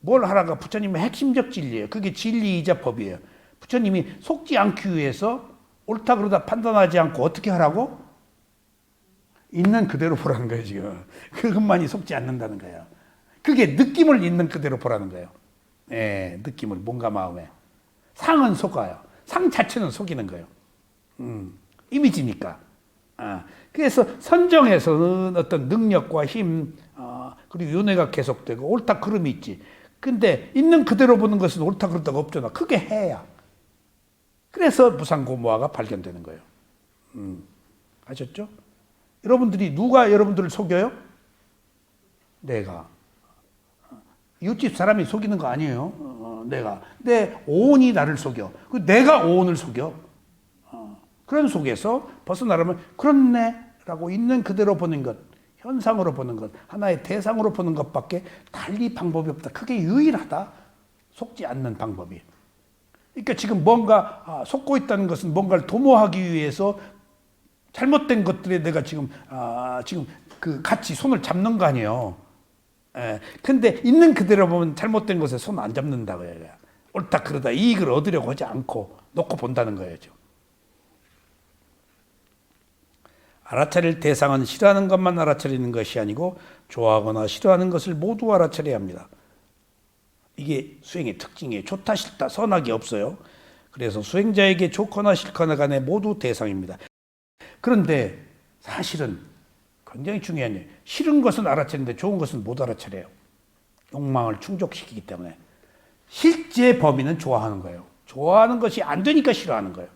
뭘 하라가 부처님의 핵심적 진리예요. 그게 진리이자 법이에요. 부처님이 속지 않기 위해서 옳다 그러다 판단하지 않고 어떻게 하라고? 있는 그대로 보라는 거예요, 지금. 그것만이 속지 않는다는 거예요. 그게 느낌을 있는 그대로 보라는 거예요. 예, 느낌을, 뭔가 마음에. 상은 속아요. 상 자체는 속이는 거예요. 이미지니까. 그래서 선정에서는 어떤 능력과 힘, 그리고 윤회가 계속되고 옳다 그름이 있지. 근데 있는 그대로 보는 것은 옳다 그르다가 없잖아. 그게 해야. 그래서 무상고무화가 발견되는 거예요. 아셨죠? 여러분들이 누가 여러분들을 속여요? 내가. 이웃집 사람이 속이는 거 아니에요. 내가. 내 오온이 나를 속여. 내가 오온을 속여. 그런 속에서 벗어나려면 그렇네 라고 있는 그대로 보는 것, 현상으로 보는 것, 하나의 대상으로 보는 것밖에 달리 방법이 없다. 그게 유일하다. 속지 않는 방법이. 그러니까 지금 뭔가 속고 있다는 것은 뭔가를 도모하기 위해서 잘못된 것들에 내가 지금 그 같이 손을 잡는 거 아니에요. 근데 있는 그대로 보면 잘못된 것에 손 안 잡는다고요. 옳다 그러다 이익을 얻으려고 하지 않고 놓고 본다는 거예요. 알아차릴 대상은 싫어하는 것만 알아차리는 것이 아니고 좋아하거나 싫어하는 것을 모두 알아차려야 합니다. 이게 수행의 특징이에요. 좋다 싫다 선악이 없어요. 그래서 수행자에게 좋거나 싫거나 간에 모두 대상입니다. 그런데 사실은 굉장히 중요한 일, 싫은 것은 알아차리는데 좋은 것은 못 알아차려요. 욕망을 충족시키기 때문에. 실제 범위는 좋아하는 거예요. 좋아하는 것이 안 되니까 싫어하는 거예요.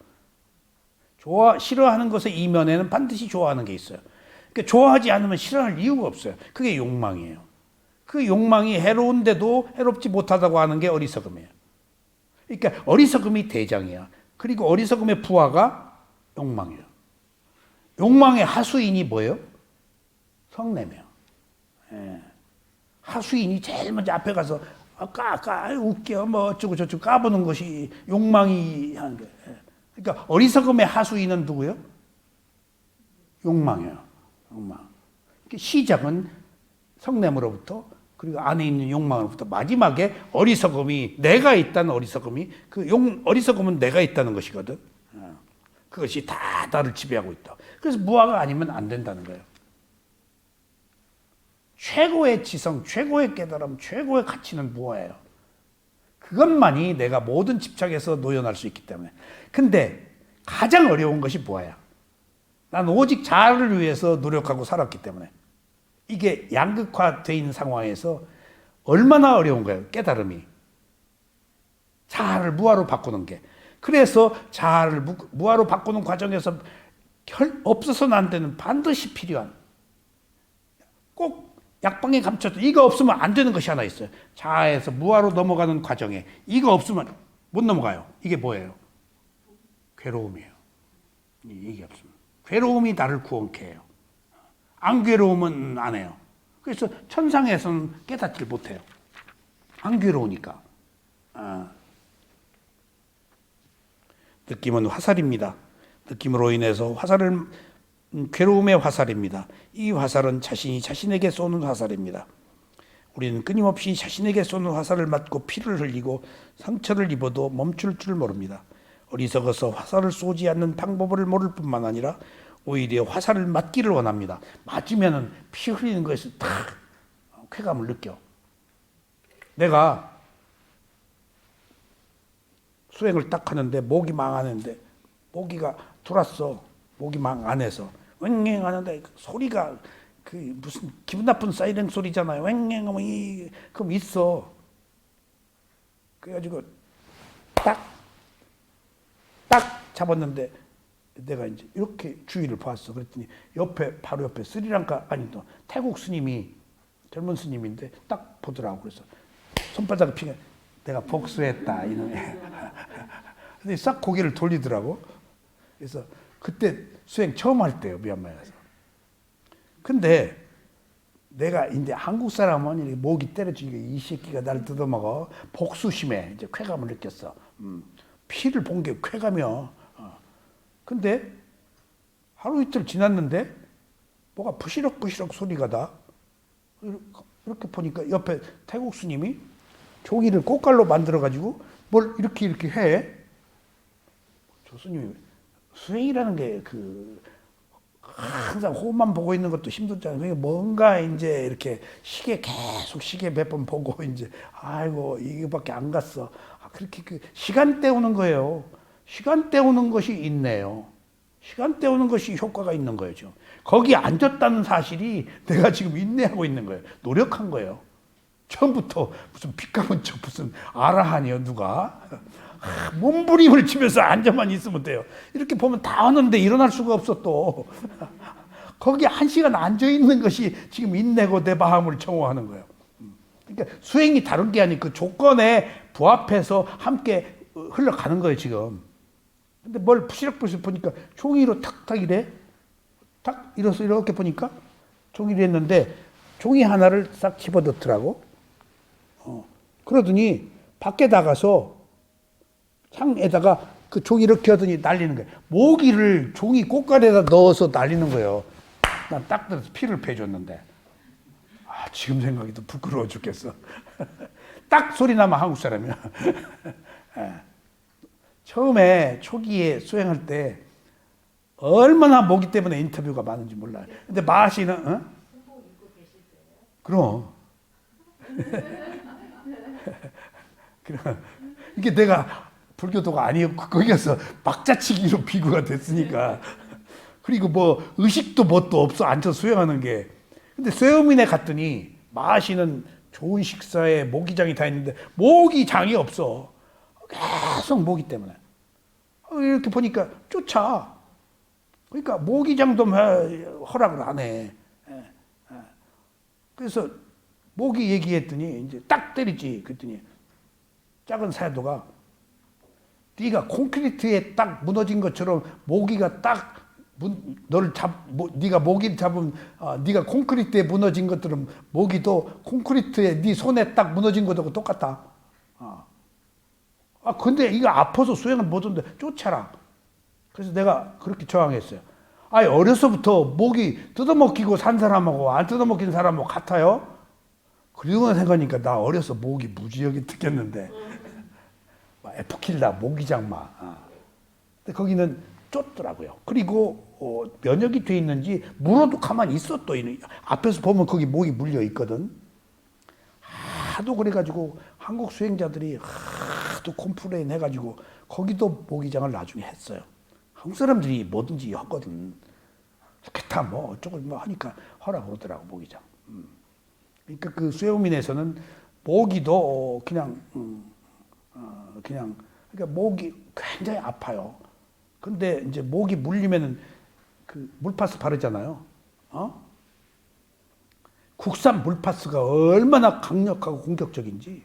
싫어하는 것의 이면에는 반드시 좋아하는 게 있어요. 그러니까 좋아하지 않으면 싫어할 이유가 없어요. 그게 욕망이에요. 그 욕망이 해로운데도 해롭지 못하다고 하는 게 어리석음이에요. 그러니까 어리석음이 대장이야. 그리고 어리석음의 부하가 욕망이에요. 욕망의 하수인이 뭐예요? 성냄이에요. 하수인이 제일 먼저 앞에 가서 웃겨 뭐 어쩌고 저쩌고 까보는 것이 욕망이 하는 거예요. 그러니까 어리석음의 하수인은 누구예요? 욕망이에요. 욕망. 시작은 성냄으로부터, 그리고 안에 있는 욕망으로부터, 마지막에 어리석음이, 내가 있다는 어리석음이, 어리석음은 내가 있다는 것이거든. 그것이 다 나를 지배하고 있다. 그래서 무아가 아니면 안 된다는 거예요. 최고의 지성, 최고의 깨달음, 최고의 가치는 무아예요. 그것만이 내가 모든 집착에서 노연할 수 있기 때문에. 근데 가장 어려운 것이 무아야. 난 오직 자아를 위해서 노력하고 살았기 때문에. 이게 양극화되어 있는 상황에서 얼마나 어려운 거예요, 깨달음이. 자아를 무아로 바꾸는 게. 그래서 자아를 무아로 바꾸는 과정에서 없어서는 안 되는 반드시 필요한 꼭 약방에 감춰도 이거 없으면 안 되는 것이 하나 있어요. 자아에서 무아로 넘어가는 과정에 이거 없으면 못 넘어가요. 이게 뭐예요? 괴로움이에요. 이게 없으면. 괴로움이 나를 구원케 해요. 안 괴로우면 안 해요. 그래서 천상에서는 깨닫질 못해요. 안 괴로우니까. 느낌은 화살입니다. 느낌으로 인해서 괴로움의 화살입니다. 이 화살은 자신이 자신에게 쏘는 화살입니다. 우리는 끊임없이 자신에게 쏘는 화살을 맞고 피를 흘리고 상처를 입어도 멈출 줄 모릅니다. 어리석어서 화살을 쏘지 않는 방법을 모를 뿐만 아니라 오히려 화살을 맞기를 원합니다. 맞으면 피 흘리는 거에서 탁 쾌감을 느껴. 내가 수행을 딱 하는데 모기 망하는데 모기가 들어왔어. 모기 망 안에서 왱왱 하는데 소리가 그 무슨 기분 나쁜 사이렌 소리잖아요. 왱왱 하면 그럼 있어. 그래가지고 딱 잡았는데 내가 이제 이렇게 주위를 봤어. 그랬더니 바로 옆에 스리랑카 아니 또 태국 스님이 젊은 스님인데 딱 보더라고. 그래서 손바닥을 피게 내가 복수했다 이놈이. 근데 싹 고개를 돌리더라고. 그래서 그때 수행 처음 할 때요, 미얀마에서. 근데 내가 이제 한국 사람은 이렇게 모기 때려주니까 이 새끼가 나를 뜯어먹어. 복수심에 이제 쾌감을 느꼈어. 피를 본 게 쾌감이야. 근데 하루 이틀 지났는데 뭐가 부시럭부시럭 소리가 나. 이렇게 보니까 옆에 태국 스님이 종이를 꽃갈로 만들어가지고 뭘 이렇게 해. 저 스님이 수행이라는 게 항상 호흡만 보고 있는 것도 힘들잖아요. 그러니까 뭔가 이제 이렇게 계속 시계 몇 번 보고 이제 아이고 이거밖에 안 갔어. 그렇게 시간 때우는 거예요. 시간 때우는 것이 있네요. 시간 때우는 것이 효과가 있는 거죠. 거기 앉았다는 사실이 내가 지금 인내하고 있는 거예요. 노력한 거예요. 처음부터 무슨 핏감은 저 무슨 아라한이요 누가? 몸부림을 치면서 앉아만 있으면 돼요. 이렇게 보면 다 하는데 일어날 수가 없어 또. 거기 1시간 앉아있는 것이 지금 인내고 내 마음을 정화하는 거예요. 그러니까 수행이 다른 게 아니고 그 조건에 부합해서 함께 흘러가는 거예요 지금. 근데 뭘 부시럭부시럭 보니까 종이로 탁탁 이래. 탁 이래서 이렇게 보니까 종이를 했는데 종이 하나를 싹 집어넣더라고. 그러더니 밖에 나가서 창에다가 그 종이 이렇게 하더니 날리는 거예요. 모기를 종이 꽃갈에다 넣어서 날리는 거예요. 난 딱 들어서 피를 빼줬는데 지금 생각해도 부끄러워 죽겠어. 딱 소리 나면 한국 사람이야. 처음에 초기에 수행할 때 얼마나 모기 때문에 인터뷰가 많은지 몰라요. 근데 마시는 그럼 그럼 이게 내가 불교도가 아니었고 거기서 막자치기로 비구가 됐으니까. 그리고 뭐 의식도 뭣도 없어 앉아 수행하는 게. 근데 쇠음인에 갔더니 마시는 좋은 식사에 모기장이 다 있는데 모기장이 없어. 계속 모기 때문에. 이렇게 보니까 쫓아. 그러니까 모기장도 허락을 안 해. 그래서 모기 얘기했더니 이제 딱 때리지. 그랬더니 작은 사도가 네가 콘크리트에 딱 무너진 것처럼 모기가 딱 너를 네가 모기를 잡으면 네가 콘크리트에 무너진 것들은 모기도 콘크리트에 네 손에 딱 무너진 것하고 똑같다. 근데 이거 아파서 수행을 못하는데 쫓아라. 그래서 내가 그렇게 저항했어요. 어려서부터 모기 뜯어먹히고 산 사람하고 안 뜯어먹힌 사람하고 같아요? 그리고 생각하니까 나 어려서 모기 무지하게 뜯겼는데 에프킬라 모기장마. 근데 거기는 쫓더라고요. 그리고 면역이 돼 있는지 물어도 가만히 있어 또 앞에서 보면 거기 모기 물려 있거든. 하도 그래가지고 한국 수행자들이 하도 컴플레인 해가지고 거기도 모기장을 나중에 했어요. 한국 사람들이 뭐든지 했거든. 좋겠다 뭐 어쩌고 뭐 하니까 허락 오더라고 모기장. 그러니까 그 쇠우민에서는 모기도 그냥 그러니까 목이 굉장히 아파요. 근데 이제 목이 물리면은 그 물파스 바르잖아요. 국산 물파스가 얼마나 강력하고 공격적인지.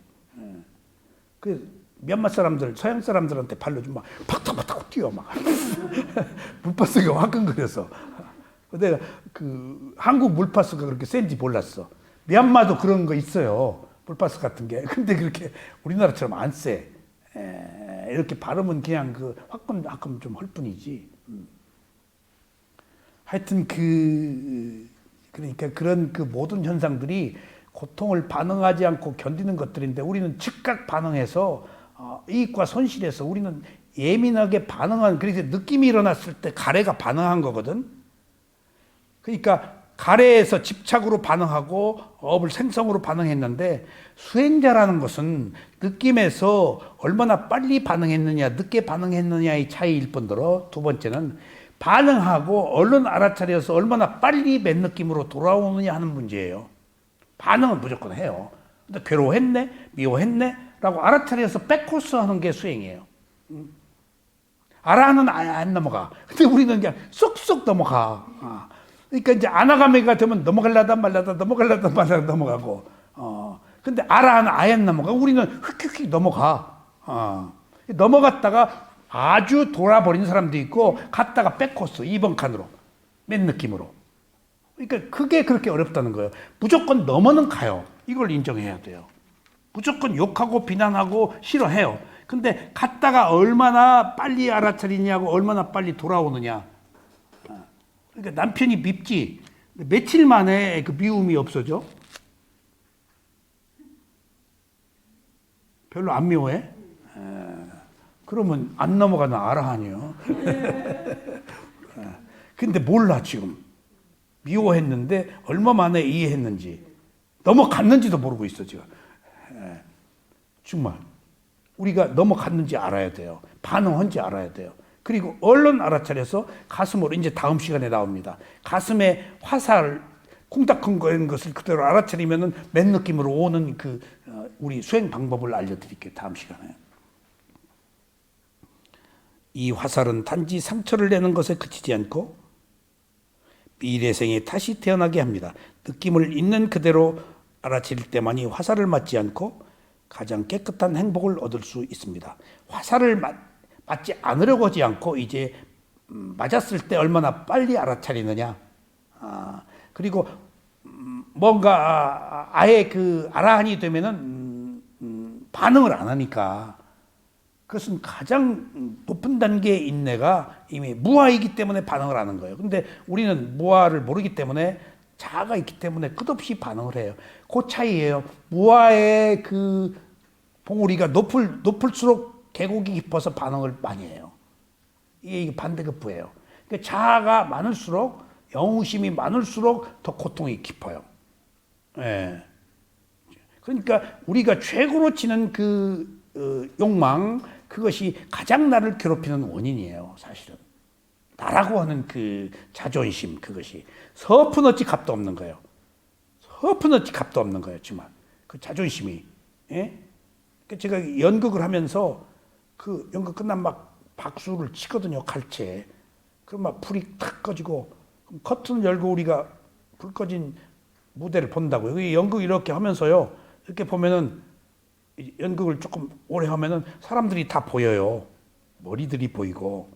그 미얀마 사람들, 서양 사람들한테 발라주면 막 팍탁팍탁 뛰어 막 물파스가 화끈거려서. 내가 그 한국 물파스가 그렇게 센지 몰랐어. 미얀마도 그런 거 있어요. 물파스 같은 게. 근데 그렇게 우리나라처럼 안 세. 이렇게 바르면 그냥 그 화끈 좀 할 뿐이지. 하여튼 그러니까 그런 그 모든 현상들이 고통을 반응하지 않고 견디는 것들인데 우리는 즉각 반응해서 이익과 손실에서 우리는 예민하게 반응한, 그래서 느낌이 일어났을 때 가래가 반응한 거거든. 그러니까 가래에서 집착으로 반응하고 업을 생성으로 반응했는데 수행자라는 것은 느낌에서 얼마나 빨리 반응했느냐 늦게 반응했느냐의 차이일 뿐더러 두 번째는 반응하고 얼른 알아차려서 얼마나 빨리 맨 느낌으로 돌아오느냐 하는 문제예요. 반응은 무조건 해요. 근데 괴로워했네, 미워했네 라고 알아차려서 백코스 하는 게 수행이에요. 알아는 안 넘어가. 근데 우리는 그냥 쏙쏙 넘어가. 그러니까 이제 아나가미가 되면 넘어가려다 말라다 넘어가고. 근데 알아는 아예 안 넘어가. 우리는 휙휙휙 넘어가. 넘어갔다가 아주 돌아버린 사람도 있고 갔다가 백코스 2번 칸으로 맨 느낌으로. 그러니까 그게 그렇게 어렵다는 거예요. 무조건 넘어는 가요. 이걸 인정해야 돼요. 무조건 욕하고 비난하고 싫어해요. 근데 갔다가 얼마나 빨리 알아차리냐고 얼마나 빨리 돌아오느냐. 그러니까 남편이 밉지. 며칠 만에 그 미움이 없어져. 별로 안 미워해? 그러면 안 넘어가는 아라한이요. 근데 몰라 지금. 미워했는데 얼마 만에 이해했는지 넘어갔는지도 모르고 있어 지금. 정말 우리가 넘어갔는지 알아야 돼요. 반응한지 알아야 돼요. 그리고 얼른 알아차려서 가슴으로, 이제 다음 시간에 나옵니다. 가슴에 화살 콩닥콩거리는 것을 그대로 알아차리면은 맨 느낌으로 오는 그 우리 수행 방법을 알려드릴게요. 다음 시간에. 이 화살은 단지 상처를 내는 것에 그치지 않고 미래생에 다시 태어나게 합니다. 느낌을 있는 그대로 알아차릴 때만이 화살을 맞지 않고 가장 깨끗한 행복을 얻을 수 있습니다. 화살을 맞지 않으려고 하지 않고 이제 맞았을 때 얼마나 빨리 알아차리느냐. 그리고 뭔가 아예 그 아라한이 되면은 반응을 안 하니까 그것은 가장 높은 단계의 인내가 이미 무아이기 때문에 반응을 하는 거예요. 근데 우리는 무아를 모르기 때문에 자아가 있기 때문에 끝없이 반응을 해요. 그 차이예요. 무아의 그 봉우리가 높을수록 계곡이 깊어서 반응을 많이 해요. 이게 반대급부예요. 그러니까 자아가 많을수록, 영웅심이 많을수록 더 고통이 깊어요. 예. 그러니까 우리가 최고로 치는 그 욕망, 그것이 가장 나를 괴롭히는 원인이에요, 사실은. 나라고 하는 그 자존심, 그것이 서푼어치 값도 없는 거예요. 서푼어치 값도 없는 거예요, 정말. 그 자존심이. 예? 제가 연극을 하면서 그 연극 끝나면 막 박수를 치거든요, 칼채. 그럼 막 불이 탁 꺼지고, 그럼 커튼을 열고 우리가 불 꺼진 무대를 본다고요. 이 연극 이렇게 하면서요, 이렇게 보면은 연극을 조금 오래 하면은 사람들이 다 보여요. 머리들이 보이고,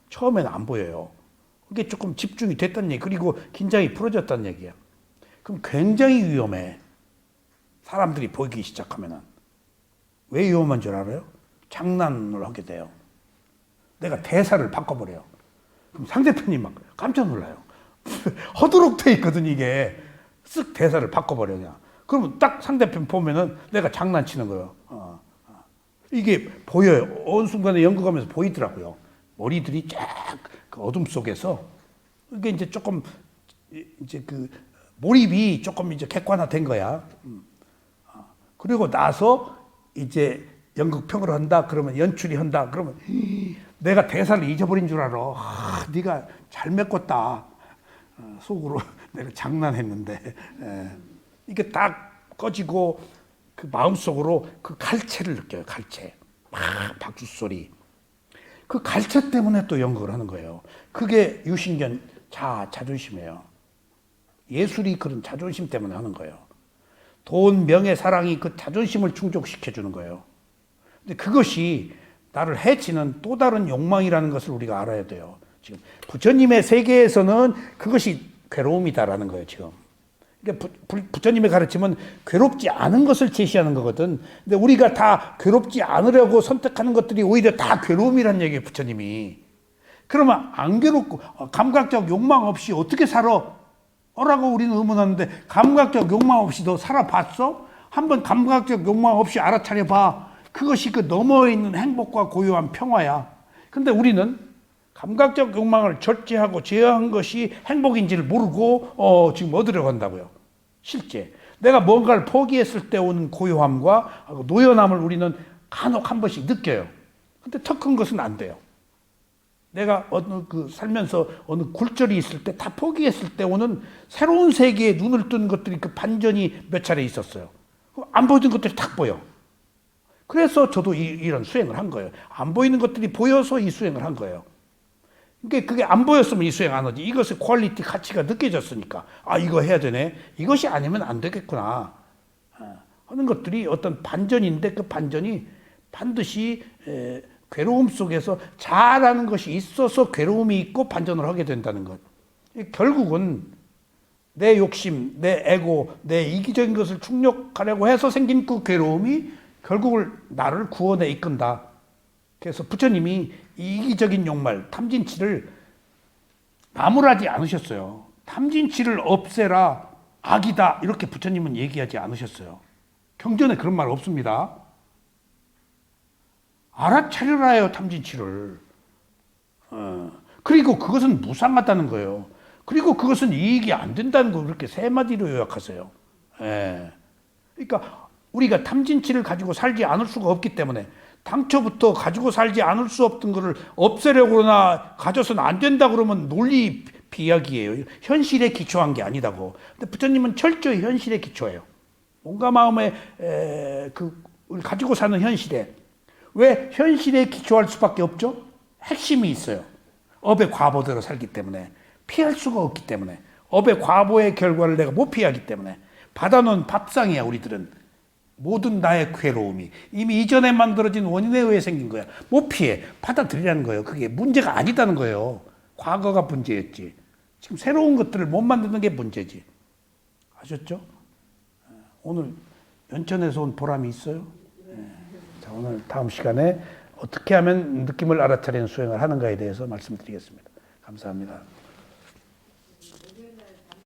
처음에는 안 보여요. 그게 조금 집중이 됐다는 얘기, 그리고 긴장이 풀어졌다는 얘기야. 그럼 굉장히 위험해. 사람들이 보이기 시작하면은. 왜 위험한 줄 알아요? 장난을 하게 돼요. 내가 대사를 바꿔버려요. 그럼 상대편이 막 깜짝 놀라요. 허드록 돼 있거든, 이게. 쓱 대사를 바꿔버려, 그냥. 그러면 딱 상대편 보면은 내가 장난치는 거예요. 이게 보여요. 어느 순간에 연극하면서 보이더라고요. 머리들이 쫙 그 어둠 속에서. 이게 이제 조금, 이제 그 몰입이 조금 이제 객관화된 거야. 그리고 나서 이제 연극평을 한다 그러면, 연출이 한다 그러면 내가 대사를 잊어버린 줄 알아. 네가 잘 메꿨다. 속으로 내가 장난했는데. 이게 딱 꺼지고 그 마음속으로 그 칼채를 느껴요. 칼채. 막 박수 소리. 그 갈채 때문에 또 연극을 하는 거예요. 그게 유신견 자존심이에요. 예술이 그런 자존심 때문에 하는 거예요. 돈, 명예, 사랑이 그 자존심을 충족시켜 주는 거예요. 근데 그것이 나를 해치는 또 다른 욕망이라는 것을 우리가 알아야 돼요. 지금 부처님의 세계에서는 그것이 괴로움이다라는 거예요, 지금. 그러니까 부처님의 가르침은 괴롭지 않은 것을 제시하는 거거든. 근데 우리가 다 괴롭지 않으려고 선택하는 것들이 오히려 다 괴로움이라는 얘기예요, 부처님이. 그러면 안 괴롭고 감각적 욕망 없이 어떻게 살아? 라고 우리는 의문하는데, 감각적 욕망 없이 너 살아봤어? 한번 감각적 욕망 없이 알아차려봐. 그것이 그 너머에 있는 행복과 고요한 평화야. 근데 우리는 감각적 욕망을 절제하고 제어한 것이 행복인지를 모르고 지금 얻으려고 한다고요. 실제 내가 뭔가를 포기했을 때 오는 고요함과 노연함을 우리는 간혹 한 번씩 느껴요. 근데 더 큰 것은 안 돼요. 내가 살면서 어느 굴절이 있을 때 다 포기했을 때 오는 새로운 세계에 눈을 뜬 것들이 그 반전이 몇 차례 있었어요. 안 보이던 것들이 딱 보여. 그래서 저도 이런 수행을 한 거예요. 안 보이는 것들이 보여서 이 수행을 한 거예요. 그러니까 그게 안 보였으면 이 수행 안 하지. 이것의 퀄리티, 가치가 느껴졌으니까 이거 해야 되네. 이것이 아니면 안 되겠구나 하는 것들이 어떤 반전인데, 그 반전이 반드시 괴로움 속에서 잘하는 것이 있어서 괴로움이 있고 반전을 하게 된다는 것. 결국은 내 욕심, 내 에고, 내 이기적인 것을 충족하려고 해서 생긴 그 괴로움이 결국은 나를 구원에 이끈다. 그래서 부처님이 이기적인 욕망, 탐진치를 나무라지 않으셨어요. 탐진치를 없애라, 악이다, 이렇게 부처님은 얘기하지 않으셨어요. 경전에 그런 말 없습니다. 알아차려라요, 탐진치를. 그리고 그것은 무상하다는 거예요. 그리고 그것은 이익이 안 된다는 거, 그렇게 세 마디로 요약하세요. 그러니까 우리가 탐진치를 가지고 살지 않을 수가 없기 때문에, 당초부터 가지고 살지 않을 수 없던 것을 없애려고 그러나 가져서는 안 된다 그러면 논리 비약이에요. 현실에 기초한 게 아니다고. 근데 부처님은 철저히 현실에 기초해요. 온갖 마음에 가지고 사는 현실에. 왜 현실에 기초할 수밖에 없죠? 핵심이 있어요. 업의 과보대로 살기 때문에, 피할 수가 없기 때문에, 업의 과보의 결과를 내가 못 피하기 때문에. 받아놓은 밥상이야, 우리들은. 모든 나의 괴로움이 이미 이전에 만들어진 원인에 의해 생긴 거야. 못 피해. 받아들이라는 거예요. 그게 문제가 아니다는 거예요. 과거가 문제였지. 지금 새로운 것들을 못 만드는 게 문제지. 아셨죠? 오늘 연천에서 온 보람이 있어요. 자, 오늘 다음 시간에 어떻게 하면 느낌을 알아차리는 수행을 하는가에 대해서 말씀드리겠습니다. 감사합니다.